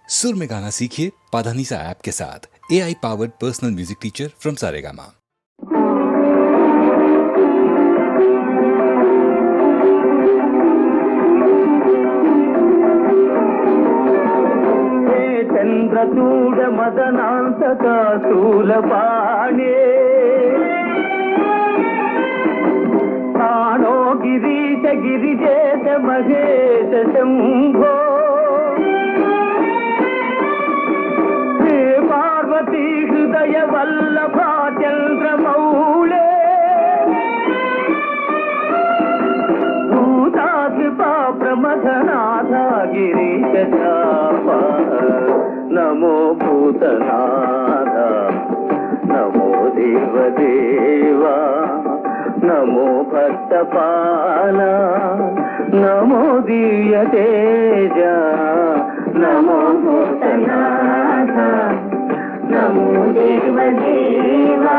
सुर में गाना सीखिए पाधानीसा ऐप के साथ। AI powered personal music teacher from Saregama. చంద్రచూడ మదనాంతక శూలపాణే ప్రాణో గిరీశ గిరిజేశ మహేశ శంభో హే పార్వతీ హృదయ వల్లభా చంద్రమౌళే భూతాకృపా ప్రమథనాథ గిరీశ చాప నమో భూతనాథ నమో దేవదేవా నమో భక్తపాల నమో దివ్య తేజ నమో భూతనాథ నమో దేవదేవా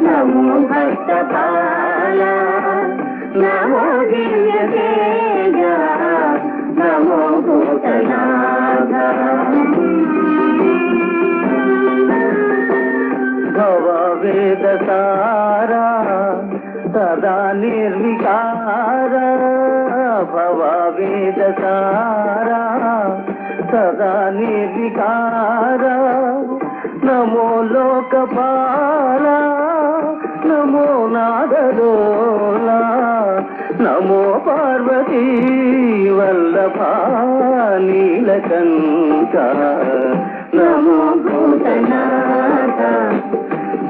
నమో భక్తపాల నమో దివ్య తేజ నమో భూతనాథ భవ వేద సారా సదా నిర్వికార భవ వేద సారా సదా నిర్వికార నమో లోకపాల నమో నాదలోలా నమో పార్వతీ వల్లభా నీలకంఠ నమో భూతనాథ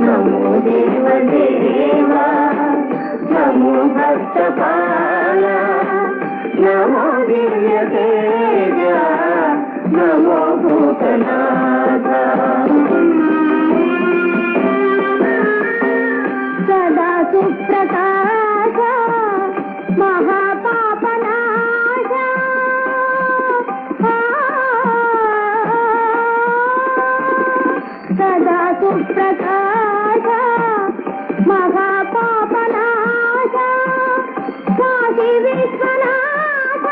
నమో దేవదేవా నమో భక్తపాల నమో దివ్య తేజ నమో భూతనాథ సదా సుప్రకాశ మహాపాపనాశ సదా సుప్రకాశ మహాపాపనాశ కాశీ విశ్వనాథ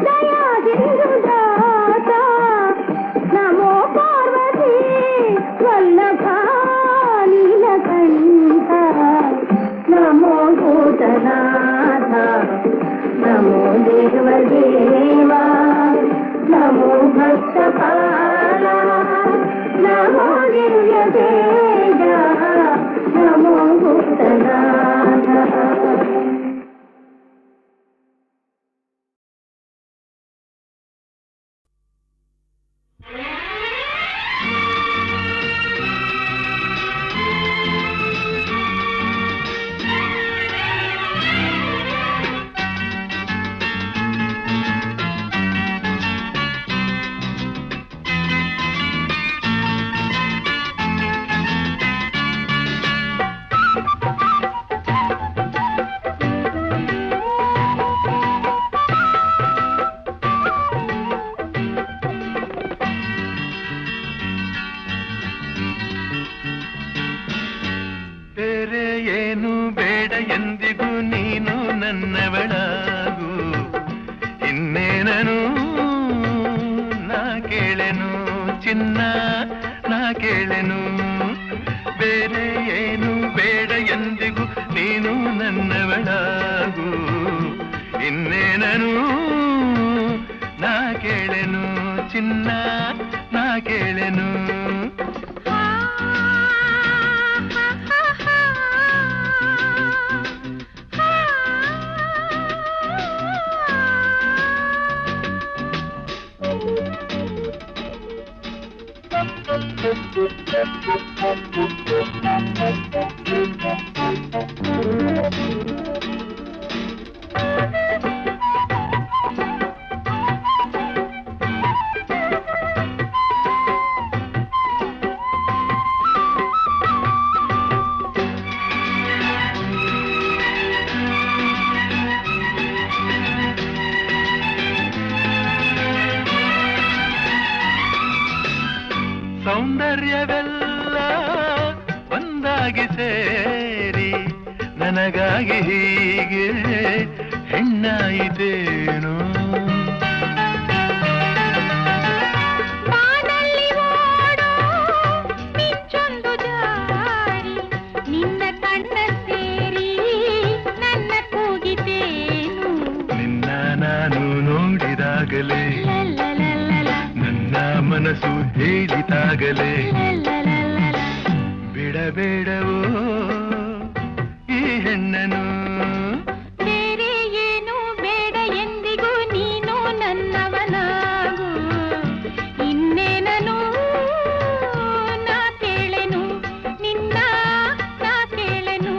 దయా సింధుదాత నమో పార్వతీ వల్లభా నీలకంఠ నమో భూతనాథ నమో దేవదేవా నమో భక్తపాల నమో దివ్య తేజ నమో భూతనాథ ಏನು ಬೇಡ ಎಂದಿಗೂ ನೀನು ನನ್ನವಳಾಗು ಇನ್ನೇನನು ನಾ ಕೇಳೆನು ಚಿನ್ನ ನಾ ಕೇಳೆನು ಬೇರೆ ಏನು ಬೇಡ ಎಂದಿಗೂ ನೀನು ನನ್ನವಳಾಗು ಇನ್ನೇನನು ನಾ ಕೇಳೆನು ಚಿನ್ನ ನಾ ಕೇಳೆನು ಸೌಂದರ್ಯವೆಲ್ಲ ಒಂದಾಗಿ ಸೇರಿ ನನಗಾಗಿ ಹೀಗೆ ಹೆಣ್ಣಾಯಿತೇನು ಮನಸ್ಸು ಹೇಳಿದಾಗಲೇ ಬಿಡಬೇಡವೋ ಈ ಹೆಣ್ಣನು. ಬೇರೆ ಏನು ಬೇಡ ಎಂದಿಗೂ ನೀನು ನನ್ನವನಾಗು. ಇನ್ನೇನನು ನಾ ಕೇಳೆನು ನಿನ್ನ ನಾ ಕೇಳೆನು.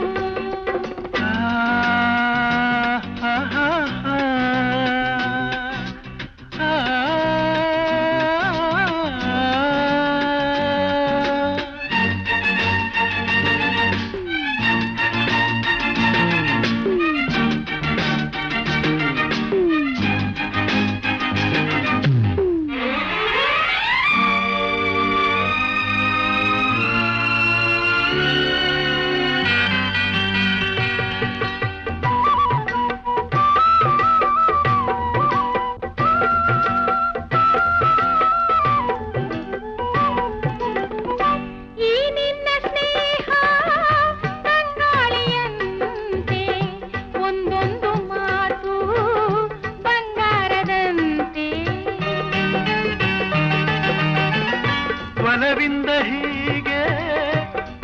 ಒಲವಿಂದ ಹೀಗೆ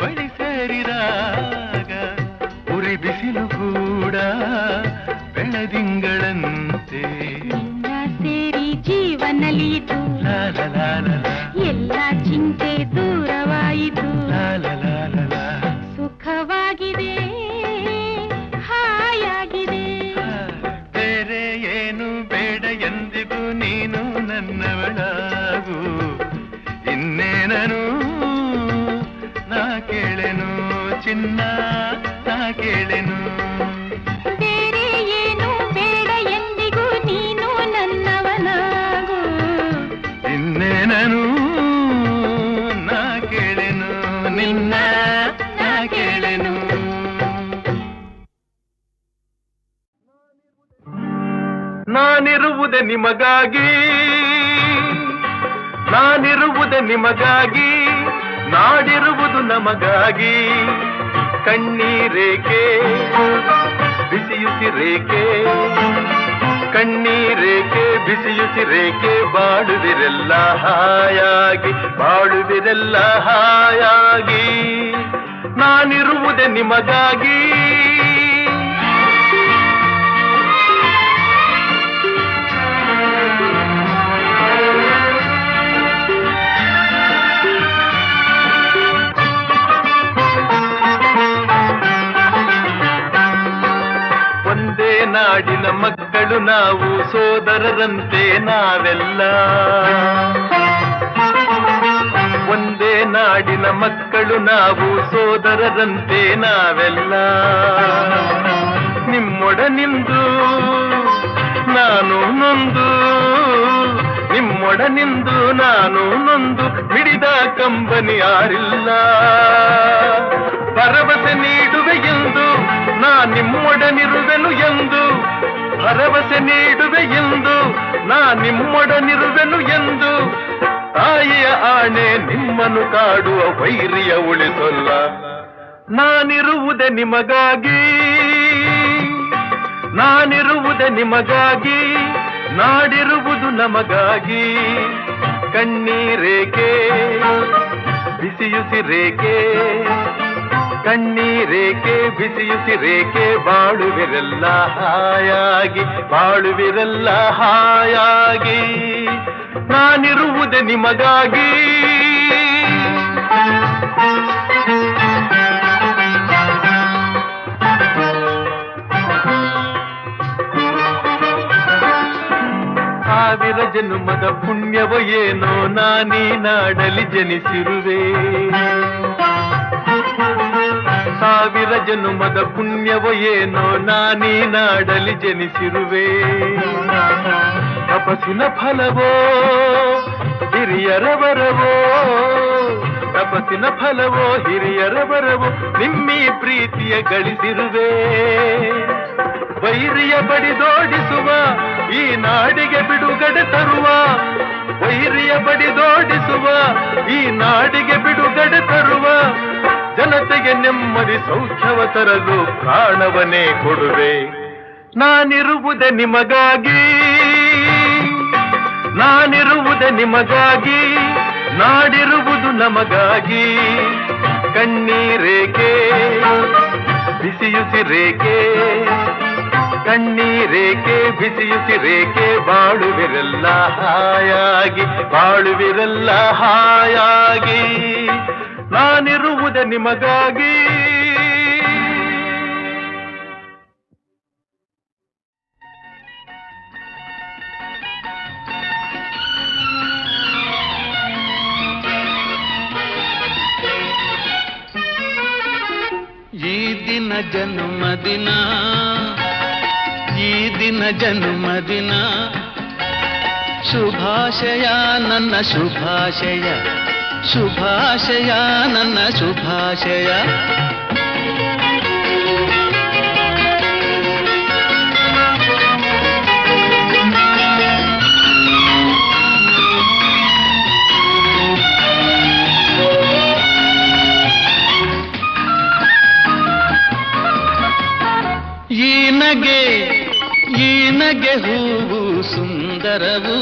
ಬಳಿ ಸೇರಿದಾಗ ಉರಿ ಬಿಸಿಲು ಕೂಡ ಬೆಳದಿಂಗಳಂತೆ ಸೇರಿ ಜೀವನಲಿತು ಎಲ್ಲ ಚಿಂತೆ ದೂರವಾಯಿತು. ಸುಖವಾಗಿದೆ ಹಾಯಾಗಿದೆ. ಬೇರೆ ಏನು ಬೇಡ ಎಂದಿಗೂ ನೀನು ನನ್ನವಳಾಗು. ಇನ್ನೇನನು ನಾ ಕೇಳೆನು ಚಿನ್ನ ನಾ ಕೇಳೆನು. ಬೇರೆ ಏನು ಬೇಡ ಎಂದಿಗೂ ನೀನು ನನ್ನವನಾಗು. ಇನ್ನೇನನು ನಾ ಕೇಳೆನು ನಿನ್ನ ನಾ ಕೇಳೆನು. ನಾನಿರುವುದೇ ನಿಮಗಾಗಿ, ನಾನಿರುವುದೇ ನಿಮಗಾಗಿ, ನಾಡಿರುವುದು ನಮಗಾಗಿ. ಕಣ್ಣೀರೇಕೆ ಬಿಸಿಯುಸಿರೇಕೆ, ಕಣ್ಣೀರೇಕೆ ಬಿಸಿಯುಸಿರೇಕೆ, ಬಾಳುವಿರೆಲ್ಲ ಹಾಯಾಗಿ, ಬಾಳುವಿರೆಲ್ಲ ಹಾಯಾಗಿ. ನಾನಿರುವುದೇ ನಿಮಗಾಗಿ. ಒಂದೇ ನಾಡಿನ ಮಕ್ಕಳು ನಾವು, ಸೋದರರಂತೆ ನಾವೆಲ್ಲ. ಒಂದೇ ನಾಡಿನ ಮಕ್ಕಳು ನಾವು, ಸೋದರರಂತೆ ನಾವೆಲ್ಲ. ನಿಮ್ಮೊಡನಿಂದು ನಾನು ನೊಂದು, ನಿಮ್ಮೊಡನಿಂದು ನಾನು ನೊಂದು, ಮಿಡಿದ ಕಂಬನಿ ಯಾರಿಲ್ಲ. ಭರವಸೆ ನೀಡುವೆ ಎಂದು ನಾ ನಿಮ್ಮೊಡನಿರುವೆನು ಎಂದು, ಭರವಸೆ ನೀಡುವೆ ಎಂದು ನಾ ನಿಮ್ಮೊಡನಿರುವೆನು ಎಂದು. ತಾಯಿಯ ಆಣೆ ನಿಮ್ಮನ್ನು ಕಾಡುವ ವೈರಿಯ ಉಳಿಸಲ್ಲ. ನಾನಿರುವುದೇ ನಿಮಗಾಗಿ, ನಾನಿರುವುದೇ ನಿಮಗಾಗಿ, ನಾಡಿರುವುದು ನಮಗಾಗಿ. ಕಣ್ಣೀರೇಕೆ ಬಿಸಿಯುಸಿರೇಕೆ, ಕಣ್ಣೀರೇಕೆ ಬಿಸಿಯುಸಿರೇಕೆ, ಬಾಳುವಿರೆಲ್ಲ ಹಾಯಾಗಿ, ಬಾಳುವಿರೆಲ್ಲ ಹಾಯಾಗಿ. ನಾನಿರುವುದೇ ನಿಮಗಾಗಿ. ಸಾವಿರ ಜನ್ಮದ ಪುಣ್ಯವೋ ಏನೋ ನಾನೀ ನಾಡಲಿ ಜನಿಸಿರುವೆ. ಸಾವಿರ ಜನ್ಮದ ಪುಣ್ಯವೋ ಏನೋ ನಾನೀ ನಾಡಲಿ ಜನಿಸಿರುವೆ. ತಪಸ್ಸಿನ ಫಲವೋ ಹಿರಿಯರ ವರವೋ, ತಪಸ್ಸಿನ ಫಲವೋ ಹಿರಿಯರ ವರವೋ, ನಿಮ್ಮೀ ಪ್ರೀತಿಯ ಗಳಿಸಿರುವೆ. ವೈರಿಯ ಬಡಿದೋಡಿಸುವ ಈ ನಾಡಿಗೆ ಬಿಡುಗಡೆ ತರುವ, ವೈರಿಯ ಬಡಿದೋಡಿಸುವ ಈ ನಾಡಿಗೆ ಬಿಡುಗಡೆ ತರುವ. ಜನತೆಗೆ ನೆಮ್ಮದಿ ಸೌಖ್ಯವ ತರಲು ಪ್ರಾಣವನ್ನೇ ಕೊಡುವೆ. ನಾನಿರುವುದೇ ನಿಮಗಾಗಿ, ನಾನಿರುವುದೇ ನಾನಿರುವುದೇ ನಿಮಗಾಗಿ, ನಾಡಿರುವುದು ನಮಗಾಗಿ. ಕಣ್ಣೀರೇಕೆ ಬಿಸಿಯುಸಿರೇಕೆ, ಕಣ್ಣೀರೇಕೆ ಬಿಸಿಯುಸಿರೇಕೆ, ಬಾಳುವಿರಲ್ಲ ಹಾಯಾಗಿ, ಬಾಳುವಿರಲ್ಲ ಹಾಯಾಗಿ. ನಾನಿರುವುದೇ ನಿಮಗಾಗಿ. ಈ ದಿನ ಜನ್ಮದಿನ, ಈ ದಿನ ಜನ್ಮದಿನ, ಶುಭಾಶಯ ನನ್ನ ಶುಭಾಶಯ, ಶುಭಾಶಯ ನನ್ನ ಶುಭಾಶಯ. ಈ ನಗೆ ಹೂವು ಸುಂದರವು,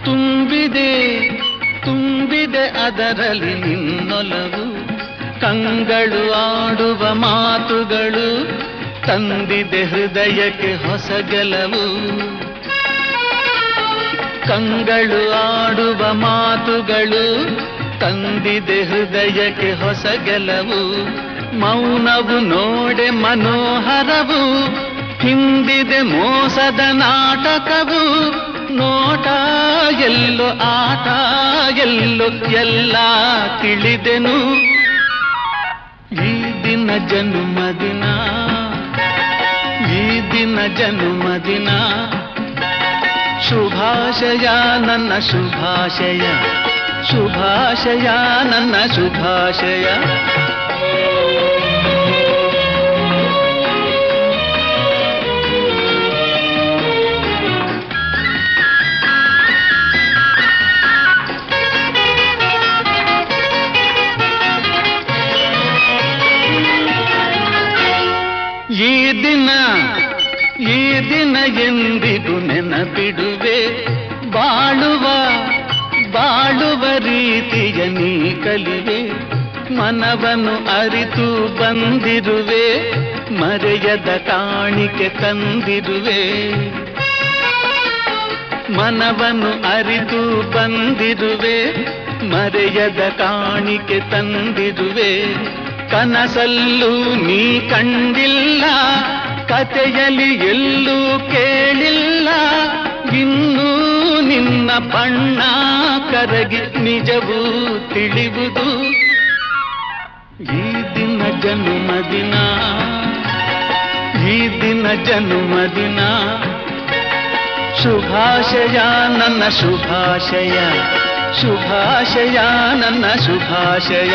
ತುಂಬಿದೆ ತುಂಬಿದೆ ಅದರಲ್ಲಿ ನಿನ್ನೊಲವು. ಕಂಗಳು ಆಡುವ ಮಾತುಗಳು ತಂದಿದೆ ಹೃದಯಕ್ಕೆ ಹೊಸ ಗೆಲುವು. ಕಂಗಳು ಆಡುವ ಮಾತುಗಳು ತಂದಿದೆ ಹೃದಯಕ್ಕೆ ಹೊಸ ಗೆಲುವು. ಮೌನವು ನೋಡೆ ಮನೋಹರವು, ಹಿಂದಿದೆ ಮೋಸದ ನಾಟಕವು. ನೋಟ ಎಲ್ಲೋ ಆಟ ಎಲ್ಲೋ ಎಲ್ಲ ತಿಳಿದೆನು. ಈ ದಿನ ಜನ್ಮದಿನ, ಈ ದಿನ ಜನ್ಮದಿನ, ಶುಭಾಶಯ ನನ್ನ ಶುಭಾಶಯ, ಶುಭಾಶಯ ನನ್ನ ಶುಭಾಶಯ. ಈ ದಿನ ಎಂದಿಗೂ ನೆನಪಿಡುವೆ. ಬಾಳುವ ರೀತಿಯ ನೀ ಕಲಿವೆ. ಮನವನ್ನು ಅರಿತು ಬಂದಿರುವೆ, ಮರೆಯದ ಕಾಣಿಕೆ ತಂದಿರುವೆ. ಮನವನ್ನು ಅರಿತು ಬಂದಿರುವೆ, ಮರೆಯದ ಕಾಣಿಕೆ ತಂದಿರುವೆ. ಕನಸಲ್ಲೂ ನೀ ಕಂಡಿಲ್ಲ, ಕಥೆಯಲ್ಲಿ ಎಲ್ಲೂ ಕೇಳಿಲ್ಲ. ಇನ್ನೂ ನಿನ್ನ ಬಣ್ಣ ಕರಗಿ ನಿಜವೂ ತಿಳಿಯುವುದು. ಈ ದಿನ ಜನ್ಮದಿನ, ಈ ದಿನ ಜನ್ಮದಿನ, ಶುಭಾಶಯ ನನ್ನ ಶುಭಾಶಯ, ಶುಭಾಶಯ ನನ್ನ ಶುಭಾಶಯ.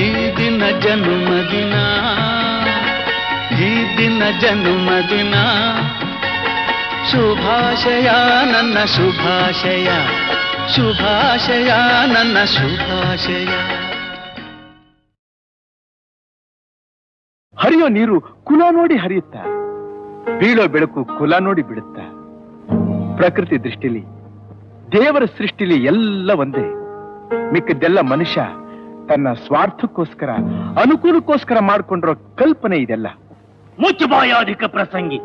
ಈ ದಿನ ಜನ್ಮದಿನ, ಈ ದಿನ ಜನ್ಮದಿನ, ಶುಭಾಶಯ ನನ್ನ ಶುಭಾಶಯ, ಶುಭಾಶಯ ನನ್ನ ಶುಭಾಶಯ. ಹರಿಯೋ ನೀರು ಕುಲ ನೋಡಿ ಹರಿಯುತ್ತ, ಬೀಳೋ ಬೆಳಕು ಕುಲ ನೋಡಿ ಬಿಡುತ್ತ. ಪ್ರಕೃತಿ ದೃಷ್ಟಿಲಿ, ದೇವರ ಸೃಷ್ಟಿಲಿ ಎಲ್ಲ ಒಂದೇ. ಮಿಕ್ಕದ್ದೆಲ್ಲ ಮನುಷ್ಯ ತನ್ನ ಸ್ವಾರ್ಥಕ್ಕೋಸ್ಕರ, ಅನುಕೂಲಕ್ಕೋಸ್ಕರ ಮಾಡಿಕೊಂಡಿರೋ ಕಲ್ಪನೆ ಇದೆಲ್ಲ. ಮುಚ್ಚುಬಾಯಾಧಿಕ ಪ್ರಸಂಗಿ,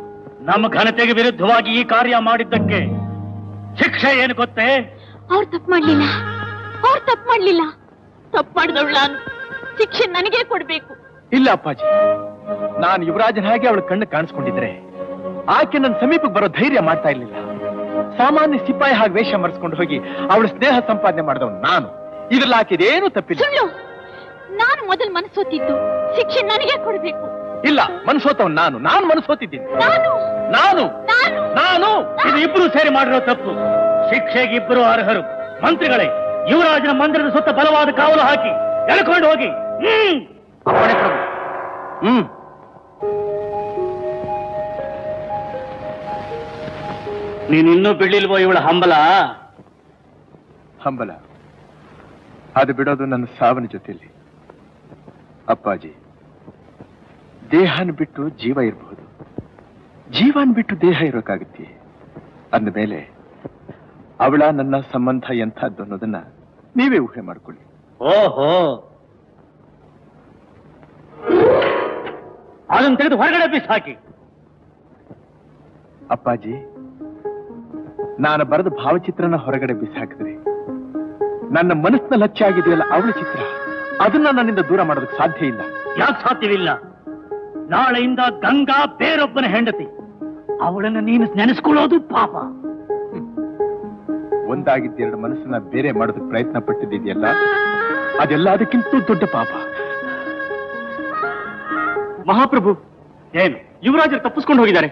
ನಮ್ಮ ಘನತೆಗೆ ವಿರುದ್ಧವಾಗಿ ಈ ಕಾರ್ಯ ಮಾಡಿದ್ದಕ್ಕೆ ಶಿಕ್ಷೆ ಏನು ಗೊತ್ತೇ? ಅವ್ರು ತಪ್ಪು ಮಾಡ್ಲಿಲ್ಲ, ಅವ್ರು ತಪ್ಪು ಮಾಡ್ಲಿಲ್ಲ. ತಪ್ಪು ಮಾಡಿದವಳು ನಾನು, ಶಿಕ್ಷೆ ನನಗೆ ಕೊಡ್ಬೇಕು. ಇಲ್ಲ ಅಪ್ಪಾಜಿ, ನಾನು ಯುವರಾಜನ ಹಾಗೆ ಅವಳ ಕಣ್ಣು ಕಾಣಿಸ್ಕೊಂಡಿದ್ರೆ ಆಕೆ ನನ್ನ ಸಮೀಪಕ್ಕೆ ಬರೋ ಧೈರ್ಯ ಮಾಡ್ತಾ ಇರ್ಲಿಲ್ಲ. ಸಾಮಾನ್ಯ ಸಿಪಾಯಿ ಹಾಗೆ ವೇಷ ಮರೆಸ್ಕೊಂಡು ಹೋಗಿ ಅವಳ ಸ್ನೇಹ ಸಂಪಾದನೆ ಮಾಡಿದವನು ನಾನು. ಇದ್ರಲ್ಲಿ ಆಕೆದೇನು ತಪ್ಪಿಲ್ಲ. ಸುಳ್ಳು. ನಾನು ಮೊದಲು ಮನಸ್ಸೋತಿದ್ದು, ಶಿಕ್ಷೆ ನನಗೆ ಕೊಡ್ಬೇಕು. ಇಲ್ಲ, ಮನಸ್ಸೋತವ್ ನಾನು ಮನಸ್ಸೋತಿದ್ದೀನಿ. ನಾನು ನಾನು ನಾನು ನಾನು ಇದು ಇಬ್ರು ಸೇರಿ ಮಾಡಿರೋ ತಪ್ಪು. ಶಿಕ್ಷೆಗೆ ಇಬ್ಬರು ಅರ್ಹರು. ಮಂತ್ರಿಗಳೇ, ಯುವರಾಜನ ಮಂದಿರದ ಸುತ್ತ ಬಲವಾದ ಕಾವಲು ಹಾಕಿ ಎಳ್ಕೊಂಡು ಹೋಗಿ. ಅಪ್ಪಣೆ ಪ್ರಭು. ನೀನಿನ್ನೂ ಬಿಡ್ಲಿಲ್ವೋ ಇವಳ ಹಂಬಲ? ಹಂಬಲ ಅದು ಬಿಡೋದು ನನ್ನ ಸಾವಿನ ಜೊತೆಯಲ್ಲಿ. ಅಪ್ಪಾಜಿ, ದೇಹನ ಬಿಟ್ಟು ಜೀವ ಇರಬಹುದು, ಜೀವನ್ ಬಿಟ್ಟು ದೇಹ ಇರೋಕ್ಕಾಗತ್ತೆ. ಅಂದಮೇಲೆ ಅವಳ ನನ್ನ ಸಂಬಂಧ ಎಂಥದ್ದು ಅನ್ನೋದನ್ನ ನೀವೇ ಊಹೆ ಮಾಡ್ಕೊಳ್ಳಿ. ಓಹೋ, ಅದನ್ನು ತೆಗೆದು ಹೊರಗಡೆ ಬಿಸಾಕಿ. ಅಪ್ಪಾಜಿ, ನಾನು ಬರೆದ ಭಾವಚಿತ್ರನ ಹೊರಗಡೆ ಬಿಸಾಕಿದ್ರೆ ನನ್ನ ಮನಸ್ಸಿನಲ್ಲಿ ಹಚ್ಚಾಗಿದೆಯಲ್ಲ ಅವಳ ಚಿತ್ರ, ಅದನ್ನ ನನ್ನಿಂದ ದೂರ ಮಾಡೋದಕ್ಕೆ ಸಾಧ್ಯ ಇಲ್ಲ. ಯಾಕೆ ಸಾಧ್ಯವಿಲ್ಲ? ನಾಳೆಯಿಂದ ಗಂಗಾ ಬೇರೊಬ್ಬನ ಹೆಂಡತಿ. ಅವಳನ್ನು ನೀನು ನೆನೆಸ್ಕೊಳ್ಳೋದು ಪಾಪ. ಒಂದಾಗಿದ್ದೆರಡು ಮನಸ್ಸನ್ನ ಬೇರೆ ಮಾಡೋದಕ್ಕೆ ಪ್ರಯತ್ನ ಪಟ್ಟಿದೆಯಲ್ಲ, ಅದೆಲ್ಲ ಅದಕ್ಕಿಂತ ದೊಡ್ಡ ಪಾಪ. ಮಹಾಪ್ರಭು, ಏನು ಯುವರಾಜರು ತಪ್ಪಿಸ್ಕೊಂಡು ಹೋಗಿದ್ದಾರೆ?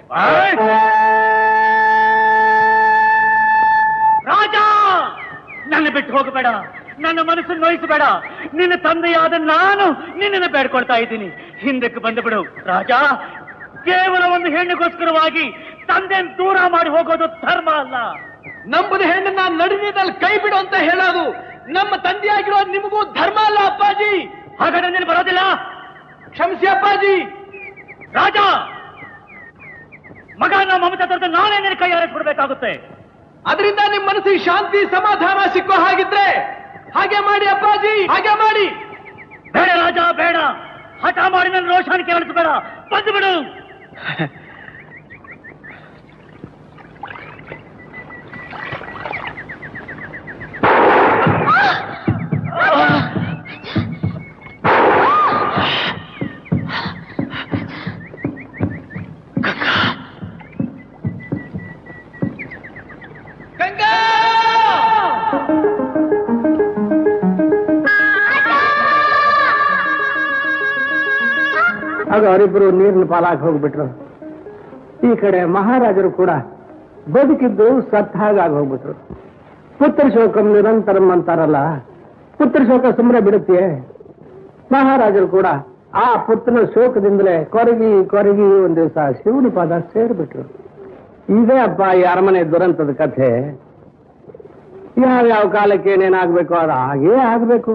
ರಾಜ, ನನ್ನ ಬಿಟ್ಟು ಹೋಗಬೇಡ, ನನ್ನ ಮನಸ್ಸನ್ನು ನೋಯಿಸಬೇಡ. ನಿನ್ನ ತಂದೆಯಾದ ನಾನು ನಿನ್ನನ್ನು ಬೇಡ್ಕೊಳ್ತಾ ಇದ್ದೀನಿ, ಹಿಂದಕ್ಕೆ ಬಂದು ಬಿಡು. ರಾಜ, ಕೇವಲ ಒಂದು ಹೆಣ್ಣಿಗೋಸ್ಕರವಾಗಿ ತಂದೆ ದೂರ ಮಾಡಿ ಹೋಗೋದು ಧರ್ಮ ಅಲ್ಲ. ನಂಬದ ಹೆಣ್ಣನ್ನ ನಡುವಿನಲ್ಲಿ ಕೈ ಬಿಡು ಅಂತ ಹೇಳೋದು ನಮ್ಮ ತಂದೆಯಾಗಿರೋ ನಿಮಗೂ ಧರ್ಮ ಅಲ್ಲ ಅಪ್ಪಾಜಿ. ಹಾಗಾದ್ರೆ ನೀನು ಬರೋದಿಲ್ಲ? ಕ್ಷಮಿಸಿ ಅಪ್ಪಾಜಿ. ರಾಜ, ಮಗನ ಮಮತೆ ತೊರೆದು ನಾನೇ ನಿನ್ನ ಕೈ ಹಾರಿಸ್ಬಿಡ್ಬೇಕಾಗುತ್ತೆ. ಅದರಿಂದ ನಿಮ್ಮ ಮನಸ್ಸಿಗೆ ಶಾಂತಿ ಸಮಾಧಾನ ಸಿಕ್ಕೋ ಹಾಗಿದ್ರೆ ಹಾಗೆ ಮಾಡಿ ಅಪ್ಪಾಜಿ, ಹಾಗೆ ಮಾಡಿ. ಬೇಡ ರಾಜ, ಬೇಡ. ಹಠ ಮಾಡಿ ನನ್ನ ರೋಷಾನಿಕೆ ಅಳಿಸಬೇಡ, ಬಂದು ಬಿಡು. ಆಗ ಅವರಿಬ್ಬರು ನೀರಿನ ಪಾಲಾಗಿ ಹೋಗ್ಬಿಟ್ರು. ಈ ಕಡೆ ಮಹಾರಾಜರು ಕೂಡ ಬದುಕಿದ್ದು ಸತ್ತ ಹಾಗಾಗಿ ಹೋಗ್ಬಿಟ್ರು. ಪುತ್ರ ಶೋಕಂ ನಿರಂತರಂ ಅಂತಾರಲ್ಲ, ಪುತ್ರ ಶೋಕ ಸುಮ್ಮನೆ ಬಿಡುತ್ತೆ. ಮಹಾರಾಜರು ಕೂಡ ಆ ಪುತ್ರನ ಶೋಕದಿಂದಲೇ ಕೊರಗಿ ಕೊರಗಿ ಒಂದ್ ದಿವಸ ಶಿವನ ಪಾದ ಸೇರ್ಬಿಟ್ರು. ಇದೇ ಅಪ್ಪ ಈ ಅರಮನೆ ದುರಂತದ ಕಥೆ. ಯಾವ್ಯಾವ ಕಾಲಕ್ಕೆ ಏನೇನಾಗ್ಬೇಕು ಅದು ಹಾಗೇ ಆಗ್ಬೇಕು.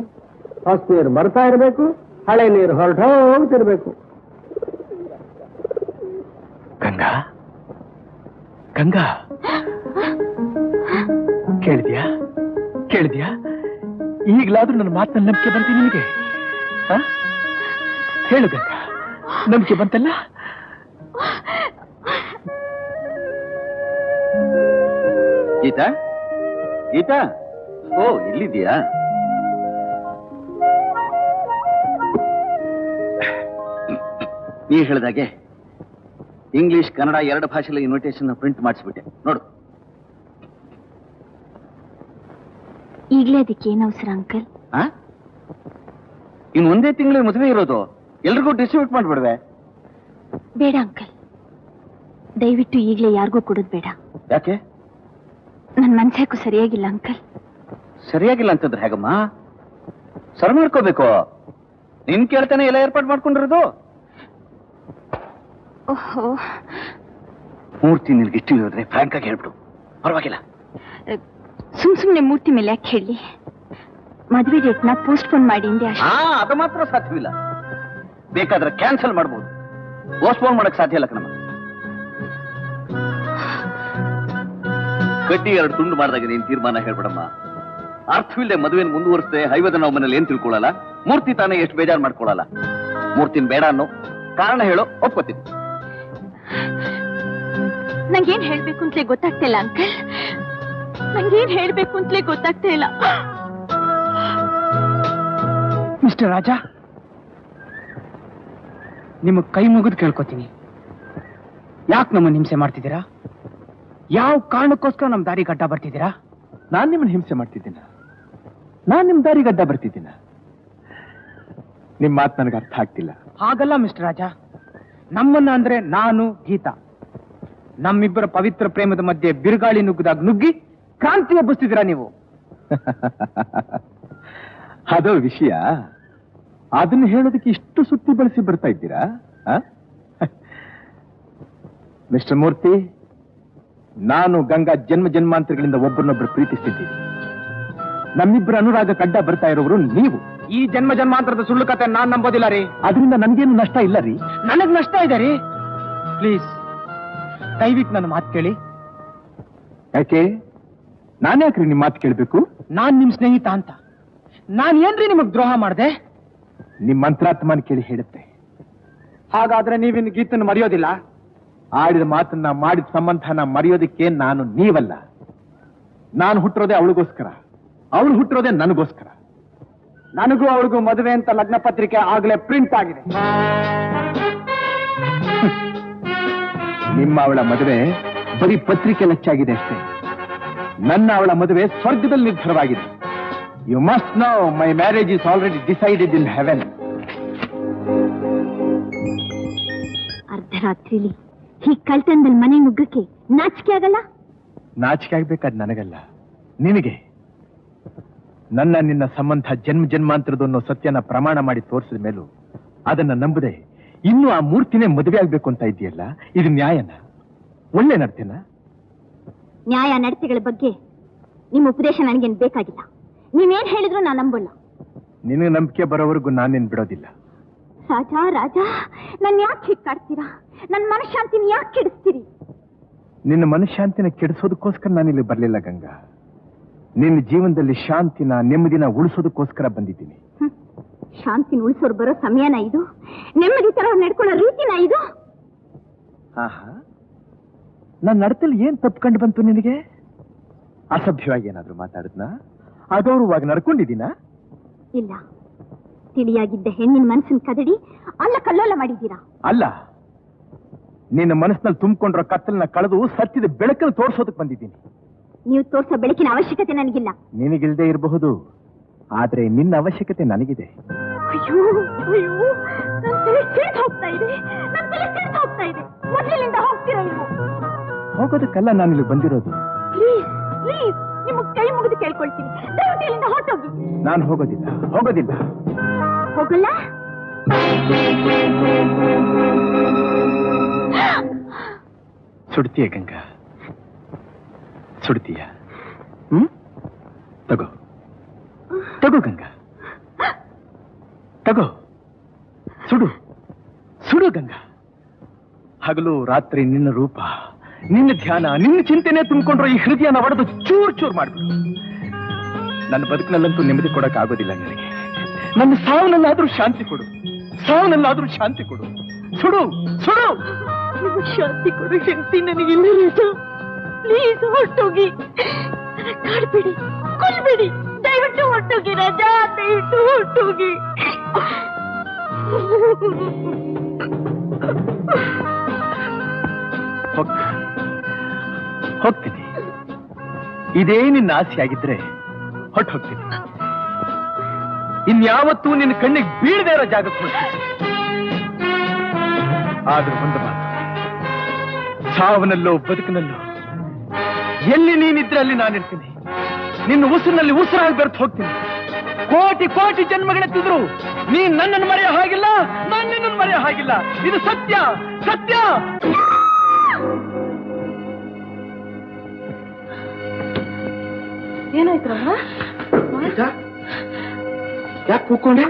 ಹೊಸ ನೀರು ಬರ್ತಾ ಇರ್ಬೇಕು, ಹಳೆ ನೀರು ಹೊರಟೋಗ್ತಿರ್ಬೇಕು. ಗಂಗಾ, ಗಂಗಾ, ಕೇಳಿದ್ಯಾ? ಕೇಳಿದ್ಯಾ? ಈಗಲಾದ್ರೂ ನನ್ನ ಮಾತನ್ನ ನಂಬಿಕೆ ಬಂತಿ ನಿನಗೆ? ಹೇಳು ಗಂಗಾ, ನಂಬಿಕೆ ಬಂತಲ್ಲ? ಗೀತಾ, ಗೀತಾ, ಓ ಇಲ್ಲಿದ್ಯಾ? ನೀ ಹೇಳಿದಾಗೆ ಇಂಗ್ಲಿಷ್ ಕನ್ನಡ ಎರಡು ಭಾಷೆಯಲ್ಲಿ ಇನ್ವಿಟೇಷನ್ ಪ್ರಿಂಟ್ ಮಾಡಿಸ್ಬಿಟ್ಟೆ ನೋಡು. ಈಗಲೇ ಅದಕ್ಕೆ ಏನು ಅವಸರ ಅಂಕಲ್? ಇನ್ನು ಒಂದೇ ತಿಂಗಳು ಮದುವೆ ಇರೋದು, ಎಲ್ರಿಗೂ ಡಿಸ್ಟ್ರಿಬ್ಯೂಟ್ ಮಾಡ್ಬಿಡ್ವೆ. ಬೇಡ ಅಂಕಲ್, ದಯವಿಟ್ಟು ಈಗಲೇ ಯಾರಿಗೂ ಕೊಡೋದು ಬೇಡ. ಯಾಕೆ? ನನ್ನ ಮನ್ಸಾಕು ಸರಿಯಾಗಿಲ್ಲ ಅಂಕಲ್. ಸರಿಯಾಗಿಲ್ಲ ಅಂತಂದ್ರೆ ಹೇಗಮ್ಮ? ಸರ್ ಮಾಡ್ಕೋಬೇಕು. ನಿನ್ ಕೇಳ್ತಾನೆ ಎಲ್ಲ ಏರ್ಪಾಡು ಮಾಡ್ಕೊಂಡಿರೋದು. ಓಹೋ, ಮೂರ್ತಿ ನಿನ್ಗೆ ಇಷ್ಟು ಹೇಳಿದ್ರೆ ಫ್ರಾಂಕ್ ಆಗಿ ಹೇಳ್ಬಿಡು, ಪರವಾಗಿಲ್ಲ. ಸುಮ್ನೆ ಮೂರ್ತಿ ಮೇಲೆ ಯಾಕೆ ಹೇಳಿ? ಮದುವೆ ಡೇಟ್ನ ಪೋಸ್ಟ್ಪೋನ್ ಮಾಡಿ ಹಿಂದೆ ಅಷ್ಟೇ. ಅದು ಮಾತ್ರ ಸಾಧ್ಯವಿಲ್ಲ. ಬೇಕಾದ್ರೆ ಕ್ಯಾನ್ಸಲ್ ಮಾಡ್ಬೋದು, ಪೋಸ್ಟ್ಪೋನ್ ಮಾಡಕ್ ಸಾಧ್ಯ ಇಲ್ಲ ಕಣಮ್ಮ. ಕಡ್ಡಿ ಎರಡು ತುಂಡು ಮಾಡಿದಾಗ ನೀನ್ ತೀರ್ಮಾನ ಹೇಳ್ಬಿಡಮ್ಮ. ಅರ್ಥವಿಲ್ಲದೆ ಮದುವೆನ ಮುಂದುವರಿಸದೆ ಹೈವದ ನಾವು ಮನೇಲಿ ಏನ್ ತಿಳ್ಕೊಳ್ಳಲ್ಲ. ಮೂರ್ತಿ ತಾನೇ ಎಷ್ಟು ಬೇಜಾರು ಮಾಡ್ಕೊಳ್ಳಲ್ಲ. ಮೂರ್ತಿನ ಬೇಡ ಅನ್ನೋ ಕಾರಣ ಹೇಳೋ, ಒಪ್ಕೋತೀನಿ. ನಂಗೇನ್ ಹೇಳ್ಬೇಕು ಅಂತಲೇ ಗೊತ್ತಾಗ್ತಾ ಇಲ್ಲ ಅಂಕಲ್. ನಂಗೇನ್ ಹೇಳ್ಬೇಕು ಅಂತಲೇ ಗೊತ್ತಾಗ್ತಾ ಇಲ್ಲ. ಮಿಸ್ಟರ್ ರಾಜ, ನಿಮಗ್ ಕೈ ಮುಗಿದು ಕೇಳ್ಕೊತೀನಿ, ಯಾಕೆ ನಮ್ಮನ್ನ ಹಿಂಸೆ ಮಾಡ್ತಿದ್ದೀರಾ? ಯಾವ ಕಾರಣಕ್ಕೋಸ್ಕರ ನಮ್ ದಾರಿ ಗಡ್ಡ ಬರ್ತಿದ್ದೀರಾ? ನಾನ್ ನಿಮ್ಮನ್ನ ಹಿಂಸೆ ಮಾಡ್ತಿದ್ದೀನ? ನಾನ್ ನಿಮ್ ದಾರಿ ಗಡ್ಡ ಬರ್ತಿದ್ದೀನ? ನಿಮ್ ಮಾತು ನನಗೆ ಅರ್ಥ ಆಗ್ತಿಲ್ಲ. ಹಾಗಲ್ಲ ಮಿಸ್ಟರ್ ರಾಜ, ನಮ್ಮನ್ನ ಅಂದ್ರೆ ನಾನು ಗೀತಾ, ನಮ್ಮಿಬ್ಬರ ಪವಿತ್ರ ಪ್ರೇಮದ ಮಧ್ಯೆ ಬಿರುಗಾಳಿ ನುಗ್ಗಿದಾಗ ನುಗ್ಗಿ ಕ್ರಾಂತಿ ಎಬ್ಬಿಸ್ತಿದ್ದೀರಾ ನೀವು. ಅದೋ ವಿಷಯ. ಅದನ್ನ ಹೇಳೋದಕ್ಕೆ ಇಷ್ಟು ಸುತ್ತಿ ಬಳಸಿ ಬರ್ತಾ ಇದ್ದೀರಾ? ಮಿಸ್ಟರ್ ಮೂರ್ತಿ, ನಾನು ಗಂಗಾ ಜನ್ಮ ಜನ್ಮಾಂತರಗಳಿಂದ ಒಬ್ಬರನ್ನೊಬ್ಬರು ಪ್ರೀತಿಸ್ತಿದ್ದೀನಿ. ನಮ್ಮಿಬ್ಬರ ಅನುರಾಗ ಕಡ್ಡ ಬರ್ತಾ ಇರೋರು ನೀವು. ಈ ಜನ್ಮ ಜನ್ಮಾಂತರದ ಸುಳ್ಳು ಕತೆ ನಾನ್ ನಂಬೋದಿಲ್ಲ ರೀ. ಅದರಿಂದ ನನ್ಗೇನು ನಷ್ಟ ಇಲ್ಲ ರೀ. ನನಗ್ ನಷ್ಟ ಇದೆ ರೀ. ಪ್ಲೀಸ್ ದಯವಿಟ್ಟು ನನ್ನ ಮಾತು ಕೇಳಿ. ಯಾಕೆ? ನಾನ್ಯಾಕ್ರಿ ನಿಮ್ ಮಾತು ಕೇಳ್ಬೇಕು? ನಾನ್ ನಿಮ್ ಸ್ನೇಹಿತ ಅಂತ. ನಾನ್ ಏನ್ರಿ ನಿಮಗ್ ದ್ರೋಹ ಮಾಡ್ದೆ? ನಿಮ್ ಮಂತ್ರಾತ್ಮನ ಕೇಳಿ ಹೇಳುತ್ತೆ. ಹಾಗಾದ್ರೆ ನೀವಿನ್ ಗೀತನ್ನು ಮರೆಯೋದಿಲ್ಲ? ಆಡಿದ ಮಾತನ್ನ ಮಾಡಿದ ಸಂಬಂಧನ ಮರೆಯೋದಕ್ಕೆ ನಾನು ನೀವಲ್ಲ. ನಾನು ಹುಟ್ಟಿರೋದೇ ಅವಳಿಗೋಸ್ಕರ, ಅವಳು ಹುಟ್ಟಿರೋದೇ ನನಗೋಸ್ಕರ. ನನಗೂ ಅವಳಿಗೂ ಮದುವೆ ಅಂತ ಲಗ್ನ ಪತ್ರಿಕೆ ಆಗ್ಲೇ ಪ್ರಿಂಟ್ ಆಗಿದೆ. ನಿಮ್ಮ ಅವಳ ಮದುವೆ ಬರೀ ಪತ್ರಿಕೆ ಲಚ್ಚಾಗಿದೆ ಅಷ್ಟೇ. ನನ್ನ ಅವಳ ಮದುವೆ ಸ್ವರ್ಗದಲ್ಲಿ ನಿರ್ಧಾರವಾಗಿದೆ. You must know my marriage is already decided in heaven. ಅರ್ಧರಾತ್ರಿಲಿ ಹೀಗ್ ಕಳ್ತನದಲ್ಲಿ ಮನೆ ನುಗ್ಗಕ್ಕೆ ನಾಚಿಕೆ ಆಗಲ್ಲ? ನಾಚಿಕೆ ಆಗ್ಬೇಕಾದ್ ನನಗಲ್ಲ, ನಿನಗೆ. ನನ್ನ ನಿನ್ನ ಸಂಬಂಧ ಜನ್ಮ ಜನ್ಮಾಂತರದ್ದು ಅನ್ನೋ ಸತ್ಯನ ಪ್ರಮಾಣ ಮಾಡಿ ತೋರಿಸಿದ ಮೇಲೂ ಅದನ್ನ ನಂಬದೆ ಇನ್ನು ಆ ಮೂರ್ತಿನೇ ಮದುವೆ ಆಗ್ಬೇಕು ಅಂತ ಇದೆಯಲ್ಲ, ಇದು ನ್ಯಾಯನ? ಒಳ್ಳೆ ನಡ್ತೇನ? ನ್ಯಾಯ ನಡತೆಗಳ ಬಗ್ಗೆ ನಿಮ್ಮ ಉಪದೇಶ ನನಗೇನು ಬೇಕಾಗಿಲ್ಲ. ನೀವೇನ್ ಹೇಳಿದ್ರು ನಾನು ನಂಬಲ್ಲ. ನಿನಗೆ ನಂಬಿಕೆ ಬರೋವರೆಗೂ ನಾನೇನ್ ಬಿಡೋದಿಲ್ಲ. ರಾಜ ರಾಜ, ನನ್ ಯಾಕೆ ಹೀಗ್ ಕಾಡ್ತೀರಾ? ನನ್ ಮನಃಶಾಂತಿನ ಯಾಕೆ ಕೆಡಿಸ್ತೀರಿ? ನಿನ್ನ ಮನಃಶಾಂತಿನ ಕೆಡಿಸೋದಕ್ಕೋಸ್ಕರ ನಾನಿಲ್ಲಿ ಬರ್ಲಿಲ್ಲ ಗಂಗಾ. ನಿನ್ನ ಜೀವನದಲ್ಲಿ ಶಾಂತಿನ ನೆಮ್ಮದಿನ ಉಳಿಸೋದಕ್ಕೋಸ್ಕರ ಬಂದಿದ್ದೀನಿ. ಶಾಂತಿನ ಉಳಿಸೋರು ಬರೋ ಸಮಯನ ಇದು? ನೆಮ್ಮದಿ ತರ ನಡ್ಕೊಳ್ಳೋ ರೀತಿನ ಇದು? ಆಹಾ, ನನ್ನ ನಡತಲ್ಲಿ ಏನ್ ತಪ್ಕೊಂಡು ಬಂತು ನಿನಗೆ? ಅಸಭ್ಯವಾಗಿ ಏನಾದ್ರೂ ಮಾತಾಡಿದ್ನಾ? ಅಗೌರವವಾಗಿ ನಡ್ಕೊಂಡಿದ್ದೀನಾ? ಇಲ್ಲ, ತಿಳಿಯಾಗಿದ್ದ ಹೆಣ್ಣಿನ ಮನಸ್ಸಿನ ಕದಡಿ ಅಲ್ಲ ಕಲ್ಲೋಲ ಮಾಡಿದ್ದೀರಾ. ಅಲ್ಲ, ನಿನ್ನ ಮನಸ್ಸಿನಲ್ಲಿ ತುಂಬಿಕೊಂಡಿರೋ ಕತ್ತಲನ್ನ ಕಳೆದು ಸತ್ಯದ ಬೆಳಕನ್ನು ತೋರಿಸೋದಕ್ಕೆ ಬಂದಿದ್ದೀನಿ. ನೀವು ತೋರಿಸೋ ಬೆಳಕಿನ ಅವಶ್ಯಕತೆ ನನಗಿಲ್ಲ. ನಿನಗಿಲ್ದೇ ಇರಬಹುದು, ಆದ್ರೆ ನಿನ್ನ ಅವಶ್ಯಕತೆ ನನಗಿದೆ. ಅಯ್ಯೋ ಅಯ್ಯೋ, ನನ್ನ ತಲೆ ಸಿಡ್ದು ಹೋಗ್ತಾ ಇದೆ, ನನ್ನ ತಲೆ ಸಿಡ್ದು ಹೋಗ್ತಾ ಇದೆ. ಮೊದಲಿನಿಂದ ಹೋಗ್ತೀರಾ ನೀವು? ಹೋಗೋದಕ್ಕಲ್ಲ ನಾನಿಲ್ಲಿ ಬಂದಿರೋದು. ಪ್ಲೀಸ್ ಪ್ಲೀಸ್, ನಿಮಗೆ ಕೈ ಮುಗಿದು ಕೇಳ್ಕೊಳ್ತೀನಿ, ದಯವಿಟ್ಟು ಇಲ್ಲಿಂದ ಹೊರಟೋಗಿ. ನಾನು ಹೋಗೋದಿಲ್ಲ, ಹೋಗೋದಿಲ್ಲ. ಹೋಗಲ್ಲ? ಸುಡ್ತೀಯ ಗಂಗಾ, ಸುಡ್ತೀಯ? ತಗೋ ತಗೋ ಗಂಗಾ, ತಗೋ, ಸುಡು ಸುಡು ಗಂಗಾ. ಹಗಲು ರಾತ್ರಿ ನಿನ್ನ ರೂಪ, ನಿನ್ನ ಧ್ಯಾನ, ನಿನ್ನ ಚಿಂತನೆ ತುಂಬಿಕೊಂಡ್ರು ಈ ಹೃದಯನ ಒಡೆದು ಚೂರ್ ಚೂರ್ ಮಾಡ್ಬಿಡು. ನನ್ನ ಬದುಕಿನಲ್ಲಂತೂ ನೆಮ್ಮದಿ ಕೊಡಕ್ ಆಗೋದಿಲ್ಲ ನನಗೆ. ನನ್ನ ಸಾವನಲ್ಲಾದ್ರೂ ಶಾಂತಿ ಕೊಡು, ಸಾವನಲ್ಲಾದ್ರೂ ಶಾಂತಿ ಕೊಡು. ಸುಡು ಸುಡು. ಶಾಂತಿ ಕೊಡು ಶಕ್ತಿ ನನಗಿಲ್ಲ ರಾಜ. ಪ್ಲೀಸ್ ಹೊರಟೋಗಿ, ನನಗೆ ಕಾಡ್ಬೇಡಿ, ಕೊಲ್ಬೇಡಿ. ದಯವಿಟ್ಟು ಹೊರಟೋಗಿ ರಾಜ, ದಯವಿಟ್ಟು ಹೊರಟೋಗಿ. ಹೋಗ್ತೀನಿ. ಇದೇ ನಿನ್ನ ಆಸೆ ಆಗಿದ್ರೆ ಹೊಟ್ಟು ಹೋಗ್ತೀನಿ. ಇನ್ಯಾವತ್ತೂ ನಿನ್ನ ಕಣ್ಣಿಗೆ ಬೀಳದೇ ಇರೋ ಜಾಗಕ್ಕೆ ಹೋಗ್ತೀನಿ. ಆದ್ರೂ ಒಂದು ಮಾತು, ಸಾವನಲ್ಲೋ ಬದುಕಿನಲ್ಲೋ ಎಲ್ಲಿ ನೀನಿದ್ರೆ ಅಲ್ಲಿ ನಾನಿರ್ತೀನಿ. ನಿನ್ನ ಉಸಿರಿನಲ್ಲಿ ಉಸಿರಾಗಿ ಬೆರೆತು ಹೋಗ್ತೀನಿ. ಕೋಟಿ ಕೋಟಿ ಜನ್ಮಗಳೆತ್ತಿದ್ರು ನೀನ್ ನನ್ನನ್ನು ಮರೆಯೋ ಹಾಗಿಲ್ಲ, ನಾನು ನಿನ್ನನ್ನು ಮರೆಯೋ ಹಾಗಿಲ್ಲ. ಇದು ಸತ್ಯ, ಸತ್ಯ. ಏನಾಯ್ತು ಯಾಕೆ ಕೂತ್ಕೊಂಡೆ?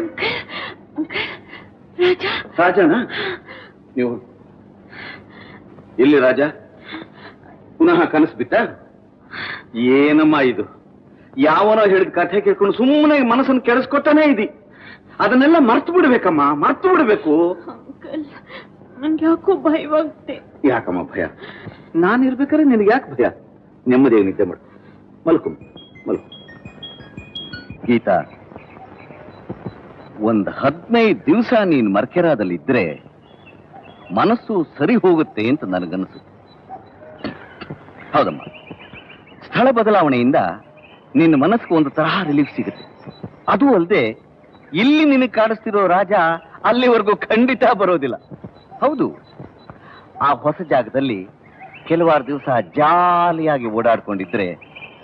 ರಾಜ? ರಾಜನ ನೀವು ಎಲ್ಲಿ? ರಾಜ ಪುನಃ ಕನಸು ಬಿತ್ತ? ಏನಮ್ಮ ಇದು? ಯಾವನೋ ಹೇಳಿದ ಕಥೆ ಕೇಳ್ಕೊಂಡು ಸುಮ್ಮನೆ ಮನಸ್ಸನ್ನು ಕೆಡಿಸ್ಕೊತಾನೆ ಇದಿ. ಅದನ್ನೆಲ್ಲ ಮರ್ತು ಬಿಡ್ಬೇಕಮ್ಮ, ಮರ್ತು ಬಿಡ್ಬೇಕು. ಅಂಕಲ್, ನಂಗೆ ಯಾಕೋ ಭಯವಾಗುತ್ತೆ. ಯಾಕಮ್ಮ ಭಯ? ನಾನಿರ್ಬೇಕಾದ್ರೆ ನಿನಗೆ ಯಾಕೆ ಭಯ? ನೆಮ್ಮದಿಯಾಗಿ ನಿದ್ದೆ ಮಾಡು, ಮಲ್ಕು ಮಲ್ಕು. ಗೀತಾ, ಒಂದ್ 15 ದಿವಸ ನೀನ್ ಮರ್ಕೆರಾದಲ್ಲಿದ್ರೆ ಮನಸ್ಸು ಸರಿ ಹೋಗುತ್ತೆ ಅಂತ ನನಗನ್ಸುತ್ತೆ. ಹೌದಮ್ಮ, ಸ್ಥಳ ಬದಲಾವಣೆಯಿಂದ ನಿನ್ನ ಮನಸ್ಸಿಗೆ ಒಂದು ತರಹ ರಿಲೀಫ್ ಸಿಗುತ್ತೆ. ಅದು ಅಲ್ಲದೆ ಇಲ್ಲಿ ನಿನಗೆ ಕಾಣಿಸ್ತಿರೋ ರಾಜ ಅಲ್ಲಿವರೆಗೂ ಖಂಡಿತ ಬರೋದಿಲ್ಲ. ಹೌದು, ಆ ಹೊಸ ಜಾಗದಲ್ಲಿ ಕೆಲವಾರು ದಿವಸ ಜಾಲಿಯಾಗಿ ಓಡಾಡ್ಕೊಂಡಿದ್ರೆ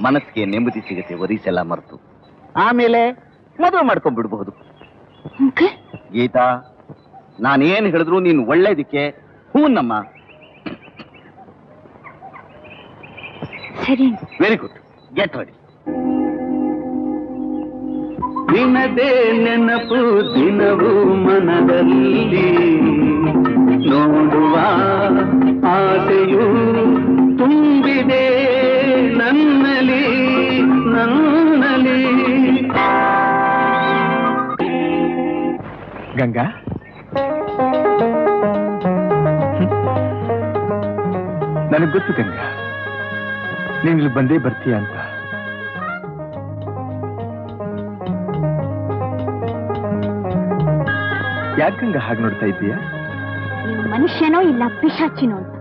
ಮನಸ್ಸಿಗೆ ನೆಮ್ಮದಿ ಸಿಗುತ್ತೆ, ವರೀಸೆಲ್ಲ ಮರೆತು. ಆಮೇಲೆ ಮದುವೆ ಮಾಡ್ಕೊಂಡ್ಬಿಡ್ಬಹುದು. ಗೀತಾ, ನಾನೇನು ಹೇಳಿದ್ರು ನೀನು ಒಳ್ಳೇದಕ್ಕೆ ಹೂನಮ್ಮ. ಸರಿ, ವೆರಿ ಗುಡ್, ಗೆಟ್ ರೆಡಿ. ನಿನ್ನದೇ ನೆನಪು ದಿನವೂ ಮನದಲ್ಲಿ, ನೋಡುವ ಆಸೆಯು ತುಂಬಿದೆ ನನ್ನಲ್ಲಿ. ಗಂಗಾ, ನನಗ್ ಗೊತ್ತು ಗಂಗಾ, ನೀನ್ ಇಲ್ಲಿ ಬಂದೇ ಬರ್ತೀಯ ಅಂತ. ಯಾಕೆ ಗಂಗಾ ಹಾಗೆ ನೋಡ್ತಾ ಇದ್ದೀಯಾ? ನೀವು ಮನುಷ್ಯನೋ ಇಲ್ಲ ಪಿಶಾಚಿನೋ ಅಂತ.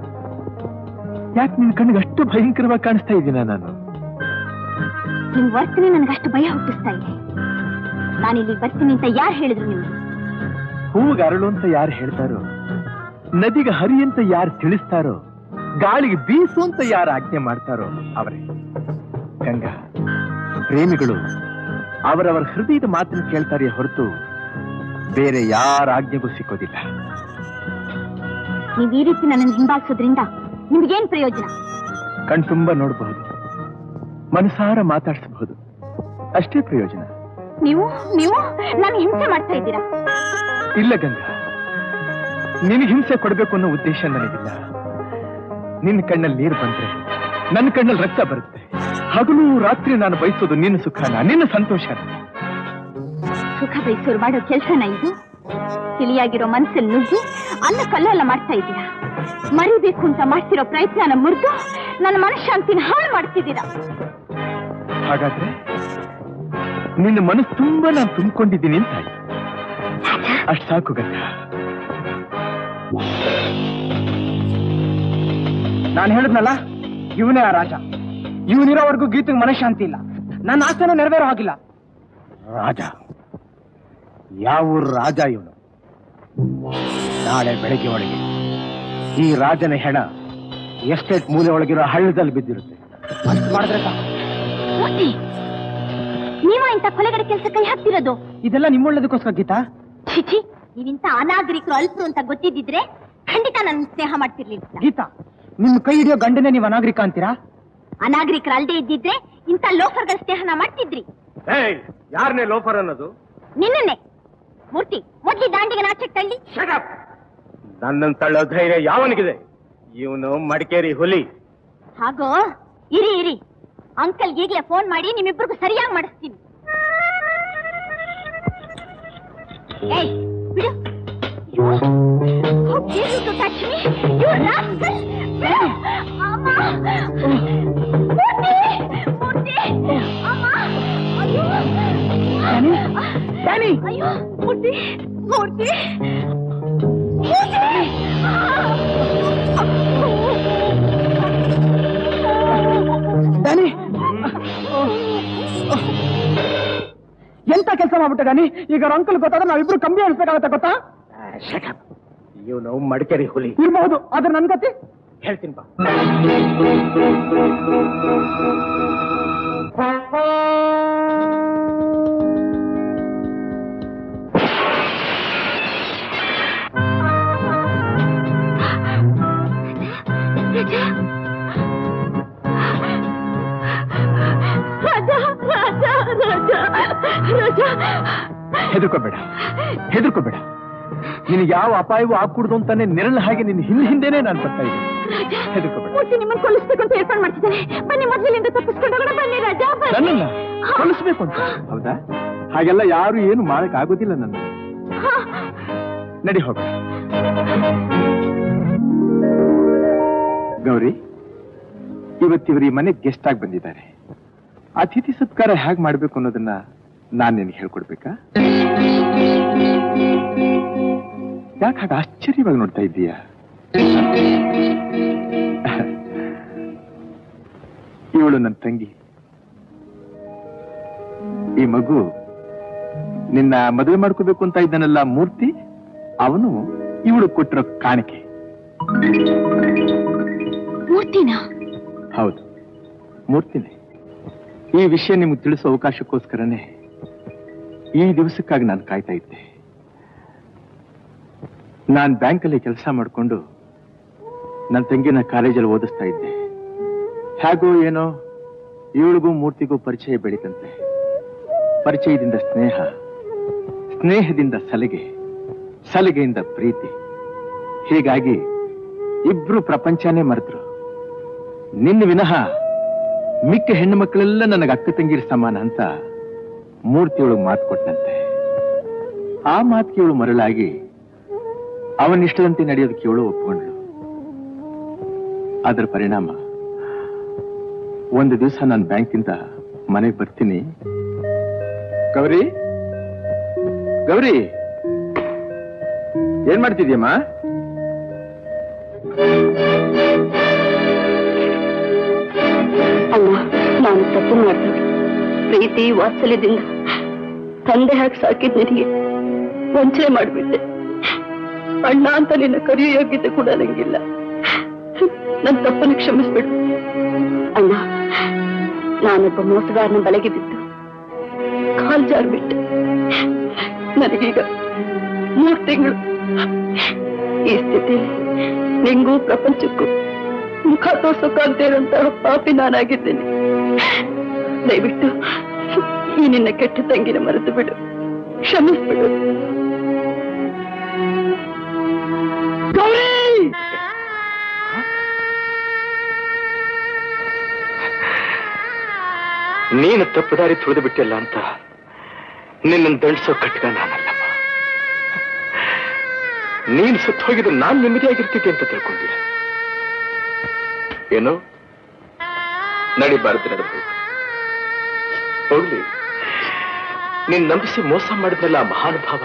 ಯಾಕೆ ನಿನ್ ಕಣ್ಣಿಗೆ ಅಷ್ಟು ಭಯಂಕರವಾಗಿ ಕಾಣಿಸ್ತಾ ಇದ್ದೀನ ನಾನು? ನಿಮ್ ವರ್ತನೆ ನನಗಷ್ಟು ಭಯ ಹುಟ್ಟಿಸ್ತಾ ಇದೆ. ನಾನಿಲ್ಲಿ ಬರ್ತೀನಿ ಅಂತ ಯಾರು ಹೇಳಿದ್ರು ನಿಮ್ಗೆ? ಹೂವಿಗೆ ಅರಳು ಅಂತ ಯಾರು ಹೇಳ್ತಾರೋ, ನದಿಗೆ ಹರಿ ಅಂತ ಯಾರು ತಿಳಿಸ್ತಾರೋ, ಗಾಳಿಗೆ ಬೀಸು ಅಂತ ಯಾರು ಆಜ್ಞೆ ಮಾಡ್ತಾರೋ ಅವರೇ. ಗಂಗಾ, ಪ್ರೇಮಿಗಳು ಅವರವರ ಹೃದಯದ ಮಾತನ್ನು ಕೇಳ್ತಾರೆ ಹೊರತು ಬೇರೆ ಯಾರ ಆಜ್ಞೆಗೂ ಸಿಕ್ಕೋದಿಲ್ಲ. ನೀವ್ ಈ ರೀತಿ ನನ್ನನ್ನು ಹಿಂಬಾಲಿಸೋದ್ರಿಂದ ನಿಮ್ಗೇನ್ ಪ್ರಯೋಜನ? ಕಣ್ತುಂಬ ನೋಡಬಹುದು, ಮನಸಾರ ಮಾತಾಡಿಸಬಹುದು, ಅಷ್ಟೇ ಪ್ರಯೋಜನ. ನೀವು ನಾನು ಹಿಂಸೆ ಮಾಡ್ತಾ ಇದ್ದೀರಾ? ಇಲ್ಲ ಗಂಗಾ, ನಿನಗೆ ಹಿಂಸೆ ಕೊಡಬೇಕು ಅನ್ನೋ ಉದ್ದೇಶ ನನಗಿಲ್ಲ. ನಿನ್ನ ಕಣ್ಣಲ್ಲಿ ನೀರು ಬಂದ್ರೆ ನನ್ನ ಕಣ್ಣಲ್ಲಿ ರಕ್ತ ಬರುತ್ತೆ. ಹಗಲು ರಾತ್ರಿ ನಾನು ಬಯಸೋದು ನಿನ್ನ ಸುಖನ, ನಿನ್ನ ಸಂತೋಷನ. ಸುಖ ಬಯಸೋರು ಮಾಡೋ ಕೆಲ್ಸನ ಇದು? ತಿಳಿಯಾಗಿರೋ ಮನಸ್ಸಲ್ಲಿ ನುಗ್ಗಿ ಅನ್ನ ಕಲ್ಲೆಲ್ಲ ಮಾಡ್ತಾ ಇದ್ದೀರಾ. ಮರಿಬೇಕು ಅಂತ ಮಾಡ್ತಿರೋ ಪ್ರಯತ್ನನ ಮುರಿದು ನನ್ನ ಮನಃಶಾಂತಿನ ಹಾಳು ಮಾಡ್ತಿದ್ದೀರಾ. ಹಾಗಾದ್ರೆ ನಿನ್ನ ಮನಸ್ಸು ತುಂಬಾ ನಾನು ತುಂಬಿಕೊಂಡಿದ್ದೀನಿ ಅಂತ ಆಯ್ತು. ಅಷ್ಟು ಸಾಕು ಗಂಗಾ. ನಾನು ಹೇಳಿದ್ನಲ್ಲ, ಇವನೇ ಆ ರಾಜ. ಇವನಿರೋವರೆಗೂ ಗೀತೆಗೆ ಮನಃಶಾಂತಿ ಇಲ್ಲ. ನನ್ನ ಆಸೆನೂ ನೆರವೇರೋ ಹಾಗಿಲ್ಲ. ರಾಜ? ಯಾವ ರಾಜ ಇವನು? ನಾಳೆ ಬೆಳಗ್ಗೆ ಒಳಗೆ ಈ ರಾಜನ ಹೆಣ ಎಸ್ಟೇಟ್ ಮೂಲೆ ಒಳಗಿರೋ ಹಳ್ಳದಲ್ಲಿ ಬಿದ್ದಿರುತ್ತೆ. ಮಾಡಿದ್ರೆ ಮೂರ್ತಿ, ನೀವ ಇಂಥ ಕೊಲೆಗಡೆ ಕೆಲಸ ಕೈ ಹಾಕ್ತಿರೋದು? ಇದೆಲ್ಲ ನಿಮ್ಮೊಳ್ಳದಕ್ಕೋಸ್ಕರ ಗೀತಾ. ಚಿಚಿ, ನೀವಿಂತ ಅನಾಗರಿಕರು ಅಲ್ಪರು ಅಂತ ಗೊತ್ತಿದ್ದಿದ್ರೆ ಖಂಡಿತ ನನ್ನ ಸ್ನೇಹ ಮಾಡ್ತಿರ್ಲಿಲ್ಲ. ಗೀತಾ, ನಿಮ್ ಕೈ ಹಿಡಿಯೋ ಗಂಡನೇ ನೀವು ಅನಾಗರಿಕ ಅಂತೀರಾ? ಅನಾಗರಿಕರು ಅಲ್ದೇ ಇದ್ದಿದ್ರೆ ಇಂಥ ಲೋಫರ್ಗಳ ಸ್ನೇಹನ ಮಾಡ್ತಿದ್ರಿ. ಯಾರನ್ನೇ ಲೋಫರ್ ಅನ್ನೋದು? ನಿನ್ನೆ ಮೂರ್ತಿ, ಮೊದ್ಲಿ ದಾಂಡಿಗೆ ನಾಚಕ್ ತಳ್ಳಿ. ನನ್ನನ್ನು ತಳ್ಳೋ ಧೈರ್ಯ ಯಾವನಿಗಿದೆ? ಇವನು ಮಡಿಕೇರಿ ಹುಲಿ. ಹಾಗೋ, ಇರಿ ಅಂಕಲ್ ಈಗಲೇ ಫೋನ್ ಮಾಡಿ ನಿಮ್ಮಿಬ್ರಿಗೂ ಸರಿಯಾಗಿ ಮಾಡಿಸ್ತೀನಿ. ಏಯ್, ಬಿಡು. You, how dare you to touch me? You rascal! ಬಿಡು. ಅಮ್ಮ! ಮೂರ್ತಿ! ಅಮ್ಮ! ಅಯ್ಯೋ! ಡ್ಯಾನಿ! ಅಯ್ಯೋ! ಮೂರ್ತಿ! ಡ್ಯಾನಿ, ಎಂತ ಕೆಲಸ ಮಾಡ್ಬಿಟ್ಟೆ ಡ್ಯಾನಿ? ಈಗ ಅವ್ರ ಅಂಕಲ್ ಗೊತ್ತಾದ್ರೆ ನಾವಿಬ್ರು ಕಂಬಿ ಅನಿಸ್ಬೇಕಾಗತ್ತೆ, ಗೊತ್ತಾ? ಇವನು ಮಡಿಕೇರಿ ಹುಲಿ ಇರ್ಬಹುದು, ಆದ್ರೆ ನನ್ ಗತಿ ಹೇಳ್ತೀನಿ ಬಾ. ಹೆದರ್ಕೋಬೇಡ. ನಿನಗೆ ಯಾವ ಅಪಾಯವೂ ಆಗ್ಕೂಡ್ದು ಅಂತಾನೆ ನೆರಳು ಹಾಗೆ ನಿನ್ನ ಹಿಂದೆನೆ ನಾನು ಬರ್ತಾ ಇದ್ದೀನಿ. ಹೆದರ್ಕೋಬೇಡ. ನಿಮ್ಮನ್ನು ಕೊಲ್ಲಿಸ್ಬೇಕು ಅಂತ ಏರ್ಪಾಡು ಮಾಡ್ತಿದ್ದಾನೆ. ಬನ್ನಿ, ಮೊದಲಿನಿಂದ ತಪ್ಪಿಸ್ಕೊಂಡು ಬನ್ನಿ ರಾಜಾ. ನನ್ನನ್ನ ಕೊಲ್ಲಿಸ್ಬೇಕು ಅಂತ? ಹೌದಾ? ಹಾಗೆಲ್ಲ ಯಾರು ಏನು ಮಾಡಕ್ ಆಗೋದಿಲ್ಲ. ನನ್ನ ನಡಿ ಹೋಗ. ಗೌರಿ, ಇವತ್ತಿವರು ಈ ಮನೆಗೆ ಗೆಸ್ಟ್ ಆಗಿ ಬಂದಿದ್ದಾರೆ. ಅತಿಥಿ ಸತ್ಕಾರ ಹೇಗೆ ಮಾಡ್ಬೇಕು ಅನ್ನೋದನ್ನ ನಾನ್ ನಿನಗೆ ಹೇಳ್ಕೊಡ್ಬೇಕಾ? ಯಾಕೆ ಹಾಗೆ ಆಶ್ಚರ್ಯವಾಗಿ ನೋಡ್ತಾ ಇದ್ದೀಯಾ? ಇವಳು ನನ್ನ ತಂಗಿ. ಈ ಮಗು ನಿನ್ನ ಮದುವೆ ಮಾಡ್ಕೋಬೇಕು ಅಂತ ಇದ್ದಾನಲ್ಲ ಮೂರ್ತಿ, ಅವನು ಇವಳು ಕೊಟ್ಟಿರೋ ಕಾಣಿಕೆ. ಮೂರ್ತಿನಾ? ಹೌದು, ಮೂರ್ತಿನೇ. ಈ ವಿಷಯ ನಿಮ್ಗೆ ತಿಳಿಸೋ ಅವಕಾಶಕ್ಕೋಸ್ಕರನೇ ಈ ದಿವಸಕ್ಕಾಗಿ ನಾನು ಕಾಯ್ತಾ ಇದ್ದೆ. ನಾನು ಬ್ಯಾಂಕಲ್ಲಿ ಕೆಲಸ ಮಾಡಿಕೊಂಡು ನನ್ನ ತಂಗಿನ ಕಾಲೇಜಲ್ಲಿ ಓದಿಸ್ತಾ ಇದ್ದೆ. ಹೇಗೋ ಏನೋ ಇವಳಿಗೂ ಮೂರ್ತಿಗೂ ಪರಿಚಯ ಬೆಳೀತಂತೆ. ಪರಿಚಯದಿಂದ ಸ್ನೇಹ, ಸ್ನೇಹದಿಂದ ಸಲಿಗೆ, ಸಲಿಗೆಯಿಂದ ಪ್ರೀತಿ. ಹೀಗಾಗಿ ಇಬ್ರು ಪ್ರಪಂಚನೇ ಮರೆತರು. ನಿನ್ನ ವಿನಃ ಮಿಕ್ಕ ಹೆಣ್ಣು ಮಕ್ಕಳೆಲ್ಲ ನನಗೆ ಅಕ್ಕ ತಂಗಿರ ಸಮಾನ ಅಂತ ಮೂರ್ತಿಯೊಳಗೆ ಮಾತು ಕೊಟ್ಟಂತೆ. ಆ ಮಾತಿಗೆ ಇವಳು ಮರಳಾಗಿ ಅವನಿಷ್ಟದಂತೆ ನಡೆಯೋದಕ್ಕೆ ಇವಳು ಒಪ್ಕೊಂಡ್ಳು. ಅದರ ಪರಿಣಾಮ ಒಂದು ದಿವಸ ನಾನು ಬ್ಯಾಂಕಿಂದ ಮನೆಗೆ ಬರ್ತೀನಿ. ಗೌರಿ, ಗೌರಿ, ಏನ್ ಮಾಡ್ತಿದ್ಯಮ್ಮ? ಅಲ್ಲ, ನಾನು ತಪ್ಪು ಮಾಡಿದೆ. ಪ್ರೀತಿ ವಾತ್ಸಲ್ಯದಿಂದ ತಂದೆ ಹಾಕಿ ಸಾಕಿದ್ ನಿನಗೆ ವಂಚನೆ ಮಾಡಿಬಿಟ್ಟೆ. ಅಣ್ಣ ಅಂತ ನಿನ್ನ ಕರೆಯೋ ಯೋಗ್ಯತೆ ಕೂಡ ನಂಗಿಲ್ಲ. ನನ್ನ ತಪ್ಪನ್ನು ಕ್ಷಮಿಸ್ಬಿಡು ಅಣ್ಣ. ನಾನೊಬ್ಬ ಮೋಸಗಾರನ ಬಲೆಗೆ ಬಿದ್ದು ಕಾಲ್ ಜಾರ್ಬಿಟ್ಟೆ. ನನಗೀಗ 3 ತಿಂಗಳು. ಈ ಸ್ಥಿತಿಯಲ್ಲಿ ನಿಂಗೂ ಪ್ರಪಂಚಕ್ಕೂ ಮುಖ ತೋರ್ಸೋಕಾಗದೇ ಇರುವಂತಹ ಪಾಪಿ ನಾನಾಗಿದ್ದೇನೆ. ದಯವಿಟ್ಟು ಈ ನಿನ್ನ ಕೆಟ್ಟ ತಂಗಿನ ಮರೆತು ಬಿಡು, ಕ್ಷಮಿಸ್ಬಿಡು. ನೀನು ತಪ್ಪು ದಾರಿ ತುಳಿದು ಬಿಟ್ಟಿಲ್ಲ ಅಂತ ನಿನ್ನನ್ನು ದಂಡಿಸೋ ಕಟ್ಗ ನಾನಲ್ಲಮ್ಮ. ನೀನು ಸುತ್ತ ಹೋಗಿದ್ರೆ ನಾನು ನೆಮ್ಮದಿಯಾಗಿರ್ತಿದ್ದೆ ಅಂತ ತಿಳ್ಕೊಂಡಿಲ್ಲ. ಏನು ನಡಿಬಾರದು ನಡೆದು ಹೋಗ್ಲಿ. ನೀನ್ ನಂಬಿಸಿ ಮೋಸ ಮಾಡಿದ್ನಲ್ಲ ಆ ಮಹಾನುಭಾವ,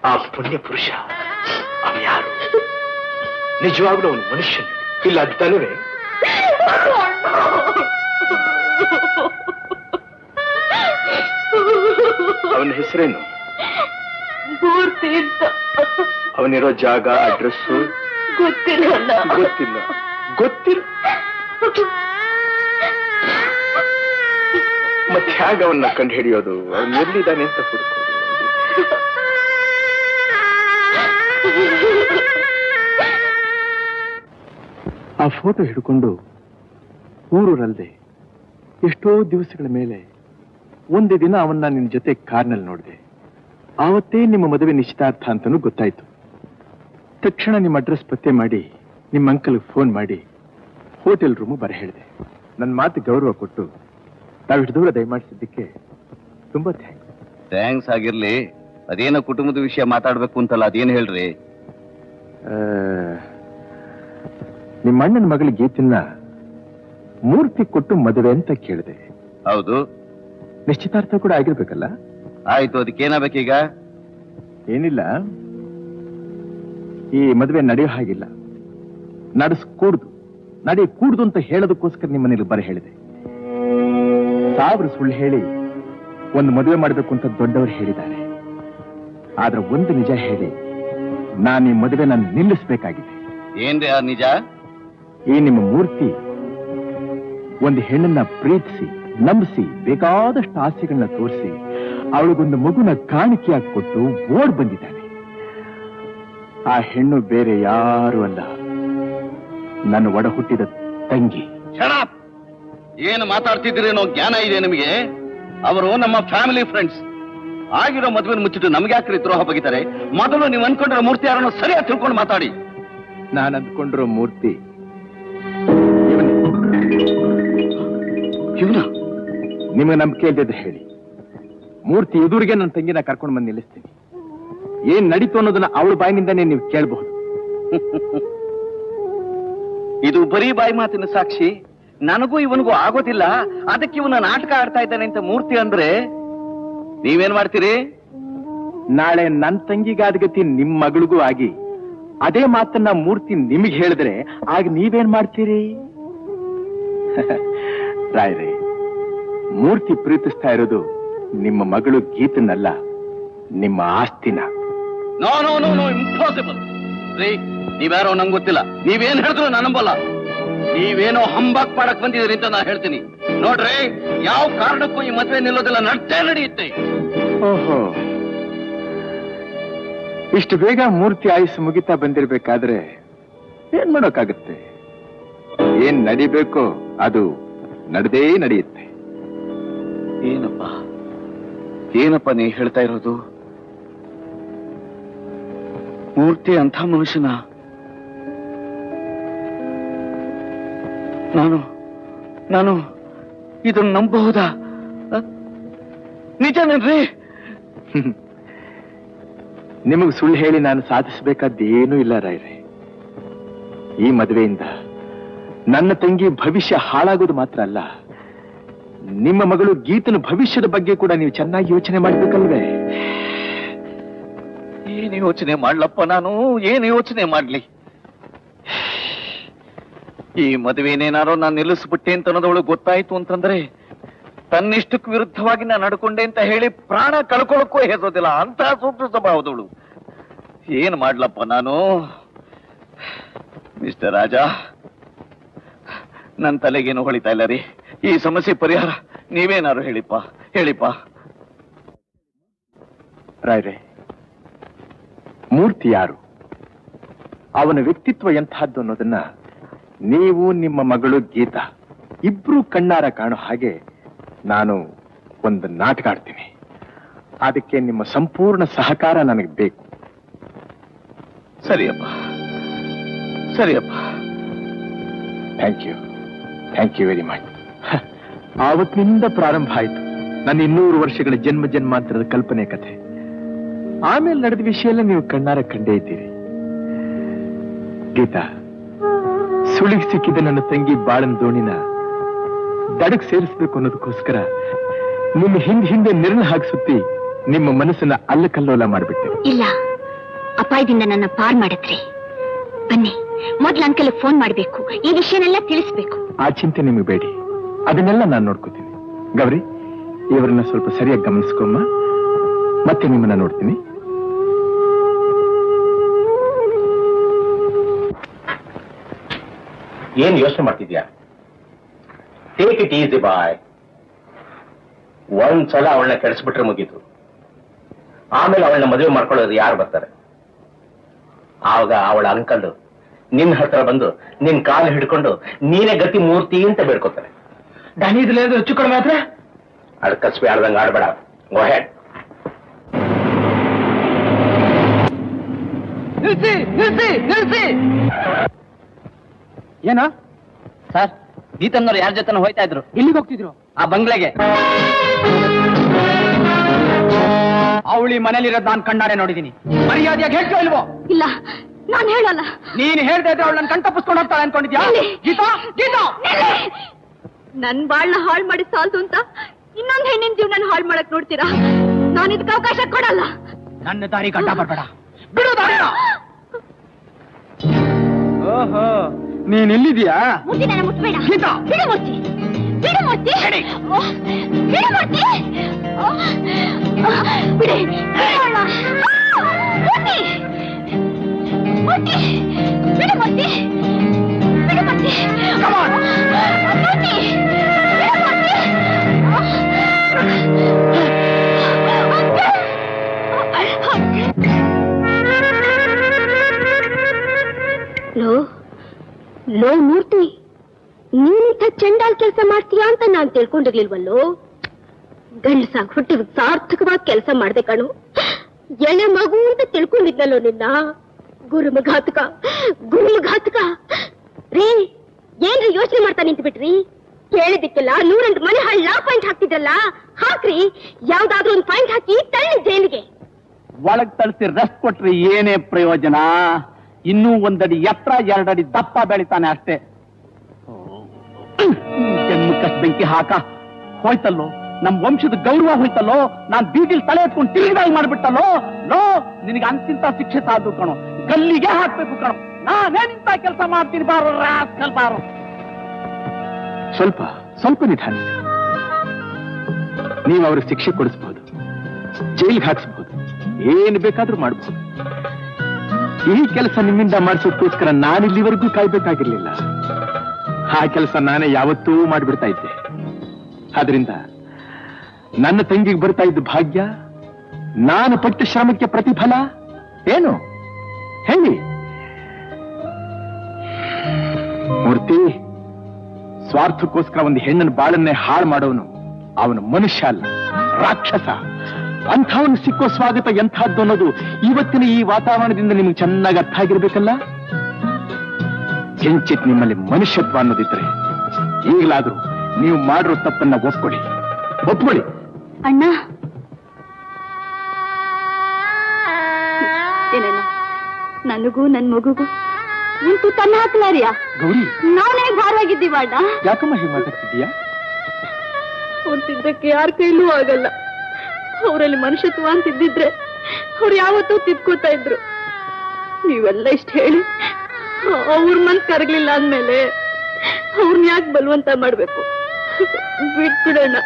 ಆ ಪುಣ್ಯ ಪುರುಷ, ಅವ ಯಾರು? ನಿಜವಾಗ್ಲೂ ಅವನು ಮನುಷ್ಯನೇ ಇಲ್ಲ ಅದ್ದಾನವೇ? ಅವನ ಹೆಸರೇನು? ಮೂರ್ತಿ ಅಂತ. ಅವನಿರೋ ಜಾಗ, ಅಡ್ರೆಸ್ಸು ಗೊತ್ತಿಲ್ಲ. ಗೊತ್ತಿಲ್ಲ. ಗೊತ್ತಿಲ್ಲ ಮತ್ತೆ ಹೇಗೆ ಅವನ್ನ ಕಂಡು ಹಿಡಿಯೋದು? ಅವನು ಎಲ್ಲಿದ್ದಾನೆ ಅಂತ ಹುಡುಕೋದು? ಆ ಫೋಟೋ ಹಿಡ್ಕೊಂಡು ಊರೂರಲ್ದೆ ಎಷ್ಟೋ ದಿವಸಗಳ ಮೇಲೆ ಒಂದೇ ದಿನ ಅವನ್ನ ನಿನ್ನ ಜೊತೆ ಕಾರ್ನಲ್ಲಿ ನೋಡಿದೆ. ಆವತ್ತೇ ನಿಮ್ಮ ಮದುವೆ ನಿಶ್ಚಿತಾರ್ಥ ಅಂತನೂ ಗೊತ್ತಾಯ್ತು. ತಕ್ಷಣ ನಿಮ್ಮ ಅಡ್ರೆಸ್ ಪತ್ತೆ ಮಾಡಿ ನಿಮ್ಮ ಅಂಕಲ್ಗೆ ಫೋನ್ ಮಾಡಿ ಹೋಟೆಲ್ ರೂಮು ಬರ ಹೇಳಿದೆ. ನನ್ನ ಮಾತು ಗೌರವ ಕೊಟ್ಟು ತಾವಿಷ್ಟು ದೂರ ದಯಮಾಡಿಸಿದ್ದಕ್ಕೆ ತುಂಬಾ ಥ್ಯಾಂಕ್ಸ್ ಆಗಿರ್ಲಿ. ಅದೇನೋ ಕುಟುಂಬದ ವಿಷಯ ಮಾತಾಡ್ಬೇಕು ಅಂತಲ್ಲ, ಅದೇನು ಹೇಳ್ರಿ? ನಿಮ್ಮ ಅಣ್ಣನ ಮಗಳ ಗೀತನ್ನ ಮೂರ್ತಿ ಕೊಟ್ಟು ಮದುವೆ ಅಂತ ಕೇಳಿದೆ. ಹೌದು. ನಿಶ್ಚಿತಾರ್ಥ ಕೂಡ ಆಗಿರ್ಬೇಕಲ್ಲ? ಆಯ್ತು, ಅದಕ್ಕೇನಾಗಬೇಕೀಗ? ಏನಿಲ್ಲ, ಈ ಮದುವೆ ನಡೆಯೋ ಹಾಗಿಲ್ಲ, ನಡೆಸ್ಕೂಡ್ದು, ಕೂಡ್ದು ಅಂತ ಹೇಳೋದಕ್ಕೋಸ್ಕರ ನಿಮ್ಮ ಮನೇಲಿ ಬರ ಹೇಳಿದೆ. 1000 ಸುಳ್ಳು ಹೇಳಿ ಒಂದು ಮದುವೆ ಮಾಡಬೇಕು ಅಂತ ದೊಡ್ಡವರು ಹೇಳಿದ್ದಾರೆ. ಆದ್ರೆ ಒಂದು ನಿಜ ಹೇಳಿ ನಾನು ಈ ಮದುವೆ ನಿಲ್ಲಿಸಬೇಕಾಗಿದೆ. ಏನ್ರಿ ಆ ನಿಜ? ಈ ನಿಮ್ಮ ಮೂರ್ತಿ ಒಂದು ಹೆಣ್ಣನ್ನ ಪ್ರೀತಿಸಿ ನಂಬಿಸಿ ಬೇಕಾದಷ್ಟು ಆಸೆಗಳನ್ನ ತೋರಿಸಿ ಅವಳಿಗೊಂದು ಮಗುನ ಕಾಣಿಕೆಯಾಗಿ ಕೊಟ್ಟು ಓಡ್ ಬಂದಿದ್ದಾನೆ. ಆ ಹೆಣ್ಣು ಬೇರೆ ಯಾರು ಅಲ್ಲ, ನನ್ನ ಒಡ ಹುಟ್ಟಿದ ತಂಗಿ. ಏನು ಮಾತಾಡ್ತಿದ್ದೀರೇನೋ ಜ್ಞಾನ ಇದೆ ನಿಮಗೆ? ಅವರು ನಮ್ಮ ಫ್ಯಾಮಿಲಿ ಫ್ರೆಂಡ್ಸ್. ಆಗಿರೋ ಮದುವೆ ಮುಚ್ಚಿಟ್ಟು ನಮ್ಗೆ ಯಾಕ್ರಿ ದ್ರೋಹ ಬಗಿತಾರೆ? ಮೊದಲು ನೀವು ಅನ್ಕೊಂಡಿರೋ ಮೂರ್ತಿ ಯಾರನ್ನೋ ಸರಿಯಾಗಿ ತಿಳ್ಕೊಂಡು ಮಾತಾಡಿ. ನಾನು ಅಂದ್ಕೊಂಡಿರೋ ಮೂರ್ತಿ ಇವನ. ನಿಮಗೆ ನಂಬಿಕೆ ಇಲ್ಲದಿದ್ರೆ ಹೇಳಿ, ಮೂರ್ತಿ ಎದುರಿಗೆ ನನ್ನ ತಂಗಿನ ಕರ್ಕೊಂಡು ಬಂದು ನಿಲ್ಲಿಸ್ತೀನಿ. ಏನ್ ನಡೀತು ಅನ್ನೋದನ್ನ ಅವಳ ಬಾಯಿನಿಂದಾನೇ ನೀವು ಕೇಳಬಹುದು. ಇದು ಬರೀ ಬಾಯಿ ಮಾತಿನ ಸಾಕ್ಷಿ. ನನಗೂ ಇವನಿಗೂ ಆಗೋದಿಲ್ಲ, ಅದಕ್ಕೆ ಇವನ ನಾಟಕ ಆಡ್ತಾ ಇದ್ದಾನೆ ಅಂತ ಮೂರ್ತಿ ಅಂದ್ರೆ ನೀವೇನ್ ಮಾಡ್ತೀರಿ? ನಾಳೆ ನನ್ನ ತಂಗಿಗಾದ ಗತಿ ನಿಮ್ ಮಗಳಿಗೂ ಆಗಿ ಅದೇ ಮಾತನ್ನ ಮೂರ್ತಿ ನಿಮಗೆ ಹೇಳಿದ್ರೆ ಆಗ ನೀವೇನ್ ಮಾಡ್ತೀರಿ? ರಾಯ್ರೆ, ಮೂರ್ತಿ ಪ್ರೀತಿಸ್ತಾ ಇರೋದು ನಿಮ್ಮ ಮಗಳು ಗೀತನಲ್ಲ, ನಿಮ್ಮ ಆಸ್ತಿನ. No no no no, impossible. ರೀ, ನೀವ್ಯಾರೋ ನಂಗೆ ಗೊತ್ತಿಲ್ಲ. ನೀವೇನ್ ಹೇಳಿದ್ರು ನಾನು ನಂಬಲ್ಲ. ನೀವೇನೋ ಹಂಬಾಕ್ ಮಾಡಕ್ ಬಂದಿದ್ರಿ ಅಂತ ನಾನು ಹೇಳ್ತೀನಿ. ನೋಡ್ರಿ, ಯಾವ ಕಾರಣಕ್ಕೂ ಈ ಮದುವೆ ನಿಲ್ಲೋದಿಲ್ಲ, ನಡೆಯುತ್ತೆ. ಓಹೋ, ಇಷ್ಟು ಬೇಗ ಮೂರ್ತಿ ಆಯುಸ್ಸು ಮುಗಿತಾ ಬಂದಿರ್ಬೇಕಾದ್ರೆ ಏನ್ ಮಾಡೋಕ್ಕಾಗತ್ತೆ? ಏನ್ ನಡಿಬೇಕೋ ಅದು ನಡೆದೇ ನಡೆಯುತ್ತೆ. ಏನಪ್ಪ ನೀ ಹೇಳ್ತಾ ಇರೋದು? ಮೂರ್ತಿ ಅಂಥ ಮನುಷ್ಯನ ನಾನು ಇದನ್ನು ನಂಬಬಹುದಾ? ನಿಜನೇನ್ರಿ? ನಿಮಗೆ ಸುಳ್ಳು ಹೇಳಿ ನಾನು ಸಾಧಿಸಬೇಕಾದ್ದೇನೂ ಇಲ್ಲ ರಾಯ್ರೆ. ಈ ಮದುವೆಯಿಂದ ನನ್ನ ತಂಗಿ ಭವಿಷ್ಯ ಹಾಳಾಗೋದು ಮಾತ್ರ ಅಲ್ಲ, ನಿಮ್ಮ ಮಗಳು ಗೀತನ ಭವಿಷ್ಯದ ಬಗ್ಗೆ ಕೂಡ ನೀವು ಚೆನ್ನಾಗಿ ಯೋಚನೆ ಮಾಡ್ಬೇಕಲ್ವೇ? ಏನು ಯೋಚನೆ ಮಾಡ್ಲಪ್ಪ ನಾನು, ಏನು ಯೋಚನೆ ಮಾಡ್ಲಿ? ಈ ಮದುವೆನೇನಾರೋ ನಾನು ನಿಲ್ಲಿಸ್ಬಿಟ್ಟೆ ಅಂತ ಅನ್ನೋದವಳು ಗೊತ್ತಾಯ್ತು ಅಂತಂದ್ರೆ ತನ್ನಿಷ್ಟಕ್ಕೆ ವಿರುದ್ಧವಾಗಿ ನಾನು ನಡ್ಕೊಂಡೆ ಅಂತ ಹೇಳಿ ಪ್ರಾಣ ಕಳ್ಕೊಳ್ಳೋಕ್ಕೂ ಹೆಸೋದಿಲ್ಲ, ಅಂತ ಸೂಕ್ಷ್ಮ ಸ್ವಭಾವದವಳು. ಏನ್ ಮಾಡ್ಲಪ್ಪ ನಾನು? ಮಿಸ್ಟರ್ ರಾಜ, ನನ್ನ ತಲೆಗೇನು ಹೊಳಿತಾ ಇಲ್ಲ ರೀ. ಈ ಸಮಸ್ಯೆ ಪರಿಹಾರ ನೀವೇನಾರು ಹೇಳಿಪ್ಪ. ರಾಯ್ರೆ, ಮೂರ್ತಿ ಯಾರು, ಅವನ ವ್ಯಕ್ತಿತ್ವ ಎಂತಹದ್ದು ಅನ್ನೋದನ್ನ ನೀವು ನಿಮ್ಮ ಮಗಳು ಗೀತಾ ಇಬ್ರು ಕಣ್ಣಾರ ಕಾಣೋ ಹಾಗೆ ನಾನು ಒಂದು ನಾಟಕ ಆಡ್ತೀನಿ. ಅದಕ್ಕೆ ನಿಮ್ಮ ಸಂಪೂರ್ಣ ಸಹಕಾರ ನನಗೆ ಬೇಕು. ಸರಿಯಪ್ಪ. Thank you very much. ಆವತ್ತಿನಿಂದ ಪ್ರಾರಂಭ ಆಯ್ತು ನನ್ನ 200 ವರ್ಷಗಳ ಜನ್ಮಾಂತರದ ಕಲ್ಪನೆ ಕಥೆ. ಆಮೇಲೆ ನಡೆದ ವಿಷಯ ಎಲ್ಲ ನೀವು ಕಣ್ಣಾರ ಕಂಡೇ ಇದ್ದೀರಿ. ಗೀತಾ, ಸುಳಿಗೆ ಸಿಕ್ಕಿದ ನನ್ನ ತಂಗಿ ಬಾಳನ್ ದೋಣಿನ ದಡಕ್ ಸೇರಿಸಬೇಕು ಅನ್ನೋದಕ್ಕೋಸ್ಕರ ನಿಮ್ಮ ಹಿಂದೆ ನಿರ್ಣ ಹಾಕಿಸುತ್ತಿ ನಿಮ್ಮ ಮನಸ್ಸನ್ನ ಅಲ್ಲಕಲ್ಲೋಲ ಮಾಡಿಬಿಟ್ಟೆ. ಇಲ್ಲ, ಅಪಾಯದಿಂದ ನನ್ನ ಪಾರ್ ಮಾಡಿದ್ರಿ. ಬನ್ನಿ, ಮೊದ್ಲು ಅಂಕಲ್ ಫೋನ್ ಮಾಡ್ಬೇಕು, ಈ ವಿಷಯನೆಲ್ಲ ತಿಳಿಸ್ಬೇಕು. ಆ ಚಿಂತೆ ನಿಮಗೆ ಬೇಡಿ, ಅದನ್ನೆಲ್ಲ ನಾನು ನೋಡ್ಕೋತೀನಿ. ಗೌರಿ, ಇವರನ್ನ ಸ್ವಲ್ಪ ಸರಿಯಾಗಿ ಗಮನಿಸ್ಕೊಮ್ಮ, ಮತ್ತೆ ನಿಮ್ಮನ್ನ ನೋಡ್ತೀನಿ. ಏನ್ ಯೋಚನೆ ಮಾಡ್ತಿದ್ಯಾ? ಟೇಕ್ ಇಟ್ ಈಸಿ ಬಾಯ್. ಒಂದ್ಸಲ ಅವಳನ್ನ ಕೆಡಿಸ್ಬಿಟ್ರೆ ಮುಗೀತು. ಆಮೇಲೆ ಅವಳನ್ನ ಮದುವೆ ಮಾಡ್ಕೊಳ್ಳೋದು ಯಾರು ಬರ್ತಾರೆ? ಆವಾಗ ಅವಳ ಅಂಕಲ್ ನಿನ್ನ ಹತ್ರ ಬಂದು ನಿನ್ ಕಾಲು ಹಿಡ್ಕೊಂಡು ನೀನೇ ಗತಿ ಮೂರ್ತಿ ಅಂತ ಬೇಡ್ಕೋತಾರೆ. ದನಿದ್ಲೇದು ಹೆಚ್ಚು ಕಡಿಮೆ ಆದ್ರೆ ಅದ್ ಕಸ್ಬಿ ಆಡ್ದಂಗ ಆಡ್ಬೇಡ. ಗೋ ಹೆಡ್. ನಿಲ್ಸಿ. ಏನ ಸರ್, ಗೀತನ್ನವ್ರು ಯಾರ ಜೊತೆ ಹೋಯ್ತಾ ಇದ್ರು? ಇಲ್ಲಿಗೆ ಹೋಗ್ತಿದ್ರು? ಆ ಬಂಗ್ಲೆಗೆ. ಅವಳಿ ಮನೇಲಿರೋದು ನಾನು ಕಣ್ಣಾರೆ ನೋಡಿದೀನಿ. ಮರ್ಯಾದೆಯಾಗಿ ಹೇಳ್ತೋ ಇಲ್ವೋ? ಇಲ್ಲ, ನಾನು ಹೇಳಲ್ಲ. ನೀನ್ ಹೇಳ್ತಾ ಇದ್ರೆ ಅವಳು ನನ್ನ ಕಣ್ತಪ್ಪಿಸ್ಕೊಂಡು ಹೋಗ್ತಾಳೆ ಅನ್ಕೊಂಡಿದ್ಯಾ? ಗೀತಾ, ನನ್ ಬಾಳ್ನ ಹಾಳು ಮಾಡಿ ಸಾಲ್ದು ಅಂತ ಇನ್ನೊಂದ್ ಹೆಣ್ಣಿನ ಜೀವನ ಹಾಳು ಮಾಡಕ್ ನೋಡ್ತೀರಾ? ನಾನು ಇದಕ್ಕೆ ಅವಕಾಶ ಕೊಡಲ್ಲ. ನನ್ನ ದಾರಿ ಗಡ್ಡ ಬರ್ಬೇಡ, ಬಿಡು ದಾರಿನ. ಓಹೋ, ನೀನ್ ಇಲ್ಲಿದ್ಯಾ? ಮುಟ್ಟಿ ನನ್ನ ಮುಟ್ಬೇಡ. ಗೀತಾ, ಬಿಡು ಮೂರ್ತಿ. ಬಿಡು ಮೂರ್ತಿ. ಬಿಡು ಮೂರ್ತಿ. ಬಿಡಿ. ಮೂರ್ತಿ. ಮೂರ್ತಿ. ಬಿಡು ಮೂರ್ತಿ. ಬಿಡು ಮೂರ್ತಿ. ಮೂರ್ತಿ. ಬಿಡು ಮೂರ್ತಿ. ಲೋ ಮೂರ್ತಿ, ನೀನಿಂಥ ಚಂಡಾಲ್ ಕೆಲಸ ಮಾಡ್ತೀಯಾ ಅಂತ ನಾನ್ ತಿಳ್ಕೊಂಡಿರ್ಲಿಲ್ವಲ್ಲೋ. ಗಂಡಸಾಗ್ ಹುಟ್ಟಿದ ಸಾರ್ಥಕವಾಗಿ ಕೆಲಸ ಮಾಡ್ದೆ ಕಣು. ಎಳೆ ಮಗು ಅಂತ ತಿಳ್ಕೊಂಡಿದ್ನಲ್ಲೋ ನಿನ್ನ. ಗುರುಮಘಾತಕ ರೀ. ಏನ್ರಿ ಯೋಚನೆ ಮಾಡ್ತಾ ನಿಂತು ಬಿಟ್ರಿ? ಕೇಳಿದಿಕ್ಕೆಲ್ಲ 108 ಮನೆ ಹಳ್ಳ ಪಾಯಿಂಟ್ ಹಾಕ್ತಿದ್ರಲ್ಲ, ಹಾಕ್ರಿ. ಯಾವ್ದಾದ್ರೂ ಒಂದು ಪಾಯಿಂಟ್ ಹಾಕಿ ತಳ್ಳಿ ಜೈಲಿಗೆ. ಒಳಗ್ ತಳಿಸಿ ರೆಸ್ಟ್ ಕೊಟ್ರಿ ಏನೇ ಪ್ರಯೋಜನ? ಇನ್ನೂ 1 ಅಡಿ ಎತ್ತರ 2 ಅಡಿ ದಪ್ಪ ಬೆಳಿತಾನೆ ಅಷ್ಟೇ. ಜನ್ಮಕ್ಕಷ್ಟು ಬೆಂಕಿ ಹಾಕ. ಹೋಯ್ತಲ್ಲೋ ನಮ್ ವಂಶದ ಗೌರವ, ಹೋಯ್ತಲ್ಲೋ. ನಾನ್ ಬೀದಿಲ್ ತಲೆ ಎತ್ಕೊಂಡು ತಿರುಗಿದಾಗಿ ಮಾಡ್ಬಿಟ್ಟಲ್ಲೋ. ಲೋ, ನಿನಗೆ ಅಂತಿಂತ ಶಿಕ್ಷೆ ಸಾಧು ಕಣೋ, ಗಲ್ಲಿಗೆ ಹಾಕ್ಬೇಕು ಕಣೋ. ನಾನೇನಿಂತ ಕೆಲಸ ಮಾಡ್ತೀನಿ ಬಾರೋ ರಾಸ್ಕಲ್ ಬಾರೋ. ಸ್ವಲ್ಪ ನಿಧಾನಿಸಿ. ನೀವು ಅವ್ರಿಗೆ ಶಿಕ್ಷೆ ಕೊಡಿಸ್ಬಹುದು, ಜೈಲಿಗೆ ಹಾಕ್ಸ್ಬಹುದು, ಏನ್ ಬೇಕಾದ್ರೂ ಮಾಡಬಹುದು. ಈ ಕೆಲಸ ನಿಮ್ಮಿಂದ ಮಾಡಿಸೋದಕ್ಕೋಸ್ಕರ ನಾನಿಲ್ಲಿವರೆಗೂ ಕಾಯ್ಬೇಕಾಗಿರ್ಲಿಲ್ಲ. ಆ ಕೆಲಸ ನಾನೇ ಯಾವತ್ತೂ ಮಾಡಿಬಿಡ್ತಾ ಇದ್ದೆ. ಆದ್ರಿಂದ ನನ್ನ ತಂಗಿಗೆ ಬರ್ತಾ ಇದ್ದ ಭಾಗ್ಯ, ನಾನು ಪಟ್ಟ ಶ್ರಮಕ್ಕೆ ಪ್ರತಿಫಲ ಏನು ಹೇಳಿ? ಮೂರ್ತಿ, ಸ್ವಾರ್ಥಕ್ಕೋಸ್ಕರ ಒಂದು ಹೆಣ್ಣನ ಬಾಳನ್ನೇ ಹಾಳು ಮಾಡೋನು ಅವನು ಮನುಷ್ಯ ಅಲ್ಲ, ರಾಕ್ಷಸ. ಅಂಥವನು ಸಿಕ್ಕೋ ಸ್ವಾಗತ ಎಂಥದ್ದು ಅನ್ನೋದು ಇವತ್ತಿನ ಈ ವಾತಾವರಣದಿಂದ ನಿಮ್ಗೆ ಚೆನ್ನಾಗಿ ಅರ್ಥ ಆಗಿರ್ಬೇಕಲ್ಲ. ಕಿಂಚಿತ್ ನಿಮ್ಮಲ್ಲಿ ಮನುಷ್ಯತ್ವ ಅನ್ನೋದಿದ್ರೆ ಈಗಲಾದ್ರೂ ನೀವು ಮಾಡಿರೋ ತಪ್ಪನ್ನ ಒಪ್ಕೊಳ್ಳಿ. ಅಣ್ಣ, ನನಗೂ ನನ್ ಮಗುಗೂ ನಿಂತು ತನ್ನ ಹಾಕ್ಲಾರಿಯ ಗೌರಿ, ನಾನೇ ಭಾರವಾಗಿದ್ದೀವ ಅಣ್ಣ. ಯಾಕಮ್ಮ ಹೀಗೆ ಮಾತಾಡ್ತಿದ್ದೀಯಾ? ತಿದ್ದಕ್ಕೆ ಯಾರ ಕೈಲೂ ಆಗಲ್ಲ. ಅವರಲ್ಲಿ ಮನುಷ್ಯತ್ವ ಅಂತಿದ್ದಿದ್ರೆ ಅವ್ರು ಯಾವತ್ತೂ ತಿದ್ಕೋತಾ ಇದ್ರು. ನೀವೆಲ್ಲ ಇಷ್ಟ ಹೇಳಿ ಅವ್ರ ಮನ್ಸ್ ಕರಗ್ಲಿಲ್ಲ ಅಂದ್ಮೇಲೆ ಅವ್ರನ್ನ ಯಾಕೆ ಬಲವಂತ ಮಾಡ್ಬೇಕು? ಬಿಟ್ಬಿಡೋಣ.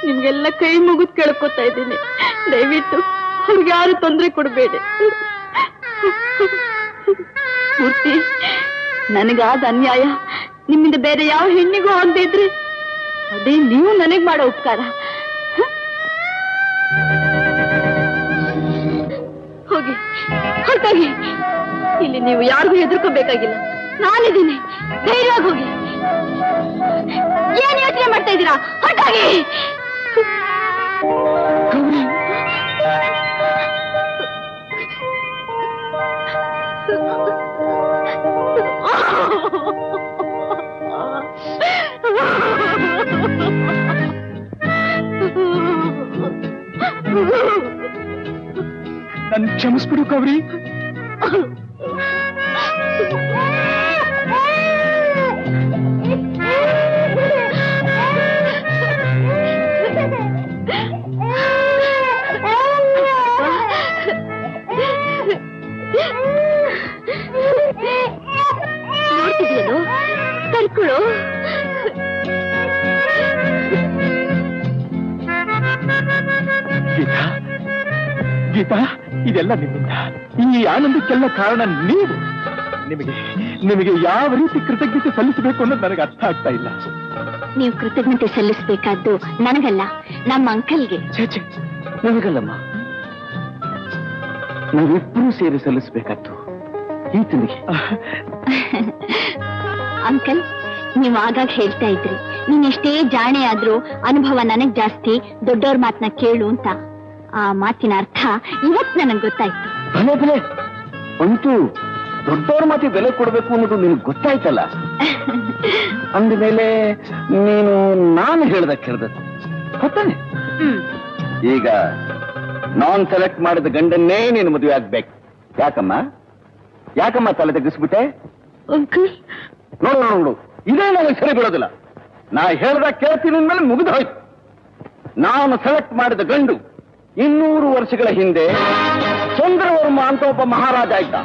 ನಿಮ್ಗೆಲ್ಲ ಕೈ ಮುಗಿದ್ ಕೇಳ್ಕೊತಾ ಇದ್ದೀನಿ, ದಯವಿಟ್ಟು ಅವ್ರಿಗೆ ಯಾರು ತೊಂದರೆ ಕೊಡ್ಬೇಡಿ. ಮೂರ್ತಿ, ನನಗಾದ ಅನ್ಯಾಯ ನಿಮ್ಮಿಂದ ಬೇರೆ ಯಾವ ಹೆಣ್ಣಿಗೂ ಆಗದಿದ್ರಿ ಅದೇ ನೀವು ನನಗ್ ಮಾಡೋ ಉಪಕಾರ. ಹೋಗಿ ಹೊರಟಾಗಿ. ಇಲ್ಲಿ ನೀವು ಯಾರಿಗೂ ಹೆದರ್ಕೋಬೇಕಾಗಿಲ್ಲ, ನಾನಿದ್ದೀನಿ. ಧೈರ್ಯವಾಗಿ ಹೋಗಿ. ಏನ್ ಯೋಚನೆ ಮಾಡ್ತಾ ಇದ್ದೀರಾ? ಹೊರಟಾಗಿ. ನನ್ ಕ್ಷಮಿಸ್ಬಿಡು ಗೌರಿ. ನೋಡ್ತಿದ್ಯೇನು? ಕರ್ಕೊಳ್ಳೋ. ಗೀತಾ, ಗೀತಾ, ಇದೆಲ್ಲ ನಿಮ್ಮಿಂದ. ಈ ಆನಂದಕ್ಕೆಲ್ಲ ಕಾರಣ ನೀವು. ನಿಮಗೆ ಯಾವ ರೀತಿ ಕೃತಜ್ಞತೆ ಸಲ್ಲಿಸಬೇಕು ಅನ್ನೋದು ನನಗೆ ಅರ್ಥ ಆಗ್ತಾ ಇಲ್ಲ. ನೀವು ಕೃತಜ್ಞತೆ ಸಲ್ಲಿಸಬೇಕಾದ್ದು ನನಗಲ್ಲ, ನಮ್ಮ ಅಂಕಲ್ಗೆ. ಛೇ, ನನಗಲ್ಲಮ್ಮ, ನಾವಿಬ್ಬರೂ ಸೇರಿ ಸಲ್ಲಿಸಬೇಕಾದ್ದು ಈತನಿಗೆ. ಅಂಕಲ್, ನೀವು ಆಗಾಗ ಹೇಳ್ತಾ ಇದ್ರಿ, ನೀನ್ ಎಷ್ಟೇ ಜಾಣೆ ಆದ್ರೂ ಅನುಭವ ನನಗ್ ಜಾಸ್ತಿ, ದೊಡ್ಡವ್ರ ಮಾತನ್ನ ಕೇಳು ಅಂತ. ಆ ಮಾತಿನ ಅರ್ಥ ಇವತ್ ನನಗ್ ಗೊತ್ತಾಯ್ತು. ಬೆಲೆ ಅಂತೂ ದೊಡ್ಡವ್ರ ಮಾತಿಗೆ ಬೆಲೆ ಕೊಡ್ಬೇಕು ಅನ್ನೋದು ನಿನಗೆ ಗೊತ್ತಾಯ್ತಲ್ಲ. ಅಂದಮೇಲೆ ನೀನು ನಾನು ಹೇಳ್ದಕ್ಕೆ ಕೇಳ್ಬೇಕು ಗೊತ್ತಾನೆ. ಈಗ ನಾನ್ ಸೆಲೆಕ್ಟ್ ಮಾಡಿದ ಗಂಡನ್ನೇ ನೀನು ಮದುವೆ ಆಗ್ಬೇಕು. ಯಾಕಮ್ಮ ತಲೆ ತೆಗಿಸ್ಬಿಟ್ಟೆ? ಅಂಕಲ್, ನೋಡು, ಇದೇ ನನಗೆ ಸರಿ ಬಿಡೋದಿಲ್ಲ. ನಾ ಹೇಳ್ದ ಕೇಳ್ತೀನಿ ಅಂದ್ಮೇಲೆ ಮುಗಿದು ಹೋಯ್ತು. ನಾನು ಸೆಲೆಕ್ಟ್ ಮಾಡಿದ ಗಂಡು 200 ವರ್ಷಗಳ ಹಿಂದೆ ಚಂದ್ರವರ್ಮ ಅಂತ ಒಬ್ಬ ಮಹಾರಾಜ ಇದ್ದ.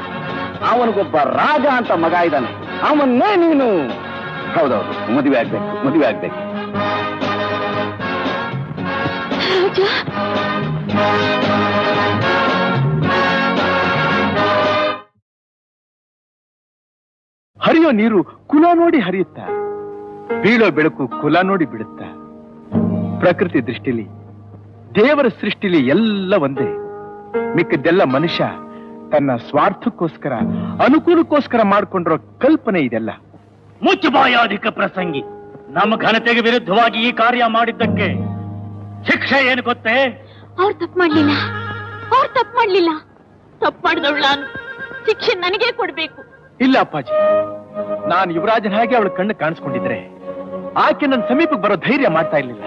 ಅವನಿಗೊಬ್ಬ ರಾಜ ಅಂತ ಮಗ ಇದ್ದಾನೆ. ಅವನ್ನೇ ನೀನು ಹೌದೌದು ಮದುವೆ ಆಗ್ಬೇಕು. ಹರಿಯೋ ನೀರು ಕುಲ ನೋಡಿ ಹರಿಯುತ್ತ, ಬೀಳೋ ಬೆಳಕು ಕುಲ ನೋಡಿ ಬಿಡುತ್ತ. ಪ್ರಕೃತಿ ದೃಷ್ಟಿಲಿ, ದೇವರ ಸೃಷ್ಟಿಲಿ ಎಲ್ಲ ಒಂದೇ. ಮಿಕ್ಕದ್ದೆಲ್ಲ ಮನುಷ್ಯ ತನ್ನ ಸ್ವಾರ್ಥಕ್ಕೋಸ್ಕರ, ಅನುಕೂಲಕ್ಕೋಸ್ಕರ ಮಾಡ್ಕೊಂಡಿರೋ ಕಲ್ಪನೆ ಇದೆಲ್ಲ. ಮುಚ್ಚುಬಾಯಾಧಿಕ ಪ್ರಸಂಗಿ, ನಮ್ಮ ಘನತೆಗೆ ವಿರುದ್ಧವಾಗಿ ಈ ಕಾರ್ಯ ಮಾಡಿದ್ದಕ್ಕೆ ಶಿಕ್ಷೆ ಏನು ಗೊತ್ತೇ? ಅವ್ರು ತಪ್ಪು ಮಾಡ್ಲಿಲ್ಲ. ತಪ್ಪು ಮಾಡಿದವಳು ನಾನು. ಶಿಕ್ಷೆ ನನಗೇ ಕೊಡ್ಬೇಕು. ಇಲ್ಲ ಅಪ್ಪಾಜಿ, ನಾನು ಯುವರಾಜನ ಹಾಗೆ ಅವಳ ಕಣ್ಣು ಕಾಣಿಸ್ಕೊಂಡಿದ್ರೆ ಆಕೆ ನನ್ನ ಸಮೀಪಕ್ಕೆ ಬರೋ ಧೈರ್ಯ ಮಾಡ್ತಾ ಇರ್ಲಿಲ್ಲ.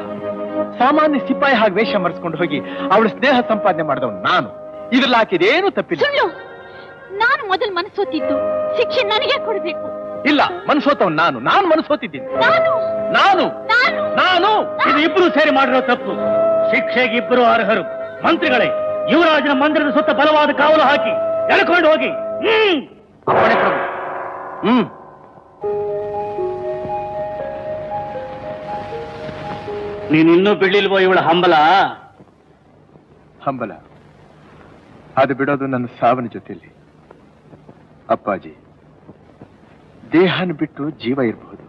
ಸಾಮಾನ್ಯ ಸಿಪಾಯಿ ಹಾಗೆ ವೇಷ ಮರೆಸ್ಕೊಂಡು ಹೋಗಿ ಅವಳ ಸ್ನೇಹ ಸಂಪಾದನೆ ಮಾಡಿದವನು ನಾನು. ಇದ್ರಲ್ಲಿ ಆಕೆದೇನು ತಪ್ಪಿಲ್ಲ. ಸುಳ್ಳು. ನಾನು ಮೊದಲು ಮನಸ್ಸೋತಿದ್ದು, ಶಿಕ್ಷೆ ನನಗೆ ಕೊಡ್ಬೇಕು. ಇಲ್ಲ, ಮನಸ್ಸೋತವನು ನಾನು ಮನಸ್ಸೋತಿದ್ದೀನಿ. ನಾನು ಇದು ಇಬ್ರು ಸೇರಿ ಮಾಡಿರೋ ತಪ್ಪು. ಶಿಕ್ಷೆಗೆ ಇಬ್ಬರು ಅರ್ಹರು. ಮಂತ್ರಿಗಳೇ, ಯುವರಾಜನ ಮಂದಿರದ ಸುತ್ತ ಬಲವಾದ ಕಾವಲು ಹಾಕಿ ಎಳ್ಕೊಂಡು ಹೋಗಿ. ಅಪ್ಪಣೆ ಪ್ರಭು. ನೀನಿನ್ನೂ ಬಿಡ್ಲಿಲ್ವೋ ಇವಳ ಹಂಬಲ? ಅದು ಬಿಡೋದು ನನ್ನ ಸಾವಿನ ಜೊತೆಯಲ್ಲಿ. ಅಪ್ಪಾಜಿ, ದೇಹನ ಬಿಟ್ಟು ಜೀವ ಇರಬಹುದು,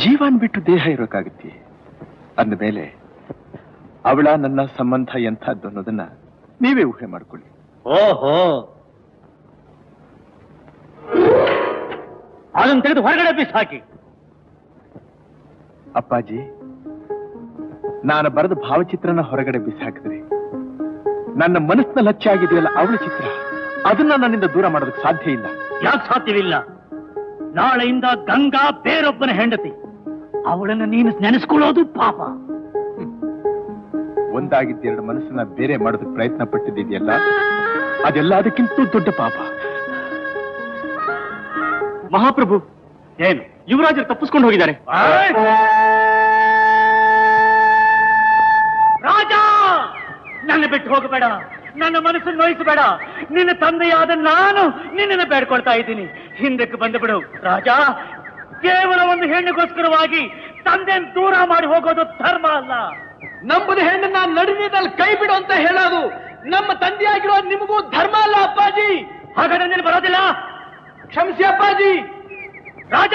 ಜೀವನ್ ಬಿಟ್ಟು ದೇಹ ಇರೋಕ್ಕಾಗತ್ತೆ ಅಂದಮೇಲೆ ಅವಳ ನನ್ನ ಸಂಬಂಧ ಎಂಥದ್ದು ಅನ್ನೋದನ್ನ ನೀವೇ ಊಹೆ ಮಾಡ್ಕೊಳ್ಳಿ. ಓಹೋ, ಅದನ್ನು ತೆಗೆದು ಹೊರಗಡೆ ಬಿಸಾಕಿ. ಅಪ್ಪಾಜಿ, ನಾನು ಬರೆದ ಭಾವಚಿತ್ರನ ಹೊರಗಡೆ ಬಿಸಾಕಿದ್ರೆ ನನ್ನ ಮನಸ್ಸಿನಲ್ಲಿ ಹಚ್ಚಾಗಿದೆಯಲ್ಲ ಅವಳ ಚಿತ್ರ, ಅದನ್ನ ನನ್ನಿಂದ ದೂರ ಮಾಡೋದಕ್ಕೆ ಸಾಧ್ಯ ಇಲ್ಲ. ಯಾಕೆ ಸಾಧ್ಯವಿಲ್ಲ? ನಾಳೆಯಿಂದ ಗಂಗಾ ಬೇರೊಬ್ಬನ ಹೆಂಡತಿ. ಅವಳನ್ನು ನೀನು ನೆನೆಸ್ಕೊಳ್ಳೋದು ಪಾಪ. ಒಂದಾಗಿದ್ದೆರಡು ಮನಸ್ಸನ್ನ ಬೇರೆ ಮಾಡೋದಕ್ಕೆ ಪ್ರಯತ್ನ ಪಟ್ಟಿದ್ಯಲ್ಲ, ಅದೆಲ್ಲ ಅದಕ್ಕಿಂತ ದೊಡ್ಡ ಪಾಪ. ಮಹಾಪ್ರಭು, ಏನು ಯುವರಾಜರು ತಪ್ಪಿಸ್ಕೊಂಡು ಹೋಗಿದ್ದಾರೆ? ರಾಜ, ನನ್ನ ಬಿಟ್ಟು ಹೋಗಬೇಡ, ನನ್ನ ಮನಸ್ಸನ್ನು ನೋಯಿಸಬೇಡ. ನಿನ್ನ ತಂದೆಯಾದ ನಾನು ನಿನ್ನನ್ನು ಬೇಡ್ಕೊಳ್ತಾ ಇದ್ದೀನಿ, ಹಿಂದಕ್ಕೆ ಬಂದು ಬಿಡು. ರಾಜ, ಕೇವಲ ಒಂದು ಹೆಣ್ಣಿಗೋಸ್ಕರವಾಗಿ ತಂದೆಯನ್ನು ದೂರ ಮಾಡಿ ಹೋಗೋದು ಧರ್ಮ ಅಲ್ಲ. ನಂಬುದು ಹೆಣ್ಣನ್ನ ನಡುವಿನಲ್ಲಿ ಕೈ ಬಿಡು ಅಂತ ಹೇಳೋದು ನಮ್ಮ ತಂದೆಯಾಗಿರೋ ನಿಮಗೂ ಧರ್ಮ ಅಲ್ಲ ಅಪ್ಪಾಜಿ. ಹಾಗಾದ್ರೆ ನೀನು ಬರೋದಿಲ್ಲ? ಕ್ಷಮಿಸಿ ಅಪ್ಪಾಜಿ. ರಾಜ,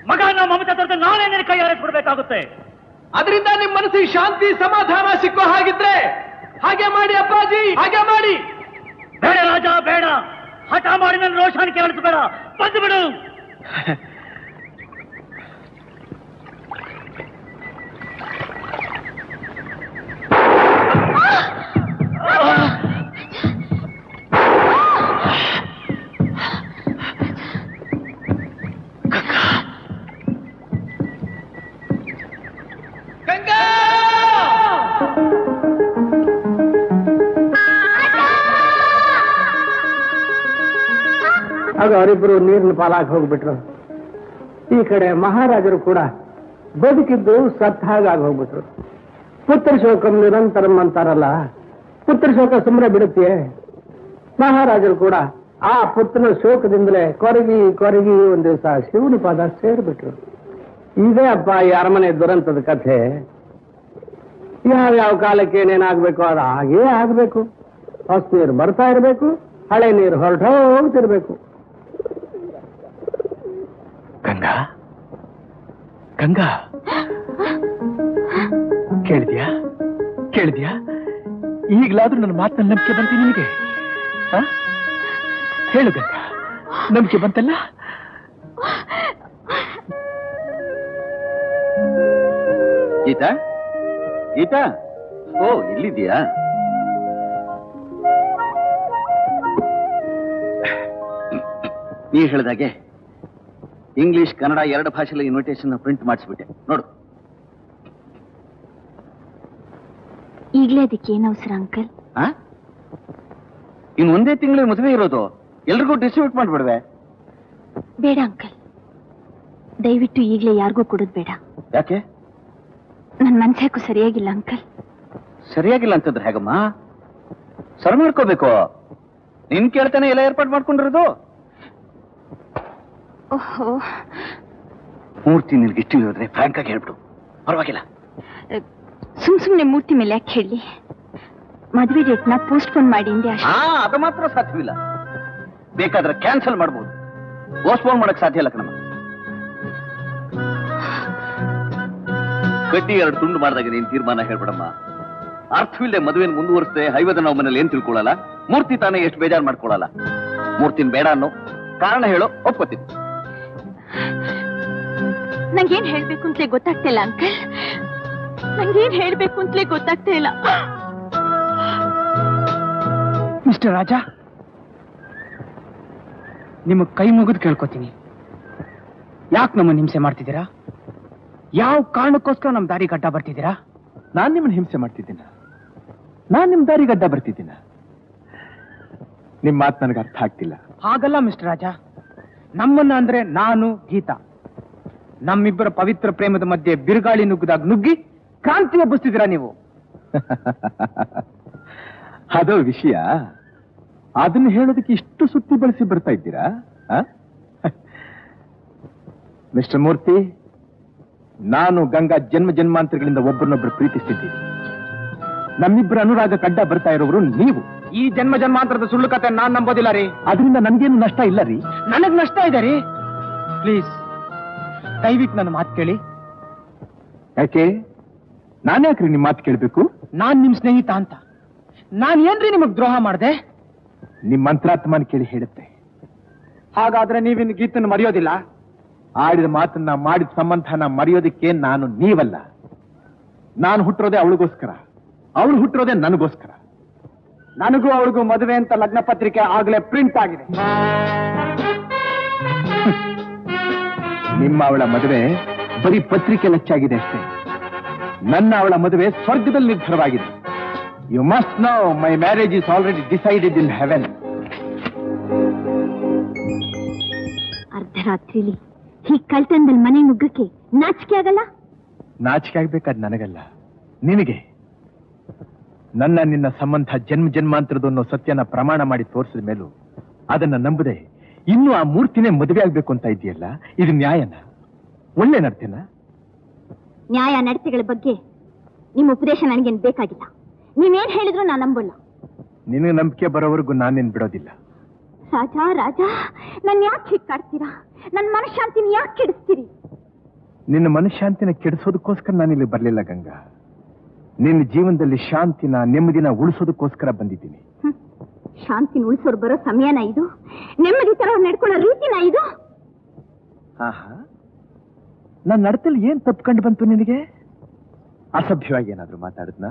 ಮಗನ ಮಮತಾ ತೊರೆದು ನಾನೇ ನಿನ್ನ ಕೈ ಹಾರಿಸ್ಬಿಡ್ಬೇಕಾಗುತ್ತೆ. ಅದರಿಂದ ನಿಮ್ಮ ಮನಸ್ಸಿಗೆ ಶಾಂತಿ ಸಮಾಧಾನ ಸಿಕ್ಕೋ ಹಾಗಿದ್ರೆ ಹಾಗೆ ಮಾಡಿ ಅಪ್ಪಾಜಿ, ಹಾಗೆ ಮಾಡಿ. ಬೇಡ ರಾಜ, ಬೇಡ. ಹಠ ಮಾಡಿ ನನ್ನ ರೋಷಾನಿಕೆ ಅಳಿಸಬೇಡ, ಬಂದು ಬಿಡು. ಆಗ ಅವರಿಬ್ಬರು ನೀರಿನ ಪಾಲಾಗಿ ಹೋಗ್ಬಿಟ್ರು. ಈ ಕಡೆ ಮಹಾರಾಜರು ಕೂಡ ಬದುಕಿದ್ದು ಸತ್ತ ಹಾಗಾಗಿ ಹೋಗ್ಬಿಟ್ರು. ಪುತ್ರ ಶೋಕಂ ನಿರಂತರಂ ಅಂತಾರಲ್ಲ, ಪುತ್ರ ಶೋಕ ಸುಮ್ಮನೆ ಬಿಡುತ್ತೆ. ಮಹಾರಾಜರು ಕೂಡ ಆ ಪುತ್ರನ ಶೋಕದಿಂದಲೇ ಕೊರಗಿ ಕೊರಗಿ ಒಂದ್ ದಿವಸ ಶಿವನ ಪಾದ ಸೇರ್ಬಿಟ್ರು. ಇದೇ ಅಪ್ಪ ಈ ಅರಮನೆ ದುರಂತದ ಕಥೆ. ಯಾವ ಕಾಲಕ್ಕೆ ಏನೇನಾಗ್ಬೇಕು ಅದು ಹಾಗೇ ಆಗ್ಬೇಕು. ಹೊಸ ನೀರು ಬರ್ತಾ ಇರ್ಬೇಕು, ಹಳೆ ನೀರು ಹೊರಟೋಗ್ತಿರ್ಬೇಕು. ಗಂಗಾ, ಗಂಗಾ, ಕೇಳಿದ್ಯಾ? ಕೇಳಿದ್ಯಾ? ಈಗಲಾದ್ರೂ ನನ್ನ ಮಾತನ್ನ ನಂಬಿಕೆ ಬಂತು ನಿನಗೆ? ಹೇಳು ಗಂಗಾ, ನಂಬಿಕೆ ಬಂತಲ್ಲ? ಗೀತಾ, ಗೀತಾ, ಓ ಇಲ್ಲಿದ್ಯಾ? ನೀ ಹೇಳಿದಾಗೆ ಇಂಗ್ಲಿಷ್ ಕನ್ನಡ ಎರಡು ಭಾಷೆಯಲ್ಲಿ ಇನ್ವಿಟೇಷನ್ ಪ್ರಿಂಟ್ ಮಾಡಿಸ್ಬಿಟ್ಟೆ ನೋಡು. ಈಗಲೇ ಅದಕ್ಕೆ ಏನು ಅವಸರ ಅಂಕಲ್? ಇನ್ನು ಒಂದೇ ತಿಂಗಳು ಮದುವೆ ಇರೋದು, ಎಲ್ರಿಗೂ ಡಿಸ್ಟ್ರಿಬ್ಯೂಟ್ ಮಾಡ್ಬಿಡ್ವೆ. ಬೇಡ ಅಂಕಲ್, ದಯವಿಟ್ಟು ಈಗಲೇ ಯಾರಿಗೂ ಕೊಡೋದು ಬೇಡ. ಯಾಕೆ? ನನ್ನ ಮನ್ಸಾಕು ಸರಿಯಾಗಿಲ್ಲ ಅಂಕಲ್. ಸರಿಯಾಗಿಲ್ಲ ಅಂತಂದ್ರೆ ಹೇಗಮ್ಮ? ಸರ್ ಮಾಡ್ಕೋಬೇಕು. ನಿನ್ ಕೇಳ್ತಾನೆ ಎಲ್ಲ ಏರ್ಪಾಡು ಮಾಡ್ಕೊಂಡಿರೋದು. ಓಹೋ, ಮೂರ್ತಿ ನಿನ್ಗೆ ಇಷ್ಟ ಇರೋದ್ರೆ ಫ್ರಾಂಕ್ ಆಗಿ ಹೇಳ್ಬಿಡು, ಪರವಾಗಿಲ್ಲ. ಸುಮ್ನೆ ಮೂರ್ತಿ ಮೇಲೆ ಯಾಕೆ ಹೇಳಿ? ಮದುವೆ ಡೇಟ್ನ ಪೋಸ್ಟ್ಪೋನ್ ಮಾಡಿ ಹಿಂದೆ ಅಷ್ಟೇ. ಅದು ಮಾತ್ರ ಸಾಧ್ಯವಿಲ್ಲ. ಬೇಕಾದ್ರೆ ಕ್ಯಾನ್ಸಲ್ ಮಾಡ್ಬೋದು, ಪೋಸ್ಟ್ಪೋನ್ ಮಾಡಕ್ ಸಾಧ್ಯ ಇಲ್ಲ ಕಣಮ್ಮ. ಕಡ್ಡಿ ಎರಡು ತುಂಡು ಮಾಡಿದಾಗ ನೀನ್ ತೀರ್ಮಾನ ಹೇಳ್ಬಿಡಮ್ಮ. ಅರ್ಥವಿಲ್ಲದೆ ಮದುವೆನ ಮುಂದುವರಿಸದೆ ಹೈವದ ನಾವು ಮನೇಲಿ ಏನ್ ತಿಳ್ಕೊಳ್ಳಲ್ಲ. ಮೂರ್ತಿ ತಾನೇ ಎಷ್ಟು ಬೇಜಾರು ಮಾಡ್ಕೊಳ್ಳಲ್ಲ. ಮೂರ್ತಿನ ಬೇಡ ಅನ್ನೋ ಕಾರಣ ಹೇಳೋ, ಒಪ್ಕೋತೀನಿ. ನಂಗೇನ್ ಹೇಳ್ಬೇಕು ಅಂತಲೇ ಗೊತ್ತಾಗ್ತಿಲ್ಲ ಅಂಕಲ್. ನಂಗೇನ್ ಹೇಳ್ಬೇಕು ಅಂತಲೇ ಗೊತ್ತಾಗ್ತಾ ಇಲ್ಲ. ಮಿಸ್ಟರ್ ರಾಜ, ನಿಮ್ಮ ಕೈ ಮುಗಿದು ಕೇಳ್ಕೊತೀನಿ, ಯಾಕೆ ನಮ್ಮನ್ನು ಹಿಂಸೆ ಮಾಡ್ತಿದ್ದೀರಾ? ಯಾವ ಕಾರಣಕ್ಕೋಸ್ಕರ ನಮ್ಮ ದಾರಿ ಗಡ್ಡ ಬರ್ತಿದ್ದೀರಾ? ನಾನ್ ನಿಮ್ಮನ್ನ ಹಿಂಸೆ ಮಾಡ್ತಿದ್ದೀನ? ನಾನ್ ನಿಮ್ ದಾರಿ ಗಡ್ಡ ಬರ್ತಿದ್ದೀನ? ನಿಮ್ ಮಾತು ನನಗೆ ಅರ್ಥ ಆಗ್ತಿಲ್ಲ. ಹಾಗಲ್ಲ ಮಿಸ್ಟರ್ ರಾಜ, ನಮ್ಮನ್ನ ಅಂದ್ರೆ ನಾನು ಗೀತಾ, ನಮ್ಮಿಬ್ಬರ ಪವಿತ್ರ ಪ್ರೇಮದ ಮಧ್ಯೆ ಬಿರುಗಾಳಿ ನುಗ್ಗಿದಾಗ ನುಗ್ಗಿ ಕ್ರಾಂತಿ ಎಬ್ಬಿಸ್ತಿದ್ದೀರಾ ನೀವು. ಅದೋ ವಿಷಯ. ಅದನ್ನ ಹೇಳೋದಕ್ಕೆ ಇಷ್ಟು ಸುತ್ತಿ ಬಳಸಿ ಬರ್ತಾ ಇದ್ದೀರಾ? ಮಿಸ್ಟರ್ ಮೂರ್ತಿ, ನಾನು ಗಂಗಾ ಜನ್ಮ ಜನ್ಮಾಂತರಗಳಿಂದ ಒಬ್ಬರನ್ನೊಬ್ಬರು ಪ್ರೀತಿಸ್ತಿದ್ದೀನಿ. ನಮ್ಮಿಬ್ಬರ ಅನುರಾಗ ಕಡ್ಡ ಬರ್ತಾ ಇರೋರು ನೀವು. ಈ ಜನ್ಮ ಜನ್ಮಾಂತರದ ಸುಳ್ಳು ಕತೆ ನಾನ್ ನಂಬೋದಿಲ್ಲ ರೀ. ಅದರಿಂದ ನನ್ಗೇನು ನಷ್ಟ ಇಲ್ಲ ರೀ. ನನಗ್ ನಷ್ಟ ಇದೆ ರೀ. ಪ್ಲೀಸ್ ದಯವಿಟ್ಟು ನನ್ನ ಮಾತು ಕೇಳಿ. ಯಾಕೆ? ನಾನ್ಯಾಕ್ರಿ ನಿಮ್ ಮಾತು ಕೇಳ್ಬೇಕು? ನಾನ್ ನಿಮ್ ಸ್ನೇಹಿತ ಅಂತ. ನಾನ್ ಏನ್ರಿ ನಿಮಗ್ ದ್ರೋಹ ಮಾಡ್ದೆ? ನಿಮ್ ಮಂತ್ರಾತ್ಮನ್ ಕೇಳಿ ಹೇಳುತ್ತೆ. ಹಾಗಾದ್ರೆ ನೀವಿನ್ ಗೀತನ್ನು ಮರೆಯೋದಿಲ್ಲ? ಆಡಿದ ಮಾತನ್ನ ಮಾಡಿದ ಸಂಬಂಧನ ಮರೆಯೋದಕ್ಕೆ ನಾನು ನೀವಲ್ಲ. ನಾನು ಹುಟ್ಟಿರೋದೇ ಅವಳಿಗೋಸ್ಕರ, ಅವಳು ಹುಟ್ಟಿರೋದೇ ನನಗೋಸ್ಕರ. ನನಗೂ ಅವಳಿಗೂ ಮದುವೆ ಅಂತ ಲಗ್ನ ಪತ್ರಿಕೆ ಆಗ್ಲೇ ಪ್ರಿಂಟ್ ಆಗಿದೆ. ನಿಮ್ಮ ಅವಳ ಮದುವೆ ಬರೀ ಪತ್ರಿಕೆ ಲಚ್ಚಾಗಿದೆ ಅಷ್ಟೇ. ನನ್ನ ಅವಳ ಮದುವೆ ಸ್ವರ್ಗದಲ್ಲಿ ನಿರ್ಧಾರವಾಗಿದೆ. You must know my marriage is already decided in heaven. ಅರ್ಧರಾತ್ರಿಲಿ ಹೀಗ್ ಕಳ್ತನದಲ್ಲಿ ಮನೆ ನುಗ್ಗಕ್ಕೆ ನಾಚಿಕೆ ಆಗಲ್ಲ? ನಾಚಿಕೆ ಆಗ್ಬೇಕಾದ್ ನನಗಲ್ಲ, ನಿನಗೆ. ನಿನ್ನ ಸಂಬಂಧ ಜನ್ಮ ಜನ್ಮಾಂತರದ್ದು ಅನ್ನೋ ಸತ್ಯನ ಪ್ರಮಾಣ ಮಾಡಿ ತೋರಿಸಿದ ಮೇಲೂ ಅದನ್ನ ನಂಬದೆ ಇನ್ನು ಆ ಮೂರ್ತಿನೇ ಮದುವೆ ಆಗ್ಬೇಕು ಅಂತ ಇದೆಯಲ್ಲ, ಇದು ನ್ಯಾಯನ? ಒಳ್ಳೆ ನಡ್ತೇನ? ನ್ಯಾಯ ನಡತೆಗಳ ಬಗ್ಗೆ ನಿಮ್ಮ ಉಪದೇಶ ನನಗೇನು ಬೇಕಾಗಿಲ್ಲ. ನೀವೇನ್ ಹೇಳಿದ್ರು ನಾನು ನಂಬಲ್ಲ. ನಿನಗೆ ನಂಬಿಕೆ ಬರೋವರೆಗೂ ನಾನೇನ್ ಬಿಡೋದಿಲ್ಲ. ರಾಜ ರಾಜ, ನನ್ ಯಾಕೆ ಹೀಗೆ ಕಾಡ್ತೀರಾ? ನನ್ನ ಮನಃಶಾಂತಿನ ಯಾಕೆ ಕೆಡಿಸ್ತೀರಿ? ನಿನ್ನ ಮನಃಶಾಂತಿನ ಕೆಡಿಸೋದಕ್ಕೋಸ್ಕರ ನಾನಿಲ್ಲಿ ಬರ್ಲಿಲ್ಲ ಗಂಗಾ. ನಿನ್ನ ಜೀವನದಲ್ಲಿ ಶಾಂತಿನ ನೆಮ್ಮದಿನ ಉಳಿಸೋದಕ್ಕೋಸ್ಕರ ಬಂದಿದ್ದೀನಿ. ಶಾಂತಿನ ಉಳಿಸೋರು ಬರೋ ಸಮಯನ ಇದು? ನೆಮ್ಮದಿ ತರ ನಡ್ಕೊಳ್ಳೋ ರೀತಿನ ಇದು? ಆಹಾ, ನನ್ನ ನಡತಲ್ಲಿ ಏನ್ ತಪ್ಕೊಂಡು ಬಂತು ನಿನಗೆ? ಅಸಭ್ಯವಾಗಿ ಏನಾದ್ರು ಮಾತಾಡಿದ್ನ?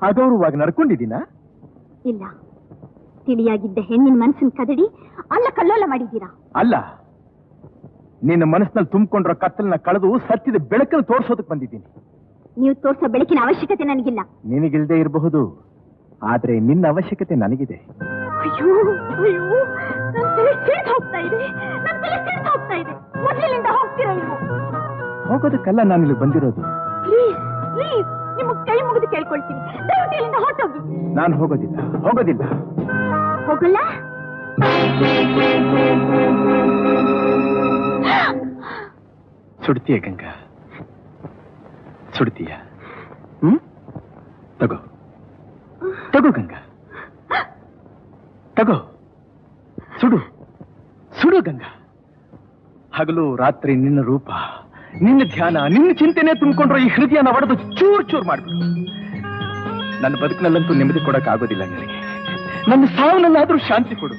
ಅಗೌರವವಾಗಿ ನಡ್ಕೊಂಡಿದ್ದೀನ? ಇಲ್ಲ, ತಿಳಿಯಾಗಿದ್ದ ಹೆಣ್ಣಿನ ಮನಸ್ಸಿನ ಕದಡಿ ಅಲ್ಲ ಕಲ್ಲೋಲ ಮಾಡಿದ್ದೀರಾ. ಅಲ್ಲ, ನಿನ್ನ ಮನಸ್ಸಿನಲ್ಲಿ ತುಂಬಿಕೊಂಡಿರೋ ಕತ್ತಲನ್ನ ಕಳೆದು ಸತ್ಯದ ಬೆಳಕನ್ನು ತೋರಿಸೋದಕ್ಕೆ ಬಂದಿದ್ದೀನಿ. ನೀವು ತೋರಿಸೋ ಬೆಳಕಿನ ಅವಶ್ಯಕತೆ ನನಗಿಲ್ಲ. ನಿನಗಿಲ್ದೇ ಇರಬಹುದು, ಆದ್ರೆ ನಿನ್ನ ಅವಶ್ಯಕತೆ ನನಗಿದೆ. ಅಯ್ಯೋ ಅಯ್ಯೋ, ನನ್ನ ತಲೆ ಸಿಡಿದು ಹೋಗ್ತಾ ಇದೆ, ನನ್ನ ತಲೆ ಸಿಡಿದು ಹೋಗ್ತಾ ಇದೆ. ಮೊದಲಿನಿಂದ ಹೋಗ್ತೀರಾ ನೀವು? ಹೋಗೋದಕ್ಕಲ್ಲ ನಾನಿಲ್ಲಿ ಬಂದಿರೋದು. ಪ್ಲೀಸ್ ಪ್ಲೀಸ್, ನಿಮ್ಮ ಕೈ ಮುಗಿದು ಕೇಳ್ಕೊಳ್ತೀನಿ, ದಯವಿಟ್ಟು ಇಲ್ಲಿಂದ ಹೊರಟೋಗಿ. ನಾನು ಹೋಗೋದಿಲ್ಲ, ಹೋಗೋದಿಲ್ಲ. ಹೋಗಲ್ಲ? ಸುಡ್ತೀಯ ಗಂಗಾ, ಸುಡ್ತೀಯ? ತಗೋ ತಗೋ ಗಂಗಾ, ತಗೋ, ಸುಡು ಸುಡು ಗಂಗಾ. ಹಗಲು ರಾತ್ರಿ ನಿನ್ನ ರೂಪ, ನಿನ್ನ ಧ್ಯಾನ, ನಿನ್ನ ಚಿಂತೆನೆ ತುಂಬಿಕೊಂಡ್ರೆ ಈ ಹೃದಯನ ಒಡೆದು ಚೂರ್ ಚೂರ್ ಮಾಡ್ಬಿಡು. ನನ್ನ ಬದುಕಿನಲ್ಲಂತೂ ನೆಮ್ಮದಿ ಕೊಡಕ್ ಆಗೋದಿಲ್ಲ ನನಗೆ. ನನ್ನ ಸಾವನಲ್ಲಾದ್ರೂ ಶಾಂತಿ ಕೊಡು,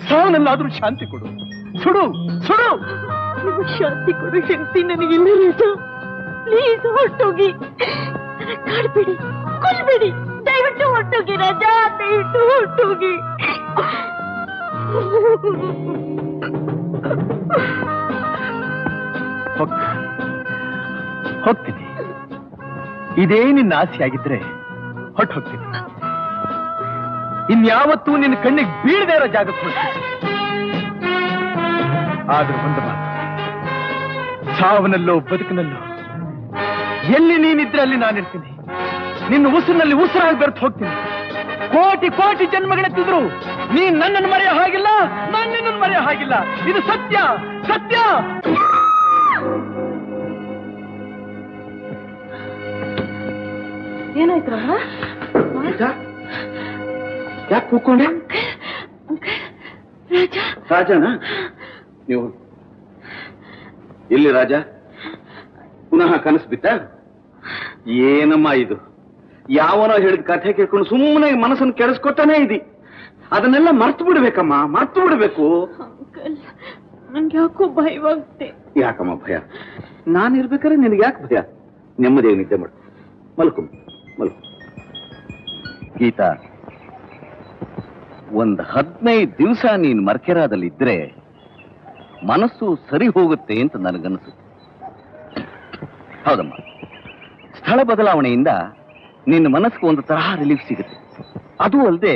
ಸಾವನಲ್ಲಾದ್ರೂ ಶಾಂತಿ ಕೊಡು. ಸುಡು ಸುಡು. ಶಾಂತಿ ಕೊಡು ಶಕ್ತಿ ನನಗಿಲ್ಲ ರಾಜ. ಪ್ಲೀಸ್ ಹೊರಟೋಗಿ, ಕಾಡ್ಬೇಡಿ, ಕೊಲ್ಬೇಡಿ, ದಯವಿಟ್ಟು ಹೊರಟೋಗಿ ರಾಜ, ದಯವಿಟ್ಟು ಹೊರಟೋಗಿ. ಹೋಗ್ತೀನಿ. ಇದೇ ನಿನ್ನ ಆಸೆ ಆಗಿದ್ರೆ ಹೊಟ್ಟು ಹೋಗ್ತೀನಿ. ಇನ್ಯಾವತ್ತೂ ನಿನ್ನ ಕಣ್ಣಿಗೆ ಬೀಳದೇ ಇರೋ ಜಾಗಕ್ಕೆ ಹೋಗ್ತೀನಿ. ಆದ್ರೂ ಒಂದು ಮಾತು, ಸಾವನಲ್ಲೋ ಬದುಕಿನಲ್ಲೋ ಎಲ್ಲಿ ನೀನಿದ್ರೆ ಅಲ್ಲಿ ನಾನಿರ್ತೀನಿ. ನಿನ್ನ ಉಸಿರಿನಲ್ಲಿ ಉಸಿರಾಗಿ ಬೆರೆತು ಹೋಗ್ತೀನಿ. ಕೋಟಿ ಕೋಟಿ ಜನ್ಮಗಳೆತ್ತಿದ್ರು ನೀನ್ ನನ್ನನ್ನು ಮರೆಯೋ ಹಾಗಿಲ್ಲ, ನಾನು ನಿನ್ನನ್ನು ಮರೆಯೋ ಹಾಗಿಲ್ಲ. ಇದು ಸತ್ಯ, ಸತ್ಯ. ಏನಾಯ್ತು ಯಾಕೆ ಕೂತ್ಕೊಂಡೆ? ರಾಜನ ನೀವು ಎಲ್ಲಿ? ರಾಜ ಪುನಃ ಕನಸು ಬಿಟ್ಟ? ಏನಮ್ಮ ಇದು? ಯಾವನೋ ಹೇಳಿದ ಕಥೆ ಕೇಳ್ಕೊಂಡು ಸುಮ್ಮನೆ ಮನಸ್ಸನ್ನು ಕೆಡಿಸ್ಕೊತಾನೆ ಇದಿ. ಅದನ್ನೆಲ್ಲ ಮರ್ತು ಬಿಡ್ಬೇಕಮ್ಮ, ಮರ್ತು ಬಿಡ್ಬೇಕು. ನನ್ಗೆ ಯಾಕೋ ಭಯವಾಗುತ್ತೆ. ಯಾಕಮ್ಮ ಭಯ? ನಾನಿರ್ಬೇಕಾದ್ರೆ ನಿನಗೆ ಯಾಕೆ ಭಯ? ನೆಮ್ಮದಿಯಾಗಿ ನಿದ್ದೆ ಮಾಡು, ಮಲ್ಕು ಮಲ್ಕು. ಗೀತಾ, ಒಂದು 15 ದಿವಸ ನೀನು ಮರ್ಕೆರಾದಲ್ಲಿದ್ರೆ ಮನಸ್ಸು ಸರಿ ಹೋಗುತ್ತೆ ಅಂತ ನನಗನ್ನಿಸುತ್ತೆ. ಹೌದಮ್ಮ, ಸ್ಥಳ ಬದಲಾವಣೆಯಿಂದ ನಿನ್ನ ಮನಸ್ಸಿಗೆ ಒಂದು ತರಹ ರಿಲೀಫ್ ಸಿಗುತ್ತೆ. ಅದು ಅಲ್ಲದೆ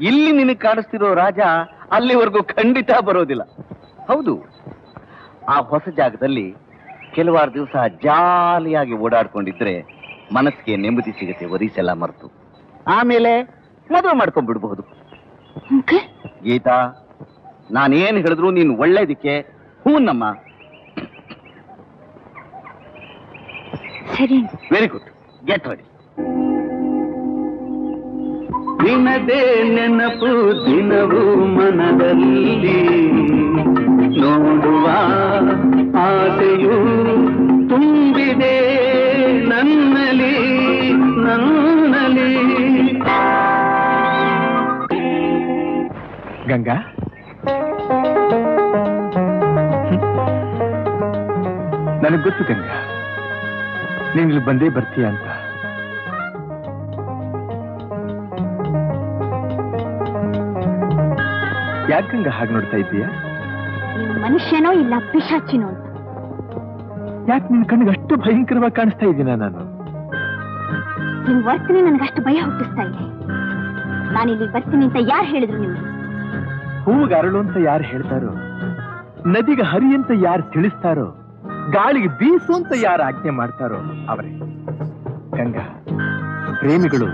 ಇಲ್ಲಿ ನಿನಗೆ ಕಾಣಿಸ್ತಿರೋ ರಾಜ ಅಲ್ಲಿವರೆಗೂ ಖಂಡಿತ ಬರೋದಿಲ್ಲ. ಹೌದು, ಆ ಹೊಸ ಜಾಗದಲ್ಲಿ ಕೆಲವಾರು ದಿವಸ ಜಾಲಿಯಾಗಿ ಓಡಾಡ್ಕೊಂಡಿದ್ರೆ ಮನಸ್ಸಿಗೆ ನೆಮ್ಮದಿ ಸಿಗುತ್ತೆ, ವರೀಸೆಲ್ಲ ಮರೆತು. ಆಮೇಲೆ ಮದುವೆ ಮಾಡ್ಕೊಂಡ್ಬಿಡ್ಬಹುದು. ಗೀತಾ, ನಾನೇನು ಹೇಳಿದ್ರು ನೀನು ಒಳ್ಳೇದಕ್ಕೆ ಹೂನಮ್ಮ. ಸರಿ, ವೆರಿ ಗುಡ್, ಗೆಟ್ ರೆಡಿ. ನಿನ್ನದೇ ನೆನಪು ದಿನವೂ ಮನದಲ್ಲಿ, ನೋಡುವ ಆಸೆಯು ತುಂಬಿದೆ ನನ್ನಲಿ ನನ್ನಲಿ. ಗಂಗಾ, ನನಗೆ ಗೊತ್ತು ಗಂಗಾ, ನೀನ್ ಇಲ್ಲಿ ಬಂದೇ ಬರ್ತೀಯ ಅಂತ. ಯಾಕೆ ಗಂಗಾ ಹಾಗೆ ನೋಡ್ತಾ ಇದ್ದೀಯಾ? ನೀವು ಮನುಷ್ಯನೋ ಇಲ್ಲ ಪಿಶಾಚಿನೋ ಅಂತ. ಯಾಕೆ ನಿನ್ ಕಣ್ಣಿಗೆ ಅಷ್ಟು ಭಯಂಕರವಾಗಿ ಕಾಣಿಸ್ತಾ ಇದ್ದೀನ ನಾನು? ನಿಮ್ ವರ್ತನೆ ನನಗಷ್ಟು ಭಯ ಹುಟ್ಟಿಸ್ತಾ ಇದೆ. ನಾನಿಲ್ಲಿ ಬರ್ತೀನಿ ಅಂತ ಯಾರು ಹೇಳಿದ್ರು ನಿಮ್ಗೆ? ಹೂವಿಗೆ ಅರಳು ಅಂತ ಯಾರು ಹೇಳ್ತಾರೋ, ನದಿಗೆ ಹರಿ ಅಂತ ಯಾರು ತಿಳಿಸ್ತಾರೋ, ಗಾಳಿಗೆ ಬೀಸು ಅಂತ ಯಾರು ಆಜ್ಞೆ ಮಾಡ್ತಾರೋ ಅವರೇ. ಗಂಗಾ, ಪ್ರೇಮಿಗಳು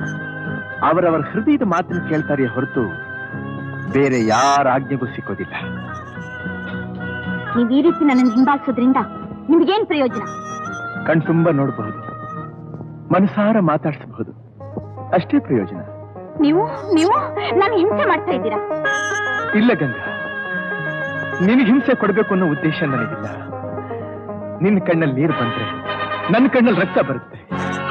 ಅವರವರ ಹೃದಯದ ಮಾತನ್ನು ಕೇಳ್ತಾರೆ ಹೊರತು ಬೇರೆ ಯಾರ ಆಜ್ಞೆಗೂ ಸಿಕ್ಕೋದಿಲ್ಲ. ನೀವ್ ಈ ರೀತಿ ನನ್ನನ್ನು ಹಿಂಬಾಲಿಸೋದ್ರಿಂದ ನಿಮ್ಗೇನ್ ಪ್ರಯೋಜನ? ಕಣ್ತುಂಬ ನೋಡಬಹುದು, ಮನಸಾರ ಮಾತಾಡಿಸಬಹುದು, ಅಷ್ಟೇ ಪ್ರಯೋಜನ. ನೀವು ನೀವು ನಾನು ಹಿಂಸೆ ಮಾಡ್ತಾ ಇದ್ದೀರಾ? ಇಲ್ಲ ಗಂಗಾ, ನಿನಗೆ ಹಿಂಸೆ ಕೊಡಬೇಕು ಅನ್ನೋ ಉದ್ದೇಶ ನನಗಿಲ್ಲ. ನಿನ್ನ ಕಣ್ಣಲ್ಲಿ ನೀರು ಬಂದ್ರೆ ನನ್ನ ಕಣ್ಣಲ್ಲಿ ರಕ್ತ ಬರುತ್ತೆ.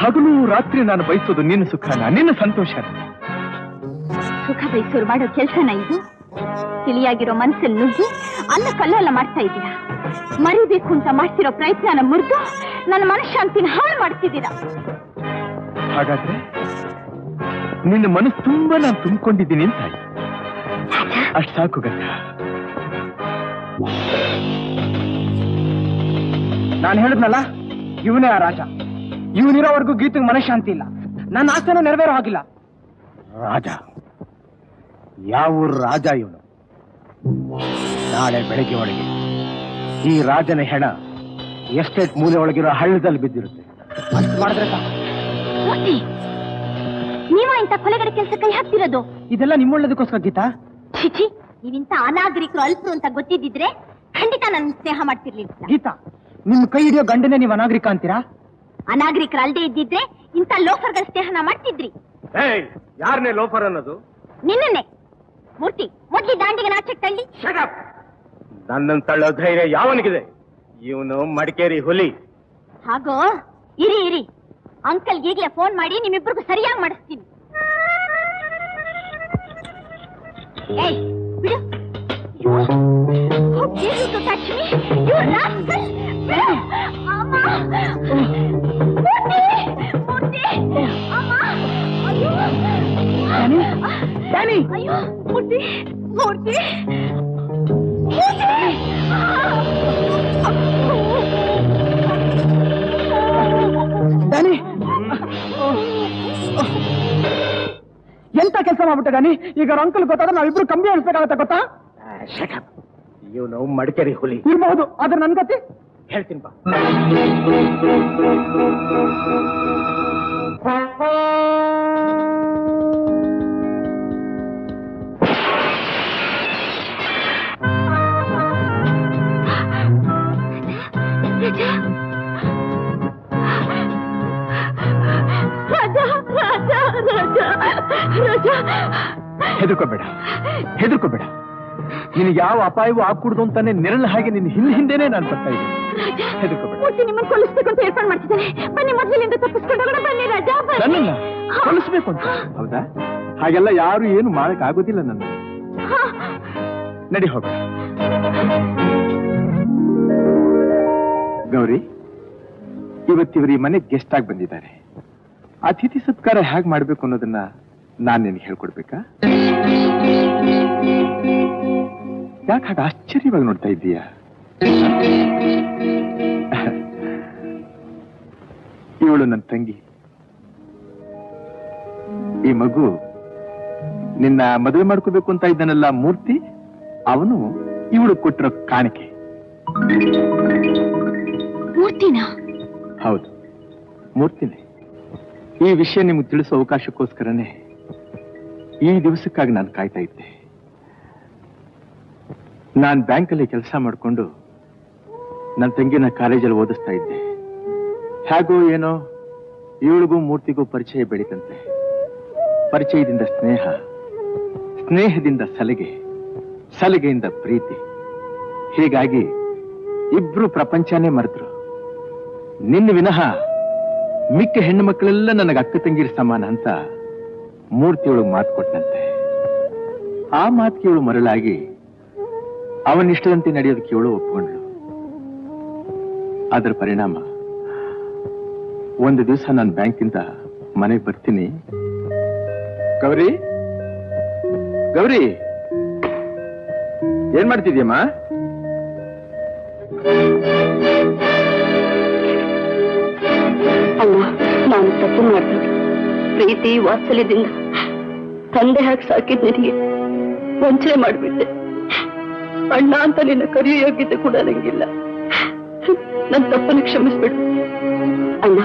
ಹಗಲು ರಾತ್ರಿ ನಾನು ಬಯಸೋದು ನಿನ್ನ ಸುಖನ, ನಿನ್ನ ಸಂತೋಷನ. ಸುಖ ಬಯಸೋರು ಮಾಡೋ ಕೆಲ್ಸನ ಇದು? ತಿಳಿಯಾಗಿರೋ ಮನಸ್ಸಲ್ಲಿ ನುಗ್ಗಿ ಅಲ್ಲ ಕಲ್ಲೆಲ್ಲ ಮಾಡ್ತಾ ಇದ್ದೀರಾ. ಮರಿಬೇಕು ಅಂತ ಮಾಡ್ತಿರೋ ಪ್ರಯತ್ನನ ಮುರಿದು ನನ್ನ ಮನಃಶಾಂತಿನ ಹಾಳು ಮಾಡ್ತಿದ್ದೀರಾ. ಹಾಗಾದ್ರೆ ನಿನ್ನ ಮನಸ್ಸು ತುಂಬಾ ನಾನು ತುಂಬಿಕೊಂಡಿದ್ದೀನಿ ಅಂತ ಆಯ್ತು. ಅಷ್ಟು ಸಾಕು ಗಂಗಾ. ನಾನು ಹೇಳಿದ್ನಲ್ಲ, ಇವನೇ ಆ ರಾಜ. ಇವನಿರೋವರೆಗೂ ಗೀತೆಗೆ ಮನಃಶಾಂತಿ ಇಲ್ಲ. ನನ್ನ ಆಸೆನೂ ನೆರವೇರೋ ಹಾಗಿಲ್ಲ. ರಾಜ? ಯಾವ ರಾಜ ಇವನು? ನಾಳೆ ಬೆಳಗ್ಗೆ ಒಳಗೆ ಈ ರಾಜನ ಹೆಣ ಎಸ್ಟೇಟ್ ಮೂಲೆ ಒಳಗಿರೋ ಹಳ್ಳದಲ್ಲಿ ಬಿದ್ದಿರುತ್ತೆ. ಅಷ್ಟು ಮಾಡಿದ್ರೆ ಸಾಕು. ಮೂರ್ತಿ, ನೀವ ಇಂಥ ಕೊಲೆಗಡೆ ಕೆಲಸ ಕೈ ಹಾಕ್ತಿರೋದು? ಇದೆಲ್ಲ ನಿಮ್ಮೊಳ್ಳದಕ್ಕೋಸ್ಕರ ಗೀತಾ. ಚಿಚಿ, ನೀವಿಂತ ಅನಾಗರಿಕರು ಅಲ್ಪರು ಅಂತ ಗೊತ್ತಿದ್ದಿದ್ರೆ ಖಂಡಿತ ನನ್ನ ಸ್ನೇಹ ಮಾಡ್ತಿರ್ಲಿಲ್ಲ. ಗೀತಾ, ನಿಮ್ ಕೈ ಹಿಡಿಯೋ ಗಂಡನೇ ನೀವು ಅನಾಗರಿಕ ಅಂತೀರಾ? ಅನಾಗರಿಕರು ಅಲ್ದೇ ಇದ್ದಿದ್ರೆ ಇಂಥ ಲೋಫರ್ಗಳ ಸ್ನೇಹನ ಮಾಡ್ತಿದ್ರಿ. ಯಾರನ್ನೇ ಲೋಫರ್ ಅನ್ನೋದು? ನಿನ್ನೆ ಮೂರ್ತಿ, ಮೊದ್ಲಿ ದಾಂಡಿಗೆ ನಾಚಕ್ ತಳ್ಳಿ. ನನ್ನನ್ನು ತಳ್ಳೋ ಧೈರ್ಯ ಯಾವನಿಗಿದೆ? ಇವನು ಮಡಿಕೇರಿ ಹುಲಿ. ಹಾಗೋ, ಇರಿ ಇರಿ, ಅಂಕಲ್ ಈಗಲೇ ಫೋನ್ ಮಾಡಿ ನಿಮ್ಮಿಬ್ಬರಿಗೂ ಸರಿಯಾಗಿ ಮಾಡಿಸ್ತೀನಿ. ಏಯ್, ಬಿಡು. How dare you to touch me? You rascal! ಬಿಡು. ಅಮ್ಮ! ಮೂರ್ತಿ! ಮೂರ್ತಿ! ಅಮ್ಮ! ಅಯ್ಯೋ! ಡ್ಯಾನಿ! ಅಯ್ಯೋ! ಮೂರ್ತಿ! ಮೂರ್ತಿ! ಮೂರ್ತಿ! ಡ್ಯಾನಿ! ಎಂತ ಕೆಲಸ ಮಾಡ್ಬಿಟ್ಟೆ ಡ್ಯಾನಿ? ಈಗ ಅವ್ರ ಅಂಕಲ್ ಗೊತ್ತಾದ್ರೆ ನಾವಿಬ್ರು ಕಮ್ಮಿ ಅನ್ಸ್ಬೇಕಾಗತ್ತೆ ಗೊತ್ತಾ? ಇವನು ಮಡಿಕೇರಿ ಹುಲಿ ಇರ್ಬಹುದು, ಆದ್ರೆ ನನ್ ಗತಿ ಹೇಳ್ತೀನಿ ಬಾ. ಹೆದರ್ಕೋಬೇಡ, ಹೆದರ್ಕೋಬೇಡ. ನಿನಗೆ ಯಾವ ಅಪಾಯವೂ ಆಗ್ಕೂಡ್ದು ಅಂತಾನೆ ನೆರಳು ಹಾಗೆ ನಿನ್ನ ಹಿಂದೇನೆ ನಾನು ಬರ್ತಾ ಇದ್ದೀನಿ. ಹೆದರ್ಕೋಬೇಡ. ಮೂರ್ತಿ ನಿಮ್ಮನ್ನು ಕೊಲ್ಲಿಸ್ಬೇಕು ಅಂತ ಏರ್ಪಾಡು ಮಾಡ್ತಿದ್ದಾನೆ. ಬನ್ನಿ, ಮೊದಲಿನಿಂದ ತಪ್ಪಿಸ್ಕೊಂಡು ಹೋಗೋಣ. ಬನ್ನಿ ರಾಜಾ, ನನ್ನನ್ನ ಕೊಲಿಸ್ಬೇಕು ಅಂತ? ಹೌದಾ? ಹಾಗೆಲ್ಲ ಯಾರು ಏನು ಮಾಡಕ್ ಆಗೋದಿಲ್ಲ. ನನ್ನ ನಡಿ ಹೋಗ. ಗೌರಿ, ಇವತ್ತಿವರು ಈ ಮನೆಗೆ ಗೆಸ್ಟ್ ಆಗಿ ಬಂದಿದ್ದಾರೆ. ಅತಿಥಿ ಸತ್ಕಾರ ಹೇಗ್ ಮಾಡ್ಬೇಕು ಅನ್ನೋದನ್ನ ನಾನ್ ನಿನಗೆ ಹೇಳ್ಕೊಡ್ಬೇಕಾ? ಯಾಕೆ ಹಾಗೆ ಆಶ್ಚರ್ಯವಾಗಿ ನೋಡ್ತಾ ಇದ್ದೀಯಾ? ಇವಳು ನನ್ನ ತಂಗಿ. ಈ ಮಗು ನಿನ್ನ ಮದುವೆ ಮಾಡ್ಕೋಬೇಕು ಅಂತ ಇದ್ದಾನಲ್ಲ ಮೂರ್ತಿ, ಅವನು ಇವಳು ಕೊಟ್ಟಿರೋ ಕಾಣಿಕೆ. ಮೂರ್ತಿನಾ? ಹೌದು, ಮೂರ್ತಿನೇ. ಈ ವಿಷಯ ನಿಮ್ಗೆ ತಿಳಿಸೋ ಅವಕಾಶಕ್ಕೋಸ್ಕರನೇ ಈ ದಿವಸಕ್ಕಾಗಿ ನಾನು ಕಾಯ್ತಾ ಇದ್ದೆ. ನಾನು ಬ್ಯಾಂಕಲ್ಲಿ ಕೆಲಸ ಮಾಡಿಕೊಂಡು ನನ್ನ ತಂಗಿನ ಕಾಲೇಜಲ್ಲಿ ಓದಿಸ್ತಾ ಇದ್ದೆ. ಹೇಗೋ ಏನೋ ಇವಳಿಗೂ ಮೂರ್ತಿಗೂ ಪರಿಚಯ ಬೆಳೀತಂತೆ. ಪರಿಚಯದಿಂದ ಸ್ನೇಹ, ಸ್ನೇಹದಿಂದ ಸಲಿಗೆ, ಸಲಿಗೆಯಿಂದ ಪ್ರೀತಿ. ಹೀಗಾಗಿ ಇಬ್ರು ಪ್ರಪಂಚನೇ ಮರೆತರು. ನಿನ್ನ ವಿನಃ ಮಿಕ್ಕ ಹೆಣ್ಣು ಮಕ್ಕಳೆಲ್ಲ ನನಗೆ ಅಕ್ಕ ತಂಗಿರ ಸಮಾನ ಅಂತ ಮೂರ್ತಿಯೊಳಗೆ ಮಾತು ಕೊಟ್ಟಂತೆ. ಆ ಮಾತಿಗೆ ಇವಳು ಮರಳಾಗಿ ಅವನಿಷ್ಟದಂತೆ ನಡೆಯೋದಕ್ಕೆ ಇವಳು ಒಪ್ಕೊಂಡ್ಳು. ಅದರ ಪರಿಣಾಮ ಒಂದು ದಿವಸ ನಾನು ಬ್ಯಾಂಕಿಂದ ಮನೆಗೆ ಬರ್ತೀನಿ. ಗೌರಿ, ಗೌರಿ, ಏನ್ ಮಾಡ್ತಿದ್ಯಮ್ಮ? ಅಲ್ಲ, ನಾನು ತಪ್ಪು ಮಾಡ್ತೀನಿ. ಪ್ರೀತಿ ವಾತ್ಸಲ್ಯದಿಂದ ತಂದೆ ಹಾಕಿ ಸಾಕಿದ್ ನಿನಗೆ ವಂಚನೆ ಮಾಡಿಬಿಟ್ಟೆ. ಅಣ್ಣ ಅಂತ ನಿನ್ನ ಕರೆಯೋ ಯೋಗ್ಯತೆ ಕೂಡ ನಂಗಿಲ್ಲ. ನನ್ನ ತಪ್ಪನ್ನು ಕ್ಷಮಿಸ್ಬಿಡು ಅಣ್ಣ.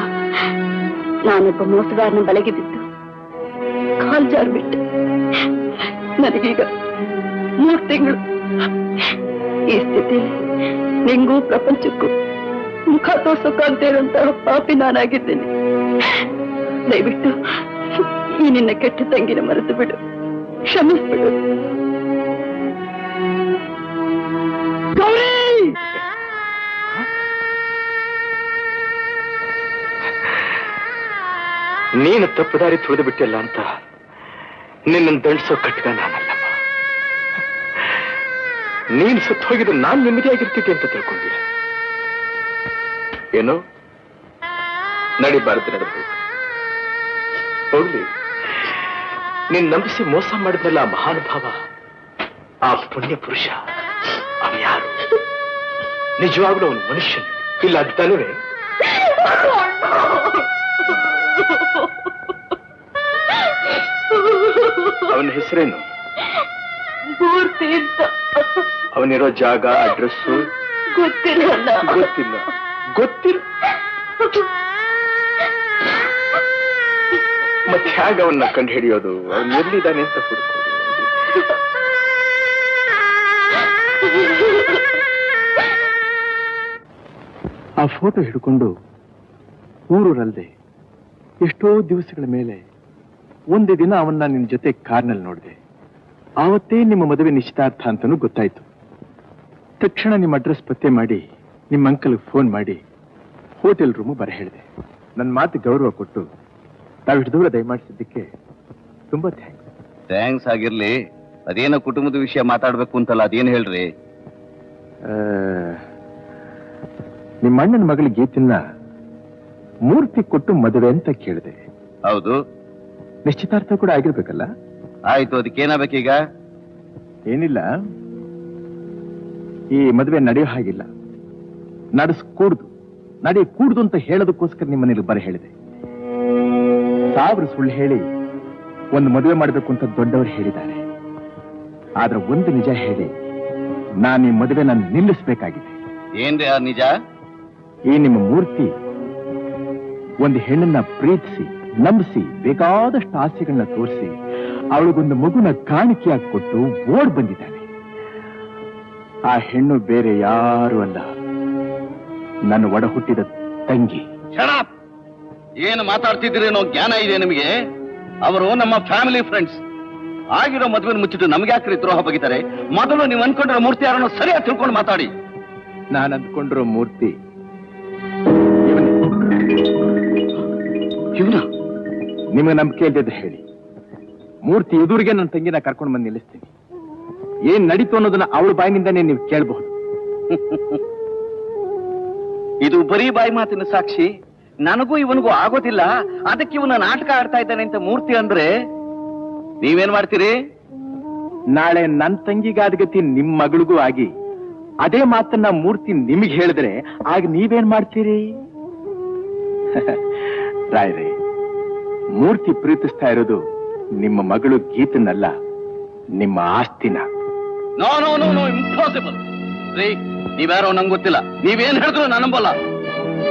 ನಾನೊಬ್ಬ ಮೋಸಗಾರನ ಬಲೆಗೆ ಬಿದ್ದು ಕಾಲ್ ಜಾರ್ಬಿಟ್ಟೆ. ನನಗೀಗ 3 ತಿಂಗಳು. ಈ ಸ್ಥಿತಿಯಲ್ಲಿ ನಿಂಗೂ ಪ್ರಪಂಚಕ್ಕೂ ಮುಖ ತೋರ್ಸೋಕಾಗದೇ ಇರುವಂತಹ ಪಾಪಿ ನಾನಾಗಿದ್ದೇನೆ. ದಯವಿಟ್ಟು ಈ ನಿನ್ನ ಕೆಟ್ಟ ತಂಗಿನ ಮರೆತು ಬಿಡು, ಕ್ಷಮಿಸ್ಬಿಡು. ನೀನು ತಪ್ಪುದಾರಿ ತುಳಿದು ಬಿಟ್ಟಿಲ್ಲ ಅಂತ ನಿನ್ನನ್ನು ದಂಡಿಸೋ ಕಟ್ಗ ನಾನಲ್ಲಮ್ಮ. ನೀನು ಸತ್ತು ಹೋಗಿದ್ರೆ ನಾನು ನೆಮ್ಮದಿಯಾಗಿರ್ತಿದ್ದೆ ಅಂತ ತಿಳ್ಕೊಂಡಿಲ್ಲ. ಏನು ನಡಿಬಾರದು, ನಡೆದು ಹೋಗ್ಲಿ. ನೀನ್ ನಂಬಿಸಿ ಮೋಸ ಮಾಡಿದ್ನಲ್ಲ ಆ ಮಹಾನುಭಾವ, ಆ ಪುಣ್ಯ ಪುರುಷ, ಅವ ಯಾರು? ನಿಜವಾಗ್ಲೂ ಅವನು ಮನುಷ್ಯ ಇಲ್ಲ ದನವೇ? ಅವನ ಹೆಸರೇನು? ಪೂರ್ತಿ ಅಂತ. ಅವನಿರೋ ಜಾಗ, ಅಡ್ರೆಸ್ಸು ಗೊತ್ತಿಲ್ಲ. ಗೊತ್ತಿಲ್ಲ. ಗೊತ್ತಿಲ್ಲ ಮತ್ತೆ ಹೇಗೆ ಅವನ್ನ ಕಂಡು ಹಿಡಿಯೋದು? ಅವನು ಎಲ್ಲಿದ್ದಾನೆ ಅಂತ ಹುಡುಕೋದು? ಆ ಫೋಟೋ ಹಿಡ್ಕೊಂಡು ಊರೂರಲ್ಲದೆ ಎಷ್ಟೋ ದಿವಸಗಳ ಮೇಲೆ ಒಂದೇ ದಿನ ಅವನ್ನ ನಿನ್ನ ಜೊತೆ ಕಾರ್ನಲ್ಲಿ ನೋಡಿದೆ. ಆವತ್ತೇ ನಿಮ್ಮ ಮದುವೆ ನಿಶ್ಚಿತಾರ್ಥ ಅಂತನೂ ಗೊತ್ತಾಯ್ತು. ತಕ್ಷಣ ನಿಮ್ಮ ಅಡ್ರೆಸ್ ಪತ್ತೆ ಮಾಡಿ ನಿಮ್ಮ ಅಂಕಲ್ಗೆ ಫೋನ್ ಮಾಡಿ ಹೋಟೆಲ್ ರೂಮು ಬರ ಹೇಳಿದೆ. ನನ್ನ ಮಾತು ಗೌರವ ಕೊಟ್ಟು ತಾವಿಷ್ಟು ದೂರ ದಯಮಾಡಿಸಿದ್ದಕ್ಕೆ ತುಂಬಾ ಥ್ಯಾಂಕ್ಸ್. ಥ್ಯಾಂಕ್ಸ್ ಆಗಿರ್ಲಿ. ಅದೇನೋ ಕುಟುಂಬದ ವಿಷಯ ಮಾತಾಡ್ಬೇಕು ಅಂತಲ್ಲ, ಅದೇನು ಹೇಳ್ರಿ? ನಿಮ್ಮ ಅಣ್ಣನ ಮಗಳ ಗೀತನ್ನ ಮೂರ್ತಿ ಕೊಟ್ಟು ಮದುವೆ ಅಂತ ಕೇಳಿದೆ. ಹೌದು. ನಿಶ್ಚಿತಾರ್ಥ ಕೂಡ ಆಗಿರ್ಬೇಕಲ್ಲ? ಆಯ್ತು, ಅದಕ್ಕೇನಾಗಬೇಕೀಗ? ಏನಿಲ್ಲ, ಈ ಮದುವೆ ನಡೆಯೋ ಹಾಗಿಲ್ಲ, ನಡೆಸ್ಕೂಡ್ದು, ನಡೆಯಕೂಡ್ದು ಅಂತ ಹೇಳೋದಕ್ಕೋಸ್ಕರ ನಿಮ್ಮನೇಲಿ ಬರ ಹೇಳಿದೆ. 1000 ಸುಳ್ಳು ಹೇಳಿ ಒಂದು ಮದುವೆ ಮಾಡಬೇಕು ಅಂತ ದೊಡ್ಡವರು ಹೇಳಿದ್ದಾರೆ. ಆದ್ರೆ ಒಂದು ನಿಜ ಹೇಳಿ ನಾನು ಈ ಮದುವೆ ನಿಲ್ಲಿಸಬೇಕಾಗಿದೆ. ಏನ್ರಿ ಆ ನಿಜ? ಈ ನಿಮ್ಮ ಮೂರ್ತಿ ಒಂದು ಹೆಣ್ಣನ್ನ ಪ್ರೀತಿಸಿ ನಂಬಿಸಿ ಬೇಕಾದಷ್ಟು ಆಸೆಗಳನ್ನ ತೋರಿಸಿ ಅವಳಿಗೊಂದು ಮಗುನ ಕಾಣಿಕೆಯಾಗಿ ಕೊಟ್ಟು ಓಡ್ ಬಂದಿದ್ದಾನೆ. ಆ ಹೆಣ್ಣು ಬೇರೆ ಯಾರು ಅಲ್ಲ, ನನ್ನ ಒಡ ಹುಟ್ಟಿದ ತಂಗಿ. ಏನು ಮಾತಾಡ್ತಿದ್ದೀರೇನೋ ಜ್ಞಾನ ಇದೆ ನಿಮಗೆ? ಅವರು ನಮ್ಮ ಫ್ಯಾಮಿಲಿ ಫ್ರೆಂಡ್ಸ್. ಆಗಿರೋ ಮದುವೆ ಮುಚ್ಚಿಟ್ಟು ನಮ್ಗೆ ಯಾಕ್ರಿ ದ್ರೋಹ ಬಗಿತಾರೆ? ಮೊದಲು ನೀವು ಅನ್ಕೊಂಡಿರೋ ಮೂರ್ತಿ ಯಾರನ್ನೋ ಸರಿಯಾಗಿ ತಿಳ್ಕೊಂಡು ಮಾತಾಡಿ. ನಾನು ಅಂದ್ಕೊಂಡಿರೋ ಮೂರ್ತಿ ಇವನ. ನಿಮಗೆ ನಂಬಿಕೆ ಇಲ್ಲದಿದ್ರೆ ಹೇಳಿ, ಮೂರ್ತಿ ಎದುರಿಗೆ ನನ್ನ ತಂಗಿನ ಕರ್ಕೊಂಡು ಬಂದು ನಿಲ್ಲಿಸ್ತೀನಿ. ಏನ್ ನಡೀತು ಅನ್ನೋದನ್ನ ಅವಳ ಬಾಯಿನಿಂದಾನೇ ನೀವು ಕೇಳಬಹುದು. ಇದು ಬರೀ ಬಾಯಿ ಮಾತಿನ ಸಾಕ್ಷಿ. ನನಗೂ ಇವನಿಗೂ ಆಗೋದಿಲ್ಲ, ಅದಕ್ಕೆ ಇವನ ನಾಟಕ ಆಡ್ತಾ ಇದ್ದಾನೆ ಅಂತ ಮೂರ್ತಿ ಅಂದ್ರೆ ನೀವೇನ್ ಮಾಡ್ತೀರಿ? ನಾಳೆ ನನ್ನ ತಂಗಿಗಾದ ಗತಿ ನಿಮ್ ಮಗಳಿಗೂ ಆಗಿ ಅದೇ ಮಾತನ್ನ ಮೂರ್ತಿ ನಿಮಗೆ ಹೇಳಿದ್ರೆ ಆಗ ನೀವೇನ್ ಮಾಡ್ತೀರಿ? ರಾಯ್ರೆ, ಮೂರ್ತಿ ಪ್ರೀತಿಸ್ತಾ ಇರೋದು ನಿಮ್ಮ ಮಗಳು ಗೀತನಲ್ಲ, ನಿಮ್ಮ ಆಸ್ತಿನ. No no no no, impossible. ರೀ, ನೀವ್ಯಾರೋ ನಂಗೆ ಗೊತ್ತಿಲ್ಲ. ನೀವೇನ್ ಹೇಳಿದ್ರು ನಾನು ನಂಬಲ್ಲ.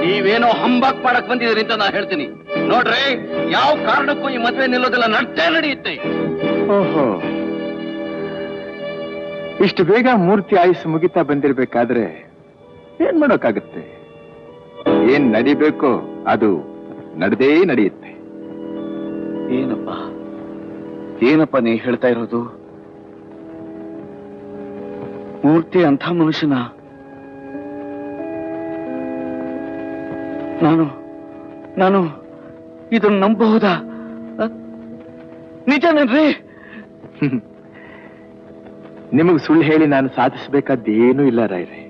ನೀವೇನೋ ಹಂಬಾಕ್ ಮಾಡಕ್ ಬಂದಿದ್ದೀರಿ ಅಂತ ನಾ ಹೇಳ್ತೀನಿ. ನೋಡ್ರಿ, ಯಾವ ಕಾರಣಕ್ಕೂ ಈ ಮದುವೆ ನಿಲ್ಲೋದಿಲ್ಲ, ನಡೆಯುತ್ತೆ. ಓಹೋ, ಇಷ್ಟು ಬೇಗ ಮೂರ್ತಿ ಆಯುಸ್ಸು ಮುಗಿತಾ ಬಂದಿರ್ಬೇಕಾದ್ರೆ ಏನ್ ಮಾಡೋಕ್ಕಾಗತ್ತೆ? ಏನ್ ನಡಿಬೇಕೋ ಅದು ನಡೆದೇ ನಡೆಯುತ್ತೆ. ಏನಪ್ಪ ನೀ ಹೇಳ್ತಾ ಇರೋದು? ಮೂರ್ತಿ ಅಂಥ ಮನುಷ್ಯನ ನಾನು ಇದನ್ನು ನಂಬಬಹುದಾ? ನಿಜನೇನ್ರಿ? ನಿಮಗ್ ಸುಳ್ಳು ಹೇಳಿ ನಾನು ಸಾಧಿಸಬೇಕಾದ್ದೇನೂ ಇಲ್ಲ ರಾಯ್ರೆ.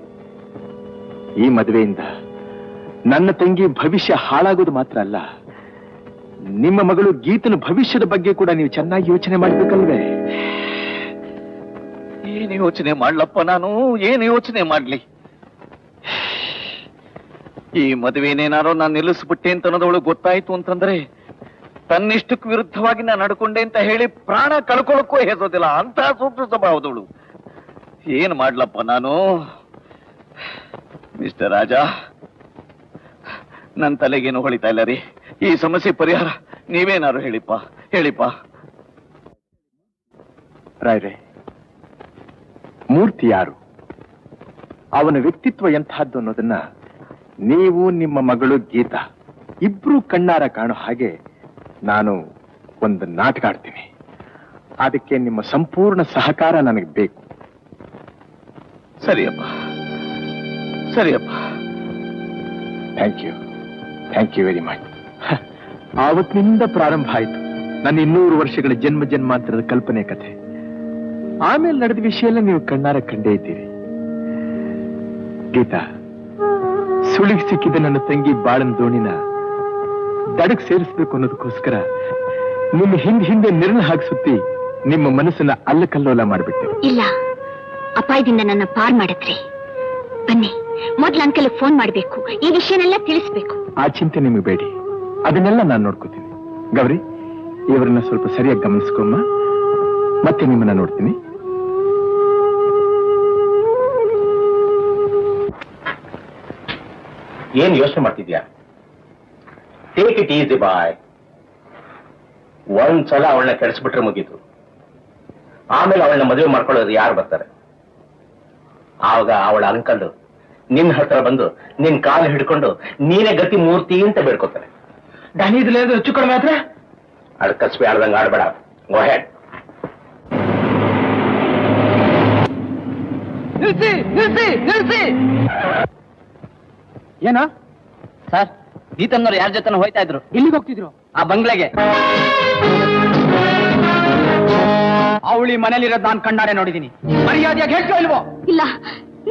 ಈ ಮದುವೆಯಿಂದ ನನ್ನ ತಂಗಿ ಭವಿಷ್ಯ ಹಾಳಾಗೋದು ಮಾತ್ರ ಅಲ್ಲ, ನಿಮ್ಮ ಮಗಳು ಗೀತನ ಭವಿಷ್ಯದ ಬಗ್ಗೆ ಕೂಡ ನೀವು ಚೆನ್ನಾಗಿ ಯೋಚನೆ ಮಾಡ್ಬೇಕಲ್ವೇ? ಏನು ಯೋಚನೆ ಮಾಡ್ಲಪ್ಪ ನಾನು? ಏನು ಯೋಚನೆ ಮಾಡ್ಲಿ? ಈ ಮದುವೆನೇನಾರೋ ನಾನು ನಿಲ್ಲಿಸ್ಬಿಟ್ಟೆ ಅಂತ ಅನ್ನೋದವಳು ಗೊತ್ತಾಯ್ತು ಅಂತಂದ್ರೆ ತನ್ನಿಷ್ಟಕ್ಕೆ ವಿರುದ್ಧವಾಗಿ ನಾನು ನಡ್ಕೊಂಡೆ ಅಂತ ಹೇಳಿ ಪ್ರಾಣ ಕಳ್ಕೊಳ್ಳೋಕ್ಕೂ ಹೆಸೋದಿಲ್ಲ ಅಂತಹ ಸೂಕ್ಷ್ಮ ಸ್ವಭಾವದವಳು. ಏನ್ ಮಾಡ್ಲಪ್ಪ ನಾನು? ಮಿಸ್ಟರ್ ರಾಜ, ನನ್ನ ತಲೆಗೇನು ಹೊಳಿತಾ ಇಲ್ಲ ರೀ. ಈ ಸಮಸ್ಯೆ ಪರಿಹಾರ ನೀವೇನಾರು ಹೇಳಿಪ್ಪ. ರಾಯ್ರೆ, ಮೂರ್ತಿ ಯಾರು, ಅವನ ವ್ಯಕ್ತಿತ್ವ ಎಂತಹದ್ದು ಅನ್ನೋದನ್ನ ನೀವು ನಿಮ್ಮ ಮಗಳು ಗೀತಾ ಇಬ್ರು ಕಣ್ಣಾರ ಕಾಣೋ ಹಾಗೆ ನಾನು ಒಂದು ನಾಟಕ ಆಡ್ತೀನಿ. ಅದಕ್ಕೆ ನಿಮ್ಮ ಸಂಪೂರ್ಣ ಸಹಕಾರ ನನಗೆ ಬೇಕು. ಸರಿಯಪ್ಪ. Thank you very much. ಆವತ್ತಿನಿಂದ ಪ್ರಾರಂಭ ಆಯಿತು ನನ್ನ 200 ವರ್ಷಗಳ ಜನ್ಮಾಂತರದ ಕಲ್ಪನೆ ಕಥೆ. ಆಮೇಲೆ ನಡೆದ ವಿಷಯ ಎಲ್ಲ ನೀವು ಕಣ್ಣಾರ ಕಂಡೇ ಇದ್ದೀರಿ. ಗೀತಾ, ಸುಳಿಗೆ ಸಿಕ್ಕಿದ ನನ್ನ ತಂಗಿ ಬಾಳನ್ ದೋಣಿನ ದಡಕ್ ಸೇರಿಸ್ಬೇಕು ಅನ್ನೋದಕ್ಕೋಸ್ಕರ ನಿಮ್ಮ ಹಿಂದೆ ನಿರ್ಣ ಹಾಕಿಸುತ್ತಿ ನಿಮ್ಮ ಮನಸ್ಸನ್ನ ಅಲ್ಲಕಲ್ಲೋಲ ಮಾಡಿಬಿಟ್ಟೆ. ಇಲ್ಲ, ಅಪಾಯದಿಂದ ನನ್ನ ಪಾರ್ ಮಾಡಿದ್ರಿ. ಬನ್ನಿ, ಮೊದ್ಲು ಅಂಕಲ್ ಫೋನ್ ಮಾಡ್ಬೇಕು, ಈ ವಿಷಯನೆಲ್ಲ ತಿಳಿಸ್ಬೇಕು. ಆ ಚಿಂತೆ ನಿಮಗೆ ಬೇಡಿ, ಅದನ್ನೆಲ್ಲ ನಾನು ನೋಡ್ಕೋತೀನಿ. ಗೌರಿ, ಇವರನ್ನ ಸ್ವಲ್ಪ ಸರಿಯಾಗಿ ಗಮನಿಸ್ಕೊಮ್ಮ, ಮತ್ತೆ ನಿಮ್ಮನ್ನ ನೋಡ್ತೀನಿ. ಏನ್ ಯೋಚನೆ ಮಾಡ್ತಿದ್ಯಾ? ಟೇಕ್ ಇಟ್ ಈಸಿ ಬಾಯ್. ಒಂದ್ಸಲ ಅವಳನ್ನ ಕೆಡಿಸ್ಬಿಟ್ರೆ ಮುಗೀತು. ಆಮೇಲೆ ಅವಳನ್ನ ಮದುವೆ ಮಾಡ್ಕೊಳ್ಳೋದು ಯಾರು ಬರ್ತಾರೆ? ಆವಾಗ ಅವಳ ಅಂಕಲ್ ನಿನ್ನ ಹತ್ರ ಬಂದು ನಿನ್ ಕಾಲು ಹಿಡ್ಕೊಂಡು ನೀನೇ ಗತಿ ಮೂರ್ತಿ ಅಂತ ಬೇಡ್ಕೋತಾರೆ. ಹೆಚ್ಚು ಕಡಿಮೆ ಆದ್ರೆ ಅಡ್ಕಸ್ಬಿ ಆಡ್ದಂಗೆ ಆಡ್ಬೇಡ. ಗೋ ಹೆಡ್. ನಿಲ್ಸಿ. ಏನ ಸರ್, ಗೀತನ್ನವ್ರು ಯಾರ ಜೊತೆ ಹೋಯ್ತಾ ಇದ್ರು? ಎಲ್ಲಿಗೆ ಹೋಗ್ತಿದ್ರು? ಆ ಬಂಗ್ಲೆಗೆ. ಅವಳಿ ಮನೇಲಿರೋದು ನಾನು ಕಣ್ಣಾರೆ ನೋಡಿದೀನಿ. ಮರ್ಯಾದೆಯಾಗಿ ಹೇಳ್ಕೋ ಇಲ್ವೋ? ಇಲ್ಲ,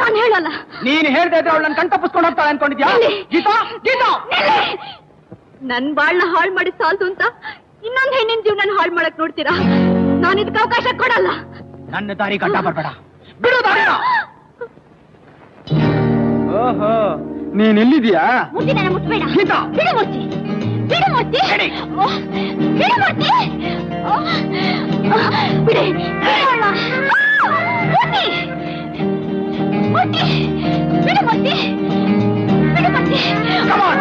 ನಾನು ಹೇಳಲ್ಲ. ನೀನ್ ಹೇಳ್ತಾ ಇದ್ರೆ ಅವಳು ನನ್ನ ಕಣ್ ತಪ್ಪಿಸ್ಕೊಂಡು ಹೋಗ್ತಾಳೆ ಅನ್ಕೊಂಡಿದ್ಯಾ? ಗೀತಾ, ನನ್ ಬಾಳ್ನ ಹಾಳು ಮಾಡಿ ಸಾಲ್ದು ಅಂತ ಇನ್ನೊಂದ್ ಹೆಣ್ಣಿನ ಜೀವನ ಹಾಳು ಮಾಡಕ್ ನೋಡ್ತೀರಾ? ನಾನು ಇದಕ್ಕೆ ಅವಕಾಶ ಕೊಡಲ್ಲ. ನನ್ನ ದಾರಿ ಗಡ್ಡ ಬರ್ಬೇಡ, ಬಿಡು ದಾರಿನ. ಓಹೋ, ನೀನ್ ಎಲ್ಲಿದ್ಯಾ? ಮುಟ್ಟಿ ನನ್ನ ಮುಟ್ಬೇಡ. ಗೀತಾ, ಬಿಡು ಮೂರ್ತಿ, ಬಿಡು ಮೂರ್ತಿ, ಬಿಡಿ. ಬಿಡು ಮೂರ್ತಿ, ಬಿಡಿ, ಬಿಡೋಣ. ಮೂರ್ತಿ, ಮೂರ್ತಿ, ಬಿಡು ಮೂರ್ತಿ, ಬಿಡು ಮೂರ್ತಿ. Come on.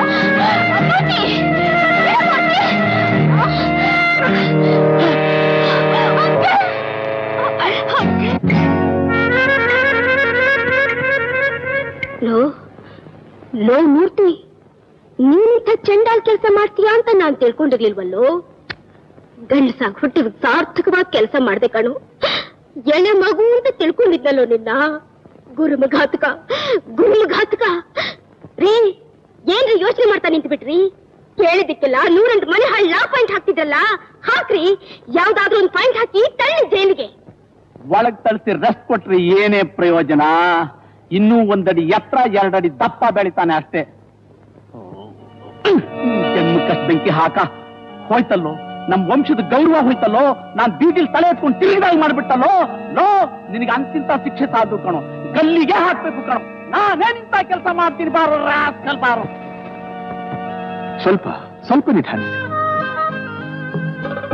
ಮೂರ್ತಿ, ಬಿಡು ಮೂರ್ತಿ. ಲೋ ಮೂರ್ತಿ, ನೀನಿಂಥ ಚಂಡಾಲ್ ಕೆಲಸ ಮಾಡ್ತೀಯಾ ಅಂತ ನಾನ್ ತಿಳ್ಕೊಂಡಿರ್ಲಿಲ್ವಲ್ಲೋ. ಗಂಡಸಾಗ್ ಹುಟ್ಟಿದ ಸಾರ್ಥಕವಾಗಿ ಕೆಲಸ ಮಾಡ್ದೆ ಕಣು. ಎಳೆ ಮಗು ಅಂತ ತಿಳ್ಕೊಂಡಿದ್ನಲ್ಲೋ ನಿನ್ನ. ಗುರುಮಘಾತಕ ರೀ. ಏನ್ರಿ ಯೋಚನೆ ಮಾಡ್ತಾ ನಿಂತು ಬಿಟ್ರಿ? ಕೇಳಿದಿಕ್ಕೆಲ್ಲ 108 ಮನೆ ಹಾಳು ಲಾ ಪಾಯಿಂಟ್ ಹಾಕ್ತಿದ್ರಲ್ಲ, ಹಾಕ್ರಿ. ಯಾವ್ದಾದ್ರೂ ಒಂದು ಪಾಯಿಂಟ್ ಹಾಕಿ ತಳ್ಳಿ ಜೈಲಿಗೆ. ಒಳಗ್ ತಳಿಸಿ ರೆಸ್ಟ್ ಕೊಟ್ರಿ ಏನೇ ಪ್ರಯೋಜನ? ಇನ್ನೂ 1 ಅಡಿ ಎತ್ತರ 2 ಅಡಿ ದಪ್ಪ ಬೆಳಿತಾನೆ ಅಷ್ಟೇ. ಜನ್ಮಕ್ಕಷ್ಟು ಬೆಂಕಿ ಹಾಕ ಹೋಯ್ತಲ್ಲೋ, ನಮ್ ವಂಶದ ಗೌರವ ಹೋಯ್ತಲ್ಲೋ, ನಾನ್ ಬೀದಿಲ್ ತಲೆ ಎತ್ಕೊಂಡು ತಿರುಗಿದಾಗಿ ಮಾಡ್ಬಿಟ್ಟಲ್ಲೋ. ಲೋ, ನಿನಗೆ ಅಂತಿಂತ ಶಿಕ್ಷೆ ಸಾಧು ಕಣೋ, ಗಲ್ಲಿಗೆ ಹಾಕ್ಬೇಕು ಕಣೋ. ನಾನೇನಿಂತ ಕೆಲಸ ಮಾಡ್ತೀನಿ ಬಾರೋ ರಾಸ್ಕಲ್ ಬಾರೋ. ಸ್ವಲ್ಪ ನಿಧಾನಿಸಿ.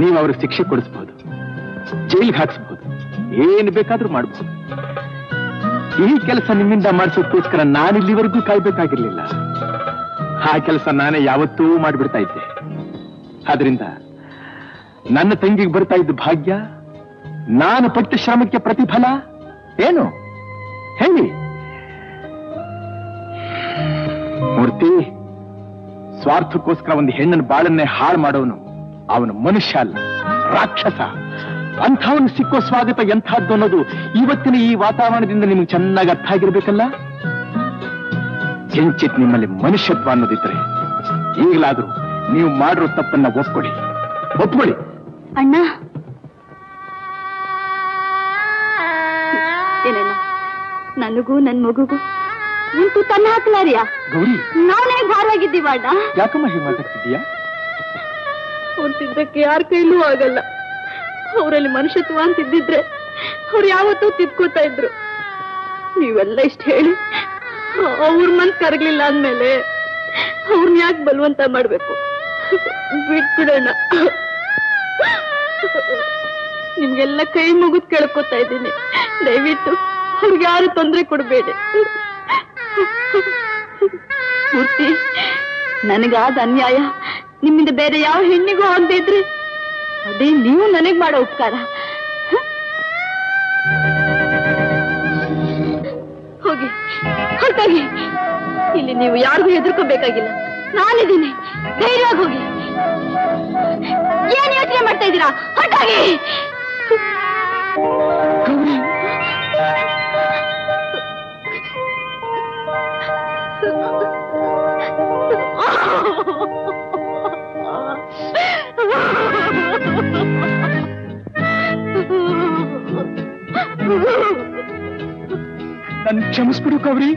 ನೀವು ಅವ್ರಿಗೆ ಶಿಕ್ಷೆ ಕೊಡಿಸಬಹುದು, ಜೈಲಿಗೆ ಹಾಕಿಸಬಹುದು, ಏನು ಬೇಕಾದ್ರೂ ಮಾಡಬಹುದು. ಈ ಕೆಲಸ ನಿಮ್ಮಿಂದ ಮಾಡಿಸೋದಕ್ಕೋಸ್ಕರ ನಾನಿಲ್ಲಿವರೆಗೂ ಕಾಯ್ಬೇಕಾಗಿರ್ಲಿಲ್ಲ. ಆ ಕೆಲಸ ನಾನೇ ಯಾವತ್ತೂ ಮಾಡಿಬಿಡ್ತಾ ಇದ್ದೆ. ಆದ್ರಿಂದ ನನ್ನ ತಂಗಿಗೆ ಬರ್ತಾ ಇದ್ದ ಭಾಗ್ಯ, ನಾನು ಪಟ್ಟ ಶ್ರಮಕ್ಕೆ ಪ್ರತಿಫಲ ಏನು ಹೇಳಿ? ಮೂರ್ತಿ, ಸ್ವಾರ್ಥಕ್ಕೋಸ್ಕರ ಒಂದು ಹೆಣ್ಣನ ಬಾಳನ್ನೇ ಹಾಳು ಮಾಡೋನು ಅವನು ಮನುಷ್ಯ ಅಲ್ಲ, ರಾಕ್ಷಸ. ಅಂಥವನು ಸಿಕ್ಕೋ ಸ್ವಾಗತ ಎಂಥದ್ದು ಅನ್ನೋದು ಇವತ್ತಿನ ಈ ವಾತಾವರಣದಿಂದ ನಿಮ್ಗೆ ಚೆನ್ನಾಗಿ ಅರ್ಥ ಆಗಿರ್ಬೇಕಲ್ಲ. ಕಿಂಚಿತ್ ನಿಮ್ಮಲ್ಲಿ ಮನುಷ್ಯತ್ವ ಅನ್ನೋದಿದ್ರೆ ಈಗಲಾದ್ರೂ ನೀವು ಮಾಡಿರೋ ತಪ್ಪನ್ನ ಒಪ್ಕೊಳ್ಳಿ. ಅಣ್ಣ, ಏನೇನ ನನಗೂ ನನ್ ಮಗುಗೂ ನಿಂತು ತನ್ನ ಹಾಕ್ಲಾರಿಯಾ? ಗೌರಿ, ನಾನೇ ಭಾರವಾಗಿದ್ದೀವ ಅಣ್ಣ. ಯಾಕಮ್ಮ ಹೀಗೆ ಮಾತಾಡ್ತಿದ್ದೀಯಾ? ಹೊಂತಿದ್ದಕ್ಕೆ ಯಾರ ಕೈಲೂ ಆಗಲ್ಲ. ಅವರಲ್ಲಿ ಮನುಷ್ಯತ್ವ ಅಂತಿದ್ದಿದ್ರೆ ಅವ್ರು ಯಾವತ್ತೂ ತಿದ್ಕೋತಾ ಇದ್ರು. ನೀವೆಲ್ಲ ಇಷ್ಟ ಹೇಳಿ ಅವ್ರ ಮನ್ಸ್ ಕರಗ್ಲಿಲ್ಲ ಅಂದ್ಮೇಲೆ ಅವ್ರನ್ನ ಯಾಕೆ ಬಲವಂತ ಮಾಡ್ಬೇಕು? ಬಿಟ್ಬಿಡೋಣ. ನಿಮ್ಗೆಲ್ಲ ಕೈ ಮುಗಿದ್ ಕೇಳ್ಕೊತಾ ಇದ್ದೀನಿ, ದಯವಿಟ್ಟು ಅವ್ರಿಗೆ ಯಾರು ತೊಂದರೆ ಕೊಡಬೇಡಿ. ಮೂರ್ತಿ, ನನಗಾದ ಅನ್ಯಾಯ ನಿಮ್ಮಿಂದ ಬೇರೆ ಯಾವ ಹೆಣ್ಣಿಗೂ ಆಗದೆ ಇದ್ರೆ ಅದೇ ನೀವು ನನಗ್ ಮಾಡೋ ಉಪಕಾರ. ಹೋಗಿ ಹೊರಟೋಗಿ. ಇಲ್ಲಿ ನೀವು ಯಾರಿಗೂ ಹೆದರ್ಕೋಬೇಕಾಗಿಲ್ಲ, ನಾನಿದ್ದೀನಿ, ಧೈರ್ಯವಾಗಿ ಹೋಗಿ. ಏನ್ ಯೋಚನೆ ಮಾಡ್ತಾ ಇದ್ದೀರಾ? ಹೊರಟೋಗಿ. ನನ್ ಕ್ಷಮಿಸ್ಬಿಡು ಗೌರಿ.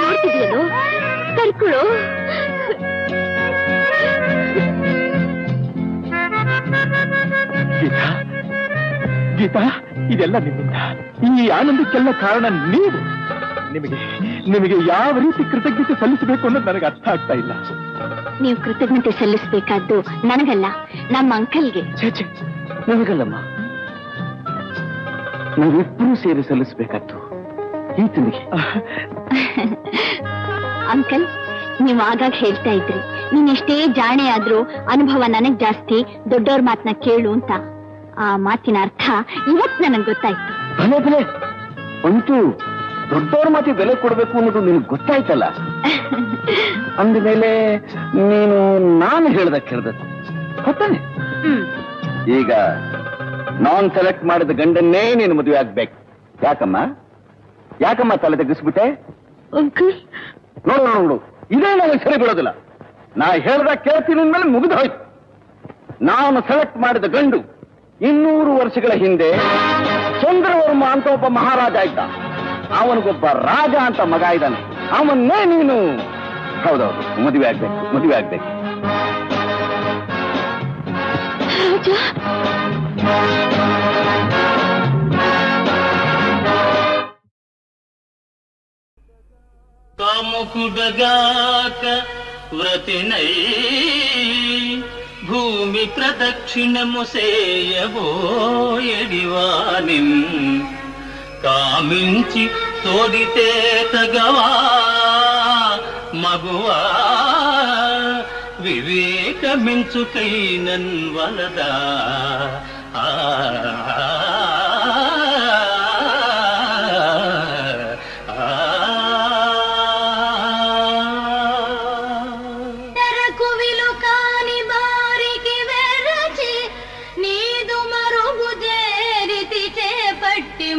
ನೋಡ್ತಿದ್ಯೇನು? ಕರ್ಕೊಳ್ಳು. ಗೀತಾ, ಗೀತಾ, ಇದೆಲ್ಲ ನಿಮ್ಮಿಂದ. ಈ ಆನಂದಕ್ಕೆಲ್ಲ ಕಾರಣ ನೀವು. ನಿಮಗೆ ಯಾವ ರೀತಿ ಕೃತಜ್ಞತೆ ಸಲ್ಲಿಸಬೇಕು ಅನ್ನೋದು ನನಗೆ ಅರ್ಥ ಆಗ್ತಾ ಇಲ್ಲ. ನೀವು ಕೃತಜ್ಞತೆ ಸಲ್ಲಿಸಬೇಕಾದ್ದು ನನಗಲ್ಲ, ನಮ್ಮ ಅಂಕಲ್ಗೆ. ಛೇ, ನನಗಲ್ಲಮ್ಮ, ನಾವಿಬ್ಬರೂ ಸೇರಿ ಸಲ್ಲಿಸಬೇಕಾದ್ದು ಈತನಿಗೆ. ಅಂಕಲ್, ನೀವು ಆಗಾಗ ಹೇಳ್ತಾ ಇದ್ರಿ, ನೀನ್ ಎಷ್ಟೇ ಜಾಣೆ ಆದ್ರೂ ಅನುಭವ ನನಗ್ ಜಾಸ್ತಿ, ದೊಡ್ಡವ್ರ ಮಾತನ್ನ ಕೇಳು ಅಂತ. ಆ ಮಾತಿನ ಅರ್ಥ ಇವತ್ ನನಗ್ ಗೊತ್ತಾಯ್ತು. ಭಲೆ ಅಂತೂ ದೊಡ್ಡವ್ರ ಮಾತಿಗೆ ಬೆಲೆ ಕೊಡ್ಬೇಕು ಅನ್ನೋದು ನಿನಗೆ ಗೊತ್ತಾಯ್ತಲ್ಲ. ಅಂದಮೇಲೆ ನೀನು ನಾನು ಹೇಳ್ದ ಕೇಳ್ದದ್ದು ಗೊತ್ತಾನೆ. ಈಗ ನಾನ್ ಸೆಲೆಕ್ಟ್ ಮಾಡಿದ ಗಂಡನ್ನೇ ನೀನು ಮದುವೆ ಆಗ್ಬೇಕು. ಯಾಕಮ್ಮ ತಲೆ ತೆಗಿಸ್ಬಿಟ್ಟೆ? ಅಂಕಲ್, ನೋಡು, ಇದೇ ನನಗೆ ಸರಿ ಬಿಡೋದಿಲ್ಲ. ನಾ ಹೇಳ್ದ ಕೇಳ್ತೀನಿ ಅಂದ್ಮೇಲೆ ಮುಗಿದು ಹೋಯ್ತು. ನಾನು ಸೆಲೆಕ್ಟ್ ಮಾಡಿದ ಗಂಡು 200 ವರ್ಷಗಳ ಹಿಂದೆ ಚಂದ್ರವರ್ಮ ಅಂತ ಒಬ್ಬ ಮಹಾರಾಜ ಇದ್ದ. ಅವನಿಗೊಬ್ಬ ರಾಜ ಅಂತ ಮಗ ಇದ್ದಾನೆ. ಅವನ್ನೇ ನೀನು ಹೌದೌದು ಮದುವೆ ಆಗ್ಬೇಕು. ಕಾಮುಕುಡಗಾಕ ವ್ರತಿನೈ ಭೂಮಿ ಪ್ರದಕ್ಷಿಣము చేయబోయడివానిన్ కామించి తోడితే తగవా మగువా వివేకమించుకైనన్ వలదా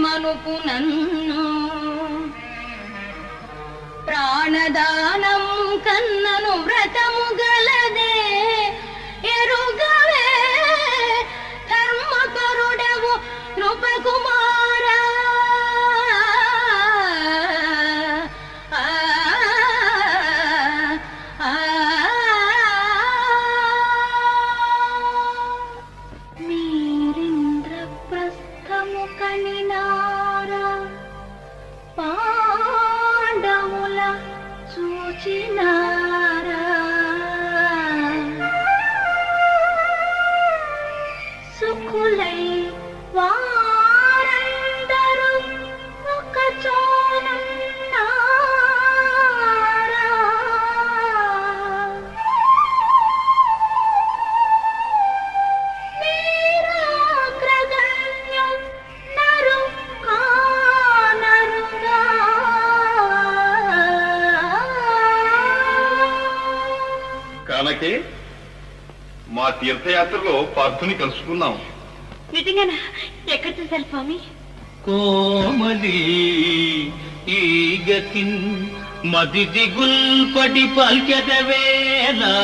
మనుపునన్ను ప్రాణదానం కన్నను వ్రతము గలదే ఎరుగవే ధర్మకరుడవు నృపకుమారా. మీరింద్ర ప్రస్థము కనినారా పాండవుల చూచినారా సుఖులై వారందరూ ఒక చోనున్నారా. వీరాగ్రగణ్యం నరు కానరుగా కానకే మా తీర్థయాత్రలో పార్థుని కలుసుకున్నాం. నిజంగానా? ఎక్కడ చూశారు స్వామి? కోమలి ఈ గతిన్ మది దిగుల్పడి పల్కెదవేలా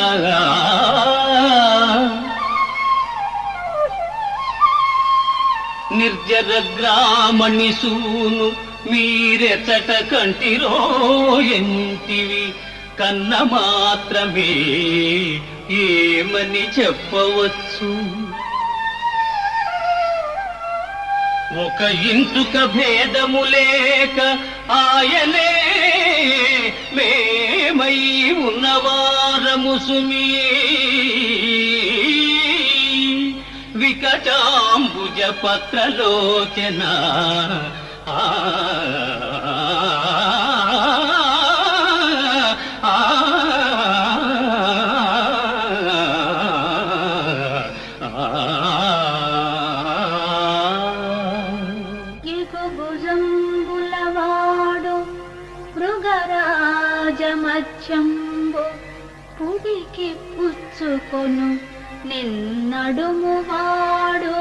నిర్జర గ్రామణి సూను మీరెచట కంటిరో ఎంటివి కన్న మాత్రమే ఏమని చెప్పవచ్చు. ఒక ఇంటుక భేదము లేక ఆయనే మేమై ఉన్నవారము సుమీ. వికటాంబుజ పత్రలోచన ఎగుబుజంబులవాడు మృగరాజమత్యంబు పుడికి పుచ్చుకొను నిన్నడుమువాడు.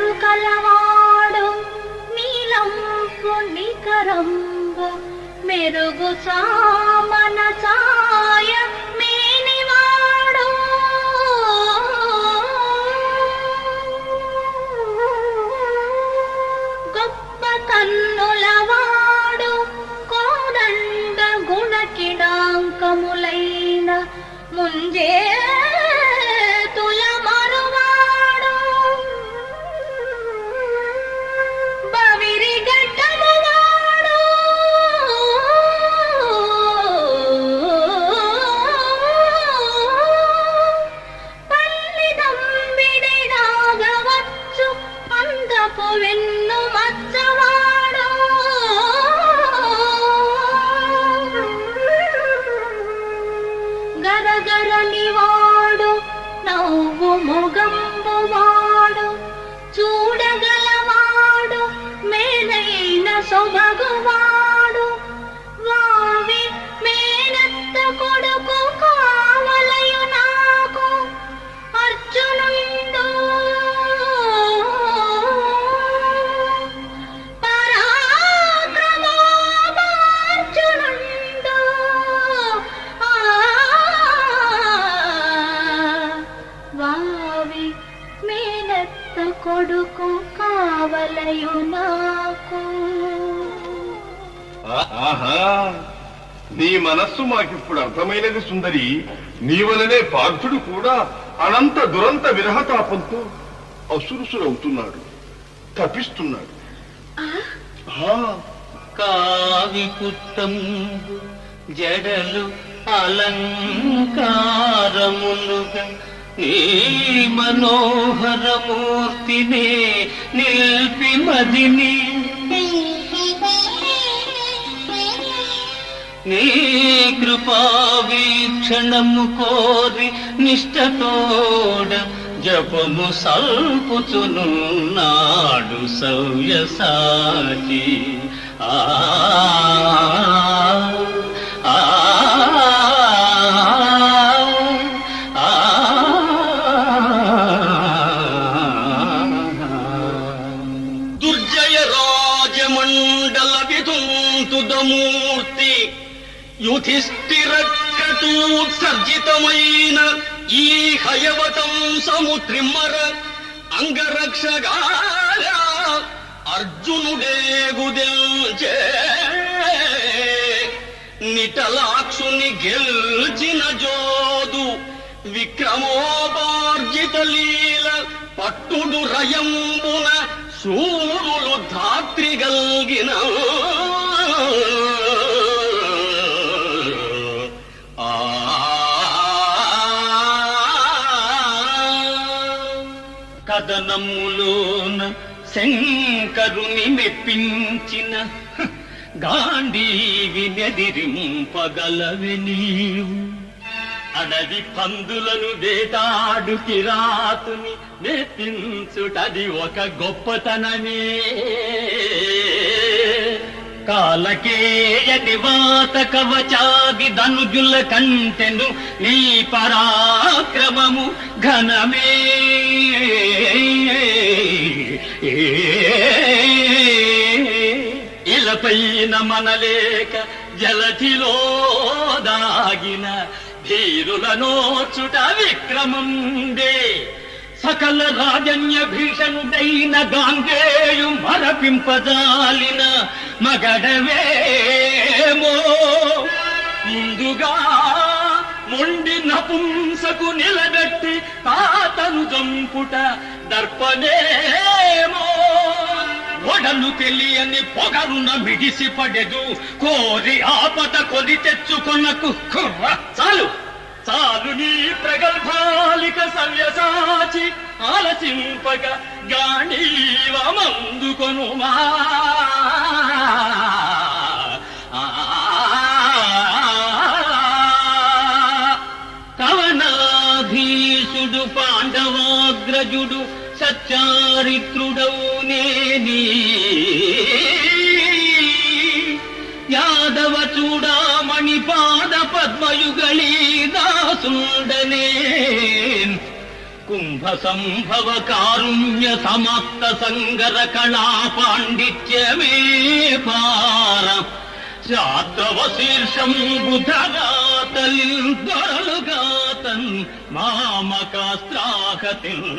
నెరివెంట్రుకలవాడు నీలంపు నికరంబు మెరుగు సామన సాయ మేనివాడు. గొప్ప కన్నులవాడు కోదండ గుణకిడాంకములైన ముంజే తుల మరువాడు. బవిరి గడ్డమువాడు పల్లిదంబిడిడాగవచ్చు అందపు వెన్ను మచ్చవాడు. గరగరనివాడు నవ్వు మొగంబువాడు చూడగలవాడు మేనైన సొబగువాడు. వావి మేనత్త కొడుకు కావలయు నాకు అర్జునుండు. పరాక్రమోపార్జునుండు. వావి మేనత్త కొడుకు కావలయు నాకు. ఆహా, నీ మనస్సు మాకిప్పుడు అర్థమైనది సుందరి. నీ వలనే పార్థుడు కూడా అనంత దురంత విరహతాపంతో అసురుసురవుతున్నాడు, తపిస్తున్నాడు. కావి కుట్టంబు జడలు అలంకారములుగా నీ మనోహరమూర్తినే నిల్పి మదిని. నీ కృపా వీక్షణము కోరి నిష్టతోడ జపము సల్పుచునున్నాడు సవ్యసాచి. ఆ ఆ దుర్జయ రాజమండల విధుంతుదమూర్తి యుధిష్ఠిర క్రతూత్సర్జితమైన ఈ హయవతంసము త్రిమ్మర అంగరక్షగా అర్జునుడేగుదెల్చే నిటలాక్షుని గెల్చిన జోదు విక్రమోపార్జిత లీల పట్టుడు రయంబున సూరులు ధాత్రిగల్గిన కదనములోన శంకరుని మెప్పించిన గాంధీవి నెదిరింపగలవె నీవు. అడవి పందులను వేటాడు కిరాతుని మెప్పించుటది ఒక గొప్పతనమే. కాలకేయ నివాత కవచాది ధనుజుల కంటెను నీ పరాక్రమము ఘనమే. ఇలపైన మనలేక జలధిలో దాగిన ధీరుల నోచుట విక్రమందే. సకల రాజన్య భీషణుడైన గాంగేయు మరపింపజాలిన మగడవేమో ముందుగా మొండి నపుంసకు నిలబెట్టి తాతను చంపుట దర్పణేమో ఒడలు తెలియని పొగరున మిడిసి పడెదు కోరి ఆపద కొని తెచ్చుకొనకు కుర్ర చాలు చాలు నీ ప్రగల్భాలిక సవ్యసాచి ఆలసింపక గాంధీవమందుకొనుమా కవనాధీశుడు పాండవాగ్రజుడు సచ్చారిత్రుడౌనేని యాదవ చూడామణి పాద పద్మయుగళీ దాసుండనే కుంభ సంభవ కారుణ్య సమాప్త సంగర కళా పాండిత్యమే పార శాద్రవ శీర్షం బుధగాతలిల్ దొరలుగాతన్ మామకాస్త్రాహతిల్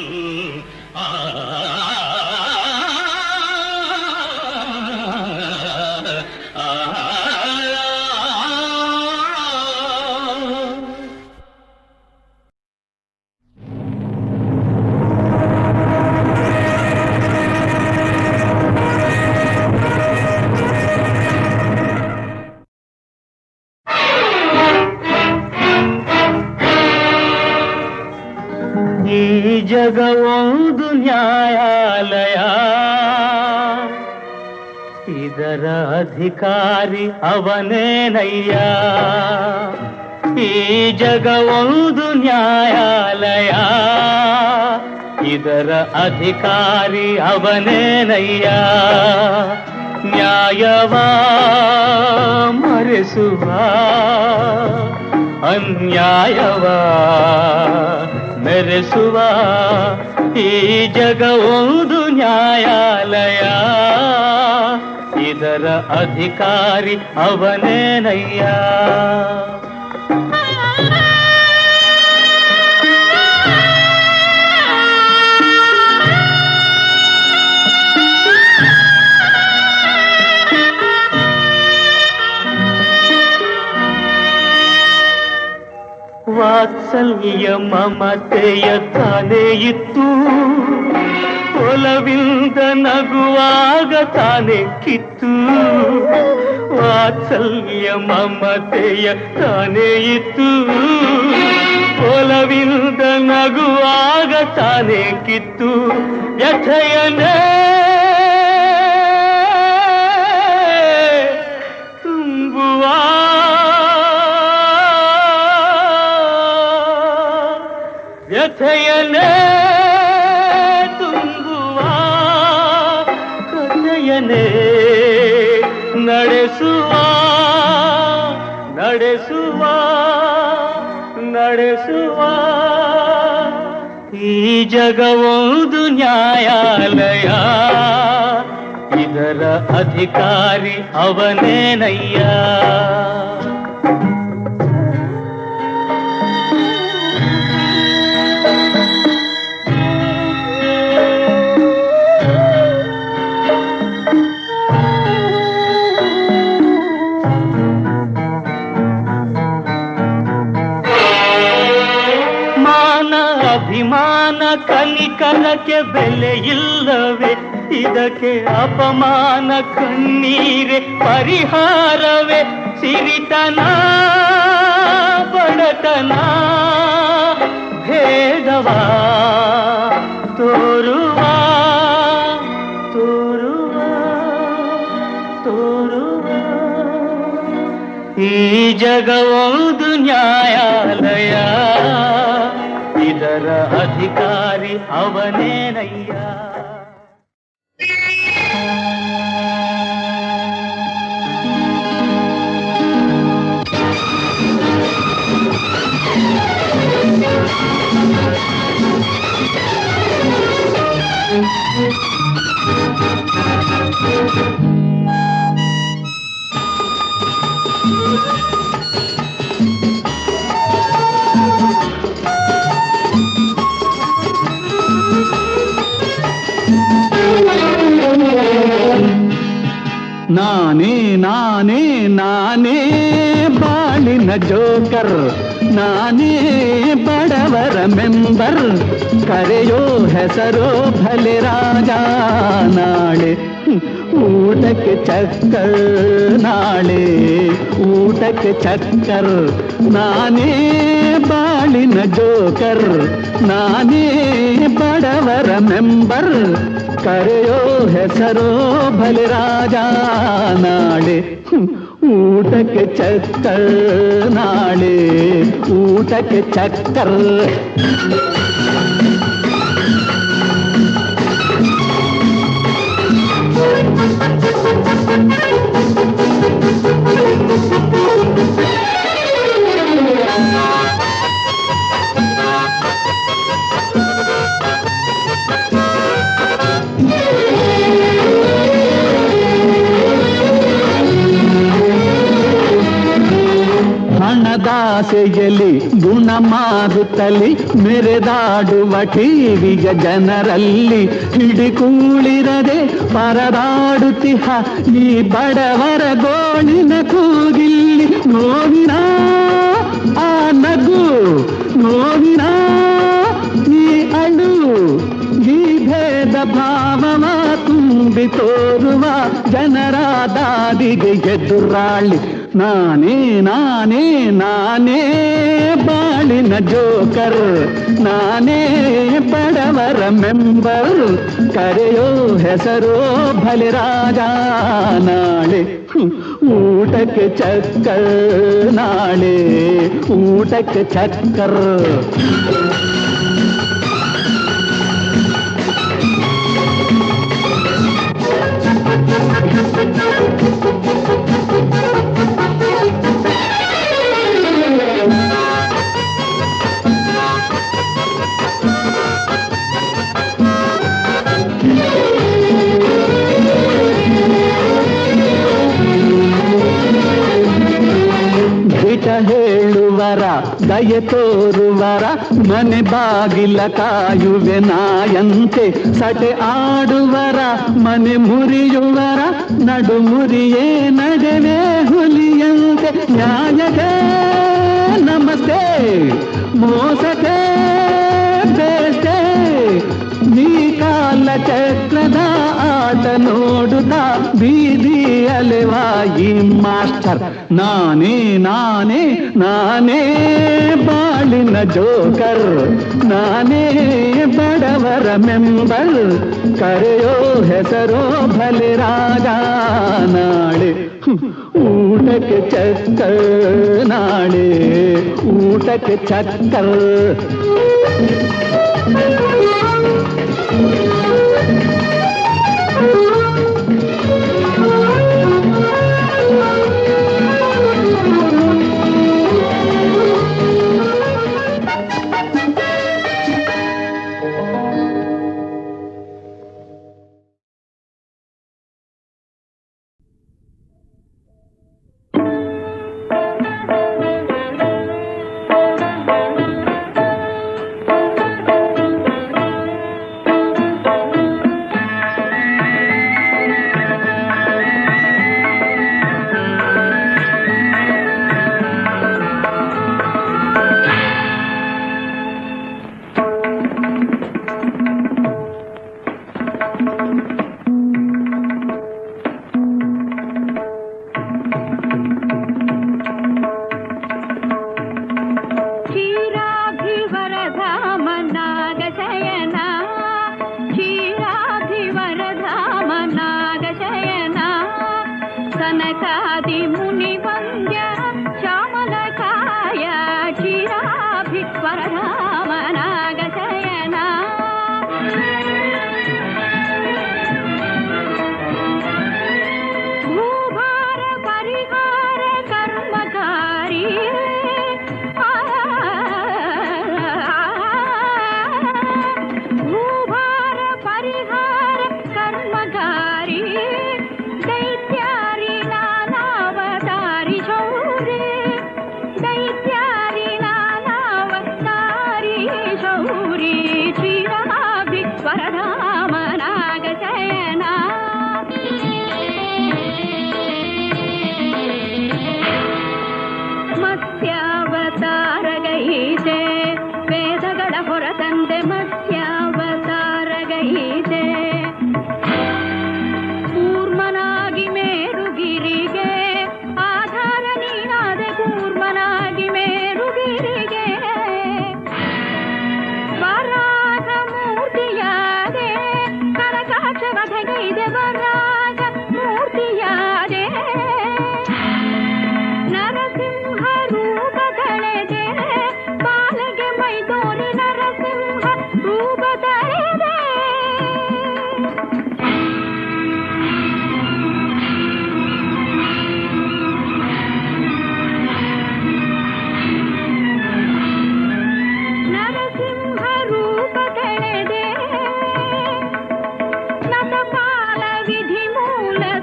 ಈ ಜಗವೊಂದು ನ್ಯಾಯಾಲಯ, ಇದರ ಅಧಿಕಾರಿ ಅವನೇನಯ್ಯ. ಈ ಜಗವೊಂದು ನ್ಯಾಯಾಲಯ, ಇದರ ಅಧಿಕಾರಿ ಅವನೇನಯ್ಯ. ನ್ಯಾಯವ ಮರೆಸುವ ಅನ್ಯಾಯವ ಮೆರೆಸುವ ಈ ಜಗವೊಂದು ನ್ಯಾಯಾಲಯ, ಇದರ ಅಧಿಕಾರಿ ಅವನೇನಯ್ಯ. ವಾತ್ಸಲ್ಯ ಮಮತೆಯ ತಾನೇ ಇತ್ತು, ಒಲವಿಂದ ನಗುವಾಗ ತಾನೇ ಕಿತ್ತು. ವಾತ್ಸಲ್ಯ ಮಮತೆಯ ತಾನೇ ಇತ್ತು, ಒಲವಿಂದ ನಗುವಾಗ ತಾನೇ ಕಿತ್ತು. ವ್ಯಥೆಯನೇ ತುಂಬುವ ವ್ಯಥೆಯನೇ ತುಂಬುವ ಕಥೆಯನೇ ನಡೆಸುವ ನಡೆಸುವ ನಡೆಸುವ ಈ ಜಗವೊಂದು ನ್ಯಾಯಾಲಯ, ಇದರ ಅಧಿಕಾರಿ ಅವನೇನಯ್ಯ. ಅಭಿಮಾನ ಕನಿಕರಕ್ಕೆ ಬೆಲೆ ಇಲ್ಲವೇ, ಇದಕ್ಕೆ ಅಪಮಾನ ಕಣ್ಣೀರೆ ಪರಿಹಾರವೇ. ಸಿರಿತನ ಬಡತನ ಭೇದವ ತೋರುವ ತೋರುವ ತೋರುವ ಈ ಜಗವೊಂದು ನ್ಯಾಯಾಲಯ, ಇದರ ಅಧಿಕಾರಿ ಅವನೇನಯ್ಯ. ನಾನೇ ನಾನೇ ನಾನೇ ಬಾಳಿನ ಜೋಕರ್, ನಾನೇ ಬಡವರ ಮೆಂಬರ್, ಕರೆಯೋ ಹೆಸರೋ ಭಲೆ ರಾಜ. ನಾಳೆ ಊಟಕ್ಕೆ ಚಕ್ಕರ್, ನಾಳೆ ಊಟಕ್ಕೆ ಚಕ್ಕರ್, ನಾನೇ ಬಾಳಿನ ಜೋಕರ್, ನಾನೇ ಬಡವರ ಮೆಂಬರ್, ಕರೆಯೋ ಹೆಸರೋ ಭಲೆ ರಾಜ. ನಾಳೆ ಊಟಕ್ಕೆ ಚಕ್ಕರ್, ನಾಳೆ ಊಟಕ್ಕೆ ಚಕ್ಕರ್. ಹಣದಾಸೆಯಲ್ಲಿ ಗುಣ ಮಾರುತ್ತಲಿ ಮೆರೆದಾಡುವ ಟಿವಿಯ ಜನರಲ್ಲಿ ಹಿಡಿಕೂಳಿರದೆ ಪರದಾಡುತ್ತಿಹ ಈ ಬಡವರ ಗೋಳಿನ ಕೂಗಿಲ್ಲಿ. ನೋವಿನ ಆ ನಗು, ನೋವಿನ ಈ ಅಳು, ಈ ಭೇದ ಭಾವವ ತುಂಬಿ ತೋರುವ ಜನರ ದಾರಿಗೆ ಎದುರಾಳಿ. ನಾನೇ ನಾನೇ ನಾನೇ ಬಾಳಿನ ಜೋಕರ್, ನಾನೇ ಬಡವರ ಮೆಂಬರ್, ಕರೆಯೋ ಹೆಸರೋ ಭಲೆ ರಾಜ. ನಾಳೆ ಊಟಕ್ಕೆ ಚಕ್ಕರ್, ನಾಳೆ ಊಟಕ್ಕೆ ಚಕ್ಕರ್. ಹೇಳುವರ ದಯೆ ತೋರುವರ ಮನೆ ಬಾಗಿಲ ಕಾಯುವೆ ನಾಯಂತೆ, ಸಟೆ ಆಡುವರ ಮನೆ ಮುರಿಯುವರ ನಡು ಮುರಿಯೇ ನಡೆವೆ ಹುಲಿಯಂತೆ. ನ್ಯಾಯಕ್ಕೆ ನಮಸ್ತೆ, ಮೋಸಕ್ಕೆ ಬೇಸ್ತೆ, ನೀ ಕಾಲ ಚಕ್ರದ ಆಟ ನೋಡುತ್ತಾ ಬೀದಿ ಅಲೆವಾ ಈ ಮಾಸ್ಟರ್. ನಾನೇ ನಾನೇ ನಾನೇ ಬಾಳಿನ ಜೋಕರ್, ನಾನೇ ಬಡವರ ಮೆಂಬರ್, ಕರೆಯೋ ಹೆಸರೋ ಭಲೆ ರಾಜ. ನಾಳೆ ಊಟಕ್ಕೆ ಚಕ್ಕರ್, ನಾಳೆ ಊಟಕ್ಕೆ ಚಕ್ಕರ್. दैत्यारी नानावतारी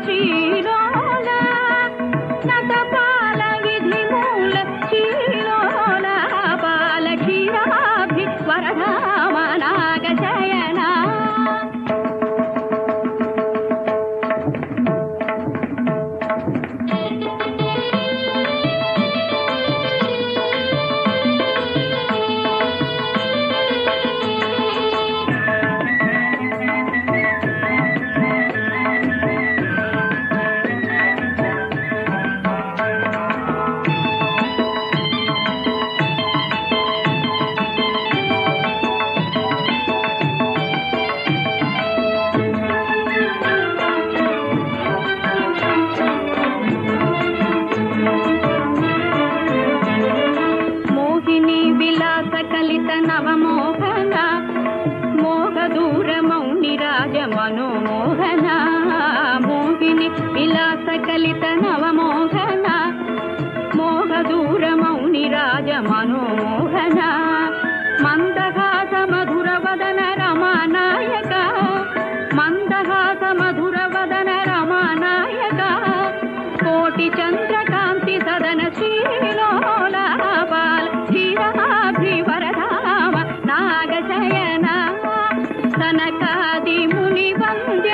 ಶ್ರೀಲೋಲ ನತಪಾಲ ವಿಧಿ ಮೂಲ ಶ್ರೀಲೋಲ ಬಾಲ ಕ್ಷೀರಾಭಿ ವರಧಾಮ ನಾಗ ಶಯನ ಕಲಿತ ನವಮೋಹನ ಮೋಹ ದೂರ ಮೌನಿ ರಾಜ ಮನೋಮೋಹನ ಮೋಹಿನಿ ವಿಲಾಸ ಕಲಿತ ನವಮೋಹನ ಮೋಹ ದೂರ ಮೌನಿ ರಾಜ ಮನೋಮೋಹನ ಮಂದಹಾಸ ಮಧುರ ವದನ ರಮಾನಾಯಕ ಮಂದಹಾಸ ಮಧುರ ವದನ ರಮಾನಾಯಕ ಕೋಟಿ ಚಂದ್ರಕಾಂತಿ ಸದನ ಶ್ರೀಲೋಲ ಬಾಲ ಕ್ಷೀರಾಭಿವರಧಾಮ ನಾಗಶಯನ ಸನಕಾದಿ ಮುನಿ ವಂದ್ಯ